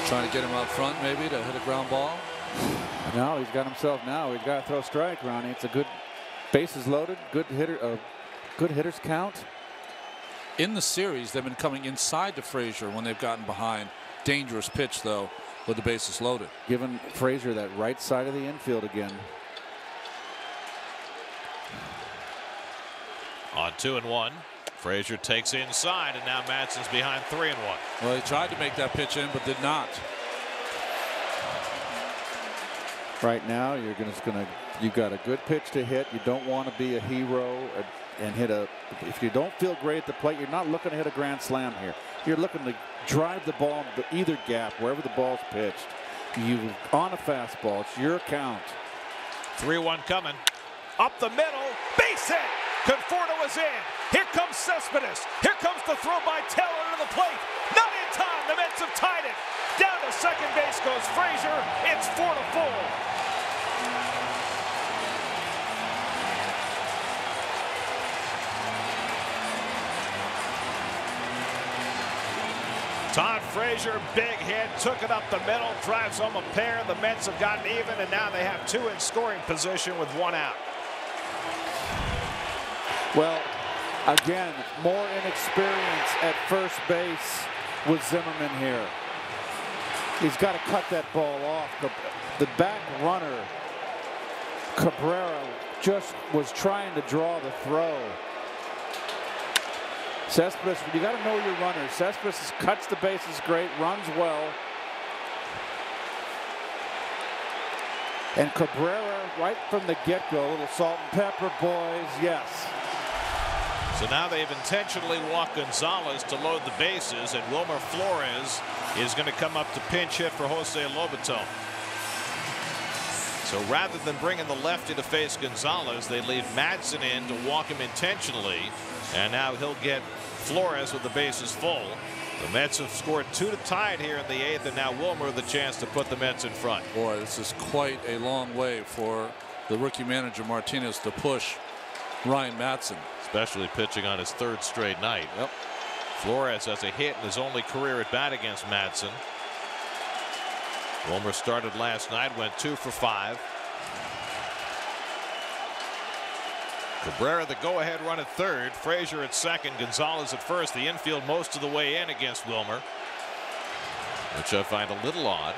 Trying to get him out front, maybe, to hit a ground ball. No, he's got himself now. He's got to throw strike, Ronnie. It's a good bases loaded, good hitter, good hitters count. In the series, they've been coming inside to Frazier when they've gotten behind. Dangerous pitch, though, with the bases loaded. Giving Frazier that right side of the infield again. On 2-1, Frazier takes inside, and now Madsen's behind 3-1. Well, he tried to make that pitch in, but did not. Right now, you got a good pitch to hit. You don't want to be a hero and hit a. If you don't feel great at the plate, you're not looking to hit a grand slam here. You're looking to drive the ball into either gap, wherever the ball's pitched. You on a fastball. It's your count. 3-1 coming. Up the middle. Base hit. Conforto is in. Here comes Cespedes. Here comes the throw by Taylor to the plate. Not in time. The Mets have tied it. Down to second base goes Frazier. It's 4-4. Todd Frazier, big hit, took it up the middle, drives home a pair. The Mets have gotten even, and now they have 2 in scoring position with 1 out. Well, again, more inexperience at first base with Zimmerman here. He's got to cut that ball off. The back runner, Cabrera, just was trying to draw the throw. Cespedes, you got to know your runner. Cespedes cuts the bases great, runs well. And Cabrera, right from the get-go, a little salt and pepper, boys, yes. So now they've intentionally walked Gonzalez to load the bases, and Wilmer Flores is going to come up to pinch hit for Jose Lobaton. So rather than bringing the lefty to face Gonzalez, they leave Madsen in to walk him intentionally, and now he'll get Flores with the bases full. The Mets have scored 2 to tie it here in the 8th, and now Wilmer with the chance to put the Mets in front. Boy, this is quite a long way for the rookie manager Martinez to push Ryan Madsen. Especially pitching on his 3rd straight night. Yep. Flores has a hit in his only career at bat against Madsen. Wilmer started last night, went 2 for 5. Cabrera the go-ahead run at 3rd, Frazier at 2nd, Gonzalez at 1st. The infield most of the way in against Wilmer, which I find a little odd.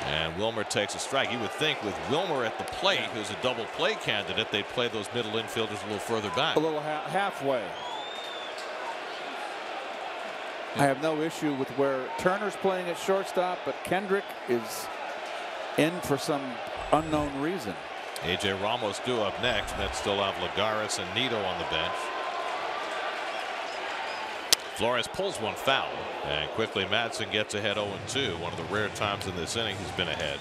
And Wilmer takes a strike. You would think with Wilmer at the plate, who's a double play candidate, they'd play those middle infielders a little further back. A little halfway. I have no issue with where Turner's playing at shortstop, but Kendrick is in for some unknown reason. A.J. Ramos due up next. Mets still have Lagares and Nito on the bench. Flores pulls one foul, and quickly Madsen gets ahead 0-2. One of the rare times in this inning he's been ahead.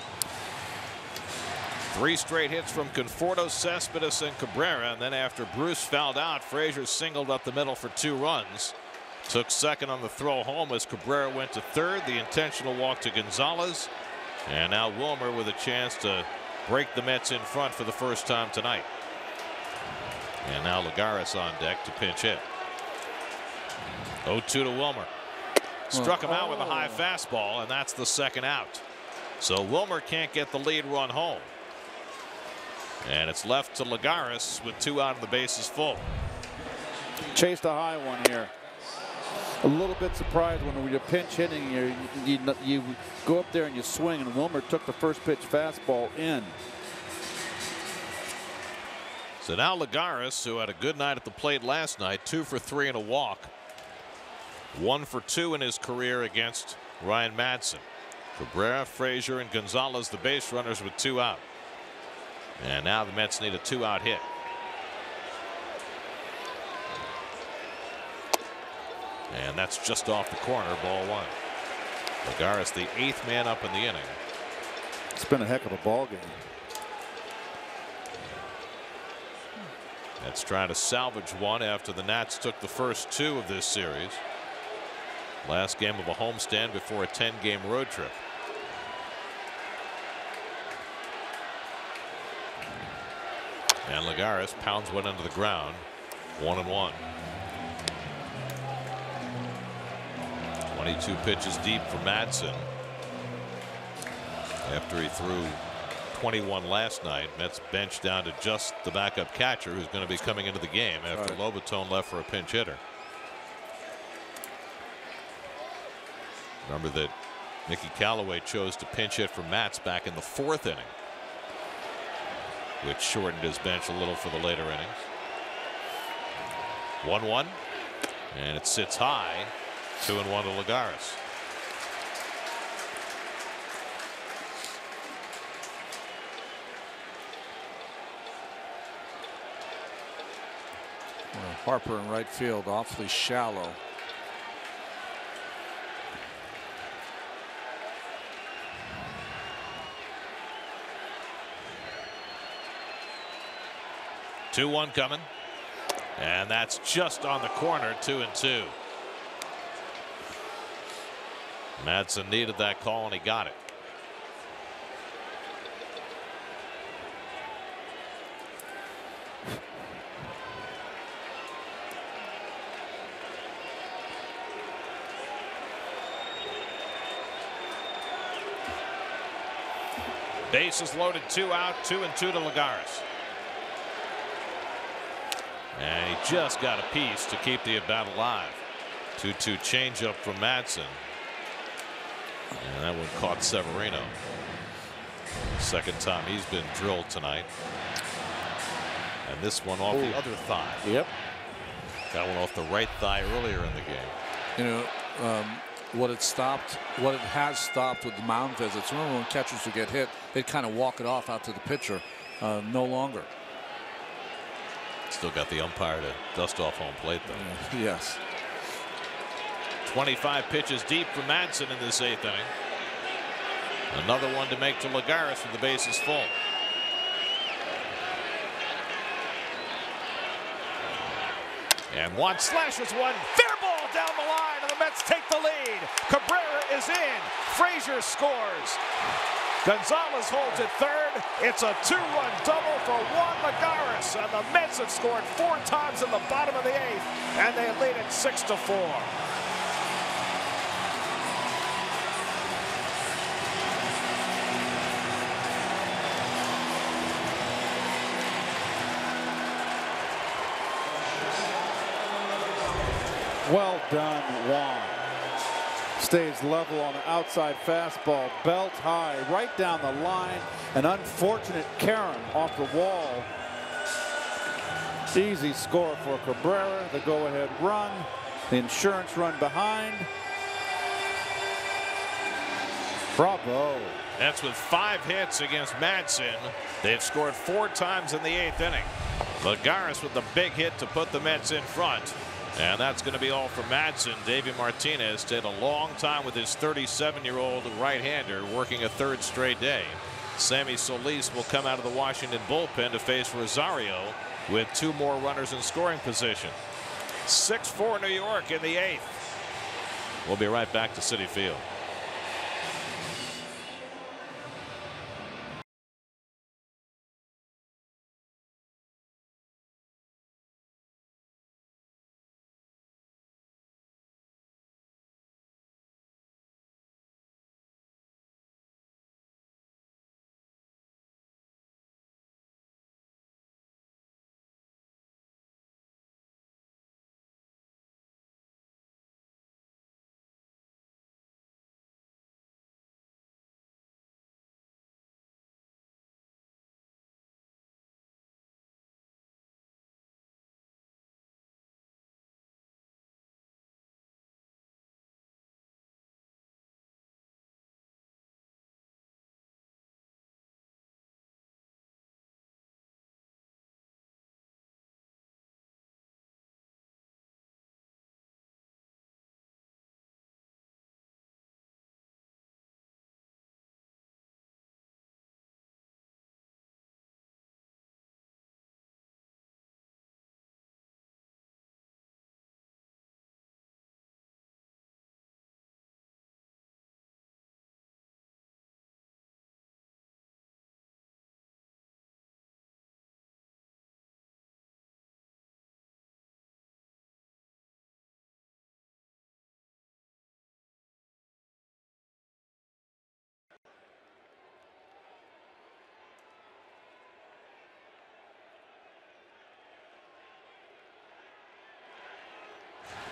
3 straight hits from Conforto, Cespedes, and Cabrera, and then after Bruce fouled out, Frazier singled up the middle for 2 runs. Took 2nd on the throw home as Cabrera went to 3rd. The intentional walk to Gonzalez, and now Wilmer with a chance to break the Mets in front for the first time tonight. And now Lagares on deck to pinch hit. 0-2 to Wilmer. Struck him out with a high fastball, and that's the 2nd out. So Wilmer can't get the lead run home. And it's left to Lagares with 2 out and the bases full. Chased a high one here. A little bit surprised when you're pinch hitting, you go up there and you swing, and Wilmer took the first pitch fastball in. So now Lagares, who had a good night at the plate last night, 2 for 3 and a walk. 1 for 2 in his career against Ryan Madsen. Cabrera, Frazier, and Gonzalez, the base runners, with 2 out. And now the Mets need a 2-out hit. And that's just off the corner, ball 1. Lagares, the 8th man up in the inning. It's been a heck of a ball game. That's trying to salvage one after the Nats took the first 2 of this series. Last game of a homestand before a 10-game road trip. And Lagares pounds one into the ground. 1-1. 22 pitches deep for Madsen. After he threw 21 last night, Mets bench down to just the backup catcher, who's going to be coming into the game after Lobaton left for a pinch hitter. Remember that Mickey Callaway chose to pinch hit for Mats back in the 4th inning, which shortened his bench a little for the later innings. 1-1, and it sits high. 2-1 to Lagares. Harper in right field, awfully shallow. 2-1 coming. And that's just on the corner, 2-2. Madsen needed that call and he got it. Bases loaded, 2 out, 2-2 to Lagares. And he just got a piece to keep the at-bat alive. 2-2 changeup from Madsen. And that one caught Severino. Second time he's been drilled tonight. And this one off the other thigh. Yep. That one off the right thigh earlier in the game. You know, what it has stopped with the mound visits. Remember when catchers would get hit, they'd kind of walk it off out to the pitcher. No longer. Still got the umpire to dust off home plate though. Yes. 25 pitches deep for Madsen in this 8th inning. Another one to make to Lagares with the bases full. And one slashes one. Fair ball down the line, and the Mets take the lead. Cabrera is in. Frazier scores. Gonzalez holds it third. It's a 2-run double for Juan Lagares, and the Mets have scored 4 times in the bottom of the 8th, and they lead it 6-4. Well done, Juan. Stays level on the outside fastball, belt high, right down the line. An unfortunate Karen off the wall. Easy score for Cabrera. The go-ahead run, the insurance run behind. Bravo. That's with 5 hits against Madsen. They've scored 4 times in the 8th inning. Lagares with the big hit to put the Mets in front. And that's going to be all for Madsen. Davey Martinez stayed a long time with his 37-year-old right-hander, working a 3rd straight day. Sammy Solis will come out of the Washington bullpen to face Rosario with 2 more runners in scoring position. 6-4 New York in the 8th. We'll be right back to Citi Field.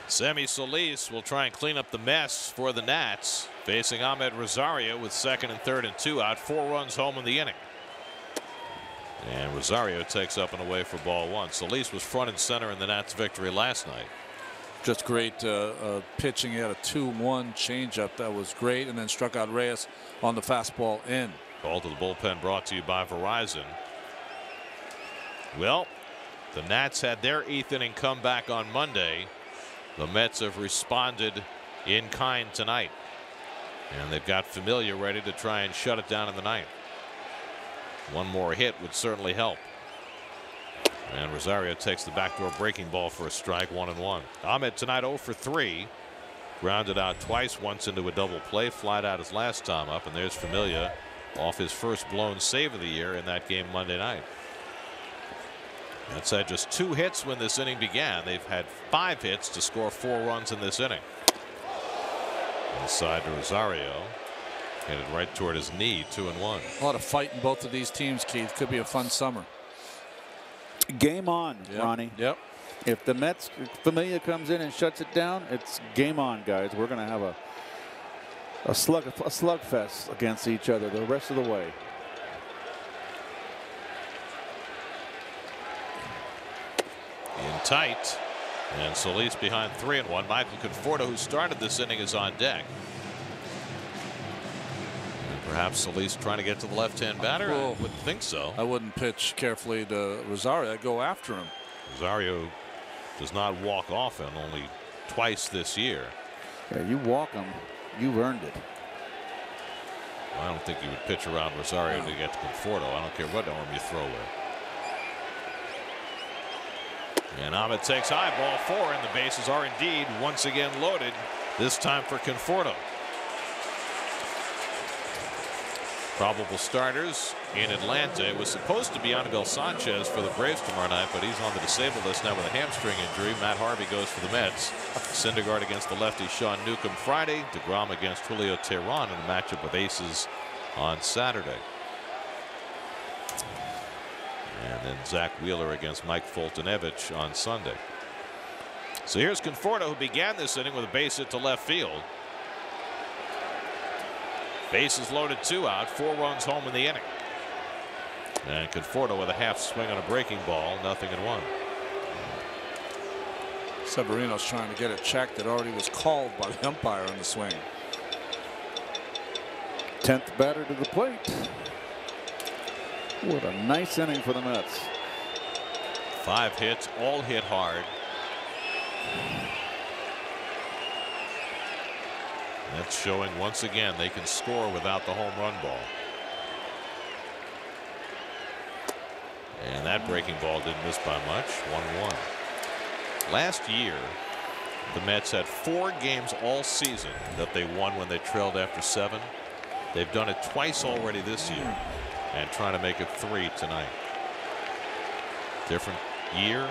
Sammy Solis will try and clean up the mess for the Nats, facing Ahmed Rosario with 2nd and 3rd and 2 out. 4 runs home in the inning. And Rosario takes up and away for ball 1. Solis was front and center in the Nats' victory last night. Just great pitching. He had a 2-1 changeup that was great, and then struck out Reyes on the fastball in. Call to the bullpen brought to you by Verizon. Well, the Nats had their 8th inning comeback on Monday. The Mets have responded in kind tonight, and they've got Familia ready to try and shut it down in the 9th. One more hit would certainly help. And Rosario takes the backdoor breaking ball for a strike, 1-1. Ahmed tonight 0 for 3. Grounded out twice, once into a double play, flied out his last time up, and there's Familia off his first blown save of the year in that game Monday night. That's had just 2 hits when this inning began. They've had 5 hits to score 4 runs in this inning. Inside to Rosario. Headed right toward his knee, 2-1. A lot of fight in both of these teams, Keith. Could be a fun summer. Game on, Ronnie. Yep. If the Mets Familia comes in and shuts it down, it's game on, guys. We're going to have a slugfest against each other the rest of the way. In tight, and Solis behind 3-1. Michael Conforto, who started this inning, is on deck. And perhaps Solis trying to get to the left-hand batter. I wouldn't think so. I wouldn't pitch carefully to Rosario. I'd go after him. Rosario does not walk often, only twice this year. Yeah, you walk him, you've earned it. I don't think you would pitch around Rosario to get to Conforto. I don't care what arm you throw with. And Ahmed takes high, ball 4, and the bases are indeed once again loaded, this time for Conforto. Probable starters in Atlanta. It was supposed to be Anibal Sanchez for the Braves tomorrow night, but he's on the disabled list now with a hamstring injury. Matt Harvey goes for the Mets. Syndergaard against the lefty Sean Newcomb Friday. DeGrom against Julio Teheran in a matchup with aces on Saturday. And then Zach Wheeler against Mike Foltynewicz on Sunday. So here's Conforto, who began this inning with a base hit to left field. Bases loaded, 2 out, 4 runs home in the inning. And Conforto with a half swing on a breaking ball, 0-1. Severino's trying to get it checked. It already was called by the umpire on the swing. 10th batter to the plate. What a nice inning for the Mets. 5 hits, all hit hard. That's showing once again they can score without the home run ball. And that breaking ball didn't miss by much, 1-1. Last year, the Mets had 4 games all season that they won when they trailed after 7. They've done it twice already this year and trying to make it 3 tonight. Different year,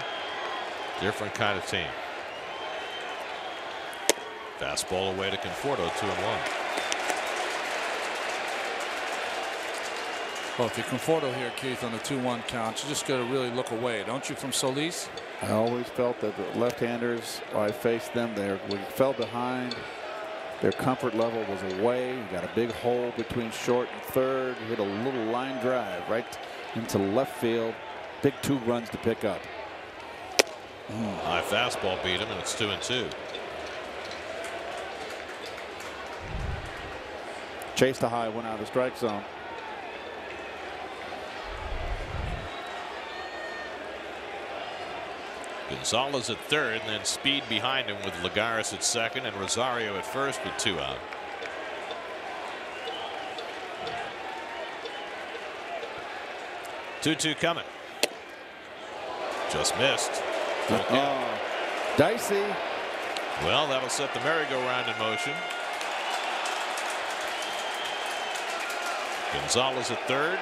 different kind of team. Fastball away to Conforto, 2-1. Well, if you're Conforto here, Keith, on the 2-1 count, you just got to really look away, don't you, from Solis? I always felt that the left-handers, I faced them, we fell behind. Their comfort level was away. You got a big hole between short and third. Hit a little line drive right into left field. Big 2 runs to pick up. High fastball beat him, and it's 2-2. Chased the high, went out of the strike zone. Gonzalez at third, and then Speed behind him with Lagares at second and Rosario at first with 2 out. Two coming. Just missed. Dicey. Well, that'll set the merry-go-round in motion. Gonzalez at third.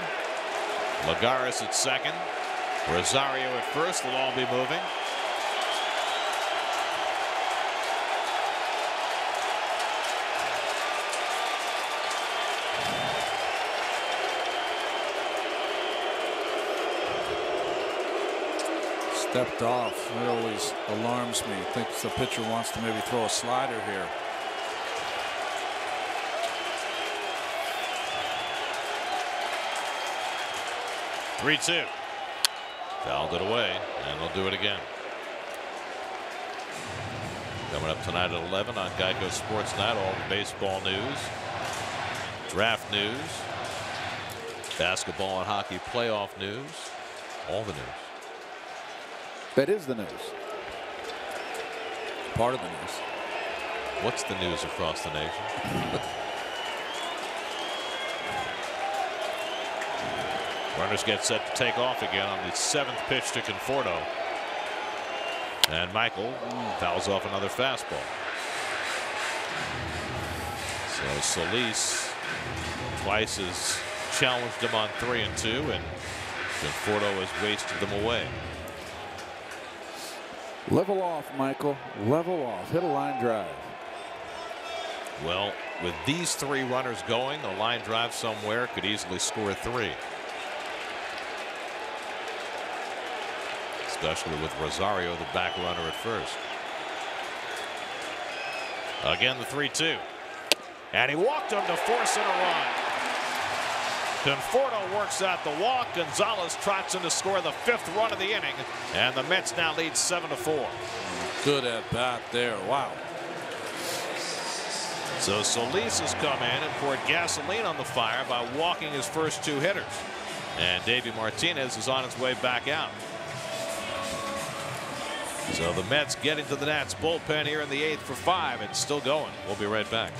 Lagares at second. Rosario at first. They'll all be moving. Stepped off. It always alarms me. Thinks the pitcher wants to maybe throw a slider here. Three-2. Fouled it away, and they'll do it again. Coming up tonight at 11 on Geico Sports Night, all the baseball news, draft news, basketball and hockey playoff news, all the news. That is the news. Part of the news. What's the news across the nation? Runners get set to take off again on the 7th pitch to Conforto. And Michael fouls off another fastball. So Solis twice has challenged him on 3 and 2, and Conforto has wasted them away. Level off, Michael. Level off. Hit a line drive. Well, with these 3 runners going, a line drive somewhere could easily score 3. Especially with Rosario, the back runner at first. Again, the 3-2. And he walked him to force in a run. Conforto works out the walk. Gonzalez trots in to score the 5th run of the inning. And the Mets now lead 7-4. Good at bat there. Wow. So Solis has come in and poured gasoline on the fire by walking his first 2 hitters. And Davey Martinez is on his way back out. So the Mets get into the Nats bullpen here in the 8th for 5. It's still going. We'll be right back.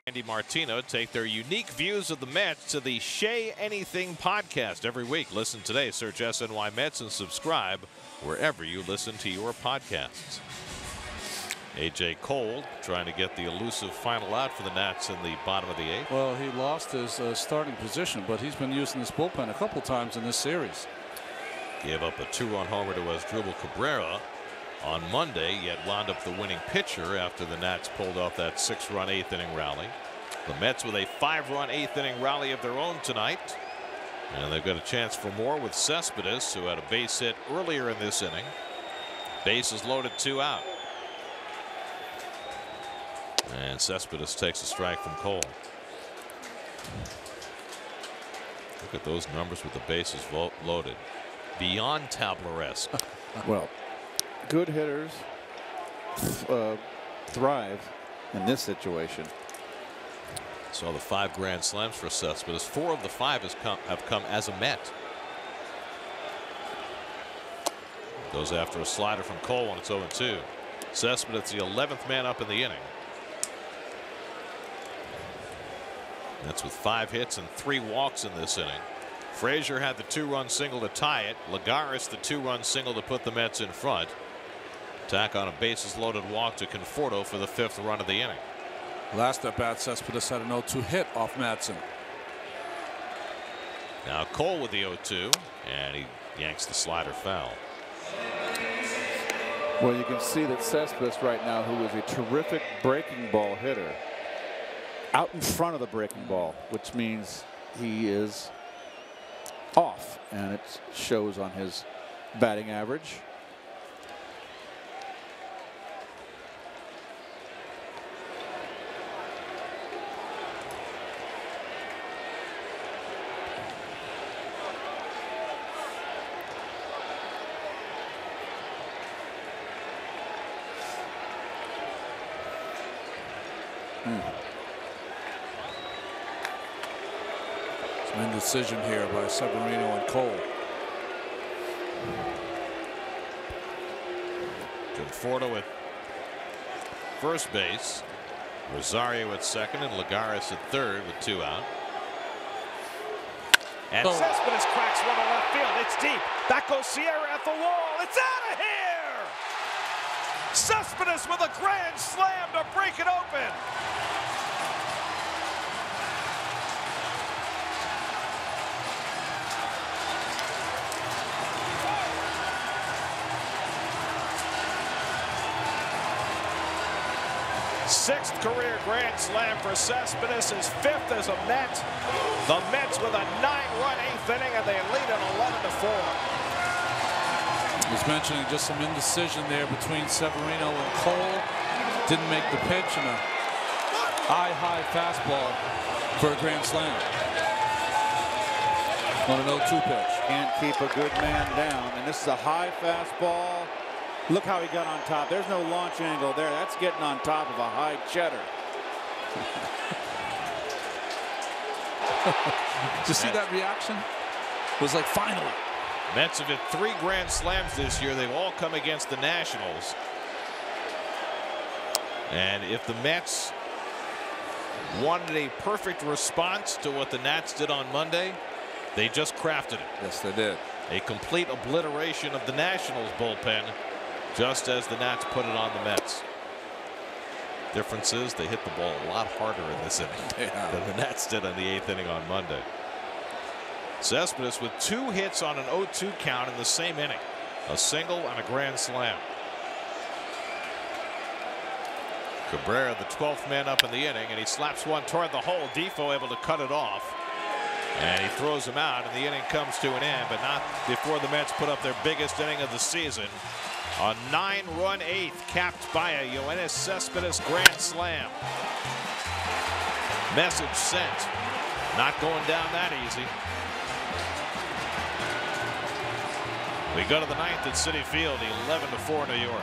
Andy Martino take their unique views of the Mets to the Say Anything podcast every week. Listen today. Search SNY Mets and subscribe wherever you listen to your podcasts. A.J. Cole trying to get the elusive final out for the Nats in the bottom of the 8th. Well, he lost his starting position, but he's been using this bullpen a couple times in this series. Gave up a 2-run homer to Asdrubal Cabrera on Monday, yet wound up the winning pitcher after the Nats pulled off that 6-run 8th inning rally. The Mets with a 5-run 8th inning rally of their own tonight. And they've got a chance for more with Cespedes, who had a base hit earlier in this inning. Bases loaded, 2 out. And Cespedes takes a strike from Cole. Look at those numbers with the bases loaded. Beyond Tabler-esque. Well, good hitters thrive in this situation. Saw the 5 grand slams for Cespedes. 4 of the 5 have come as a Met. Goes after a slider from Cole when it's 0-2. Cespedes the 11th man up in the inning. That's with 5 hits and 3 walks in this inning. Frazier had the 2-run single to tie it. Lagares the 2-run single to put the Mets in front. Tack on a bases loaded walk to Conforto for the 5th run of the inning. Last at bat, Cespedes had an 0-2 hit off Madsen. Now Cole with the 0-2, and he yanks the slider foul. Well, you can see that Cespedes right now, who is a terrific breaking ball hitter, out in front of the breaking ball, which means he is off, and it shows on his batting average. Some indecision here by Severino and Cole. Conforto at first base. Rosario at second and Lagares at third with 2 out. And Cespedes cracks one to left field. It's deep. That goes Sierra at the wall. It's out of here! Cespedes with a grand slam to break it open. Sixth career grand slam for Cespedes, his 5th as a Met. The Mets with a 9-run 8th inning, and they lead it 11-4. I was mentioning just some indecision there between Severino and Cole. Didn't make the pitch, and a high fastball for a grand slam on an 0-2 pitch. Can't keep a good man down, and this is a high fastball. Look how he got on top. There's no launch angle there. That's getting on top of a high cheddar. Did you see that reaction? It was like, finally. Mets have hit 3 grand slams this year. They've all come against the Nationals. And if the Mets wanted a perfect response to what the Nats did on Monday, they just crafted it. Yes, they did. A complete obliteration of the Nationals bullpen, just as the Nats put it on the Mets. Difference is they hit the ball a lot harder in this inning than the Nats did on the 8th inning on Monday. Cespedes with 2 hits on an 0-2 count in the same inning. A single and a grand slam. Cabrera, the 12th man up in the inning, and he slaps one toward the hole. Defoe able to cut it off. And he throws him out, and the inning comes to an end, but not before the Mets put up their biggest inning of the season. A 9-run 8th capped by a Yoenis Cespedes grand slam. Message sent. Not going down that easy. We go to the 9th at Citi Field, 11-4 New York.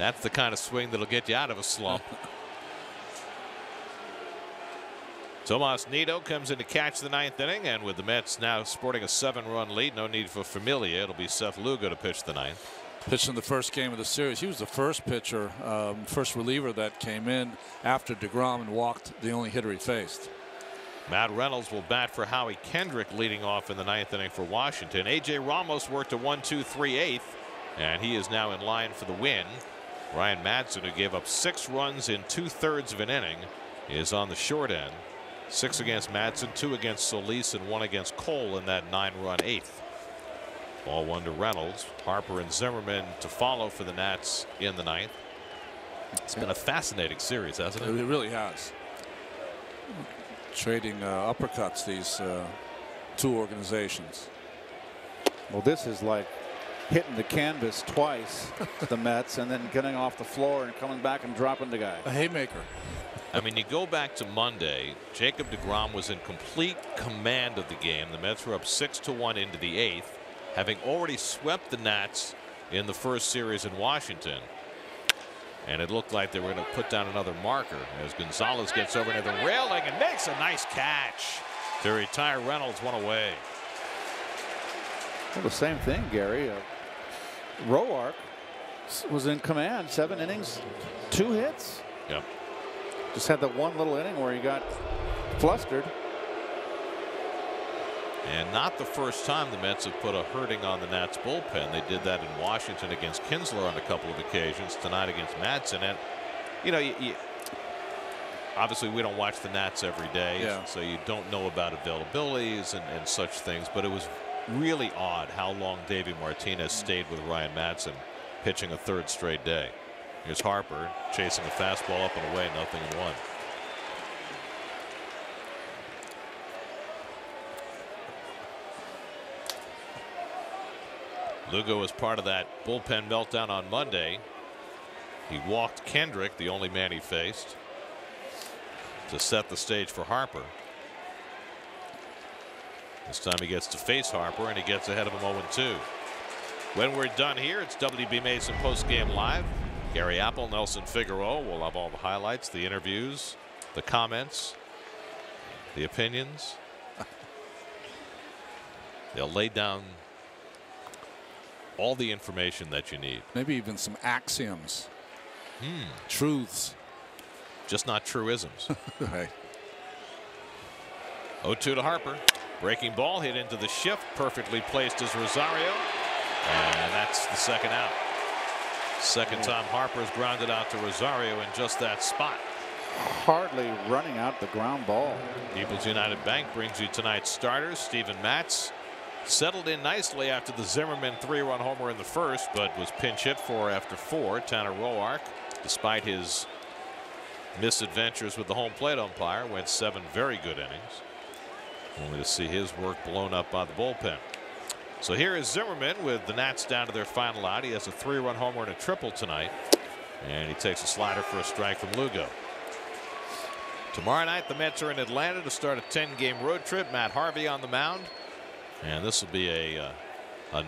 That's the kind of swing that'll get you out of a slump. Tomas Nido comes in to catch the 9th inning, and with the Mets now sporting a 7-run lead, no need for Familia. It'll be Seth Lugo to pitch the 9th. Pitched in the first game of the series. He was the first pitcher, first reliever that came in after DeGrom and walked the only hitter he faced. Matt Reynolds will bat for Howie Kendrick leading off in the 9th inning for Washington. A.J. Ramos worked a 1-2 3/8, and he is now in line for the win. Ryan Madsen, who gave up 6 runs in 2/3 of an inning, is on the short end. 6 against Madsen, 2 against Solis, and 1 against Cole in that 9-run 8th. Ball 1 to Reynolds. Harper and Zimmerman to follow for the Nats in the 9th. It's been a fascinating series, hasn't it? It really has. Trading uppercuts, these 2 organizations. Well, this is like hitting the canvas twice, the Mets, and then getting off the floor and coming back and dropping the guy. A haymaker. I mean, you go back to Monday, Jacob deGrom was in complete command of the game. The Mets were up 6-1 into the 8th, having already swept the Nats in the first series in Washington. And it looked like they were going to put down another marker as Gonzalez gets over near the railing and makes a nice catch to retire Reynolds 1 away. Well, the same thing, Gary. Roark was in command, 7 innings, 2 hits. Yep. Just had that one little inning where he got flustered. And not the first time the Mets have put a hurting on the Nats bullpen. They did that in Washington against Kinsler on a couple of occasions, tonight against Madsen. And you know, obviously we don't watch the Nats every day, so you don't know about availabilities and such things, but it was really odd how long Davey Martinez stayed with Ryan Madsen, pitching a 3rd straight day. Here's Harper chasing a fastball up and away, 0-1. Lugo was part of that bullpen meltdown on Monday. He walked Kendrick, the only man he faced, to set the stage for Harper. This time he gets to face Harper, and he gets ahead of him 0-2. When we're done here, it's WB Mason postgame live. Gary Apple, Nelson Figueroa will have all the highlights, the interviews, the comments, the opinions. They'll lay down all the information that you need. Maybe even some axioms. Truths. Just not truisms. Right. 0-2 to Harper. Breaking ball hit into the shift. Perfectly placed as Rosario. And that's the 2nd out. Second time Harper's grounded out to Rosario in just that spot. Hardly running out the ground ball. People's United Bank brings you tonight's starters. Steven Matz settled in nicely after the Zimmerman 3-run homer in the first, but was pinch hit for after 4. Tanner Roark, despite his misadventures with the home plate umpire, went 7 very good innings, only to see his work blown up by the bullpen. So here is Zimmerman with the Nats down to their final out. He has a 3-run homer and a triple tonight, and he takes a slider for a strike from Lugo. Tomorrow night the Mets are in Atlanta to start a 10-game road trip. Matt Harvey on the mound, and this will be a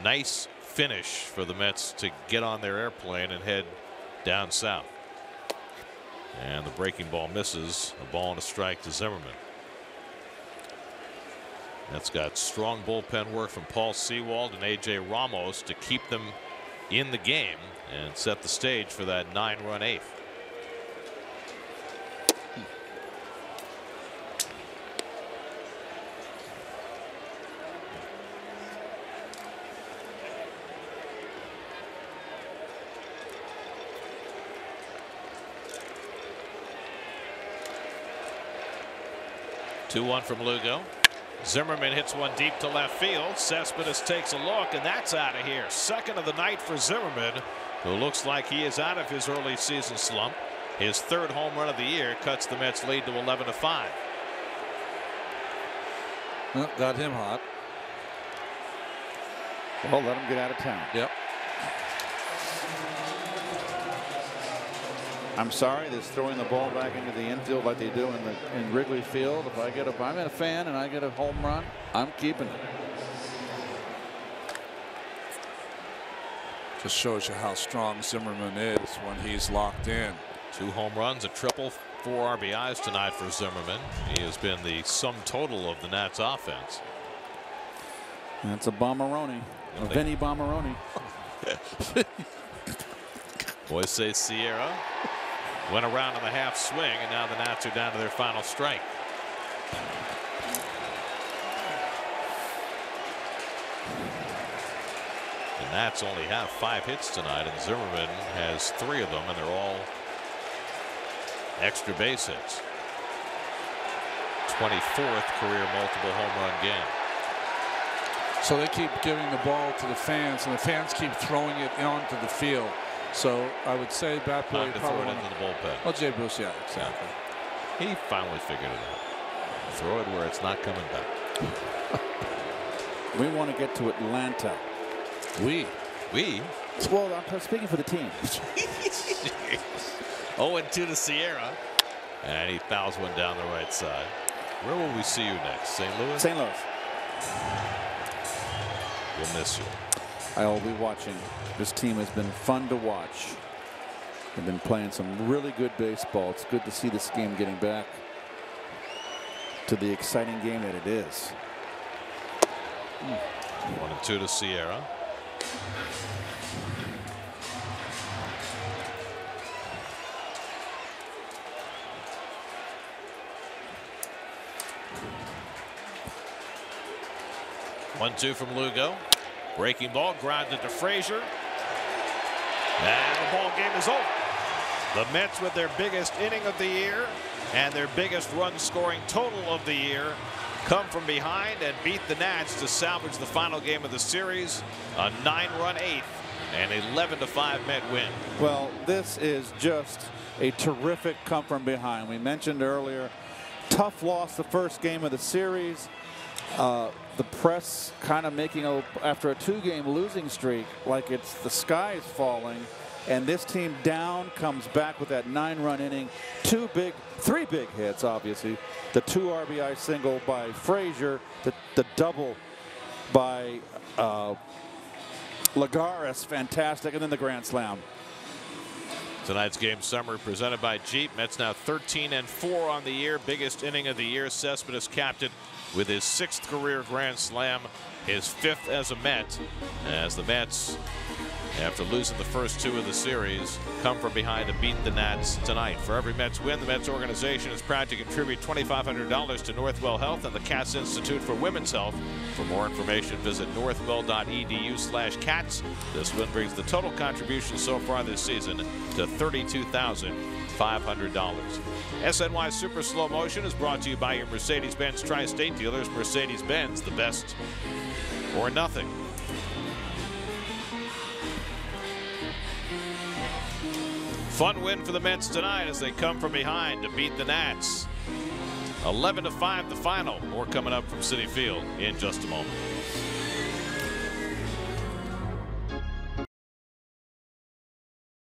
nice finish for the Mets to get on their airplane and head down south. And the breaking ball misses. A ball and a strike to Zimmerman. That's got strong bullpen work from Paul Sewald and A.J. Ramos to keep them in the game and set the stage for that 9-run 8th. Two-one from Lugo. Zimmerman hits one deep to left field. Cespedes takes a look, and that's out of here. 2nd of the night for Zimmerman, who looks like he is out of his early season slump. His 3rd home run of the year cuts the Mets lead to 11-5. Well, got him hot. Well, let him get out of town. Yep. I'm sorry, this throwing the ball back into the infield like they do in Wrigley Field. If I'm a fan and I get a home run, I'm keeping it. Just shows you how strong Zimmerman is when he's locked in. 2 home runs, a triple, 4 RBIs tonight for Zimmerman. He has been the sum total of the Nats offense. That's a Bomberoni, a Vinny Bomberoni. Boys say Sierra went around on the half swing, and now the Nats are down to their final strike. The Nats only have 5 hits tonight, and Zimmerman has 3 of them, and they're all extra base hits. 24th career multiple home run game. So they keep giving the ball to the fans, and the fans keep throwing it onto the field. So I would say bat boy Time to throw it into the bullpen. Oh, Jay Bruce, yeah, exactly. He finally figured it out. Throw it where it's not coming back. We want to get to Atlanta. We? Well, I'm speaking for the team. 0-2 to Sierra. And he fouls one down the right side. Where will we see you next? St. Louis? St. Louis. We'll miss you. I will be watching. This team has been fun to watch. They've been playing some really good baseball. It's good to see this game getting back to the exciting game that it is. 1-2 to Sierra. One-two from Lugo. Breaking ball, grounded to Frazier. And the ball game is over. The Mets with their biggest inning of the year and their biggest run scoring total of the year come from behind and beat the Nats to salvage the final game of the series. A 9-run 8th and 11-5 Met win. Well, this is just a terrific come from behind. We mentioned earlier, tough loss the first game of the series. The press kind of making after a 2-game losing streak like it's the sky is falling, and this team down comes back with that 9-run inning. 3 big hits, obviously. The 2 RBI single by Frazier, the double by Lagares, fantastic, and then the grand slam. Tonight's game summary presented by Jeep. Mets now 13-4 on the year. Biggest inning of the year. Cespedes captain with his 6th career grand slam, his 5th as a Met, as the Mets, after losing the first 2 of the series, come from behind to beat the Nats tonight. For every Mets win, the Mets organization is proud to contribute $2,500 to Northwell Health and the Katz Institute for Women's Health. For more information, visit northwell.edu/cats. This win brings the total contribution so far this season to $32,500. SNY Super Slow Motion is brought to you by your Mercedes-Benz Tri-State dealers. Mercedes-Benz, the best or nothing. Fun win for the Mets tonight as they come from behind to beat the Nats. 11-5 the final. More coming up from Citi Field in just a moment.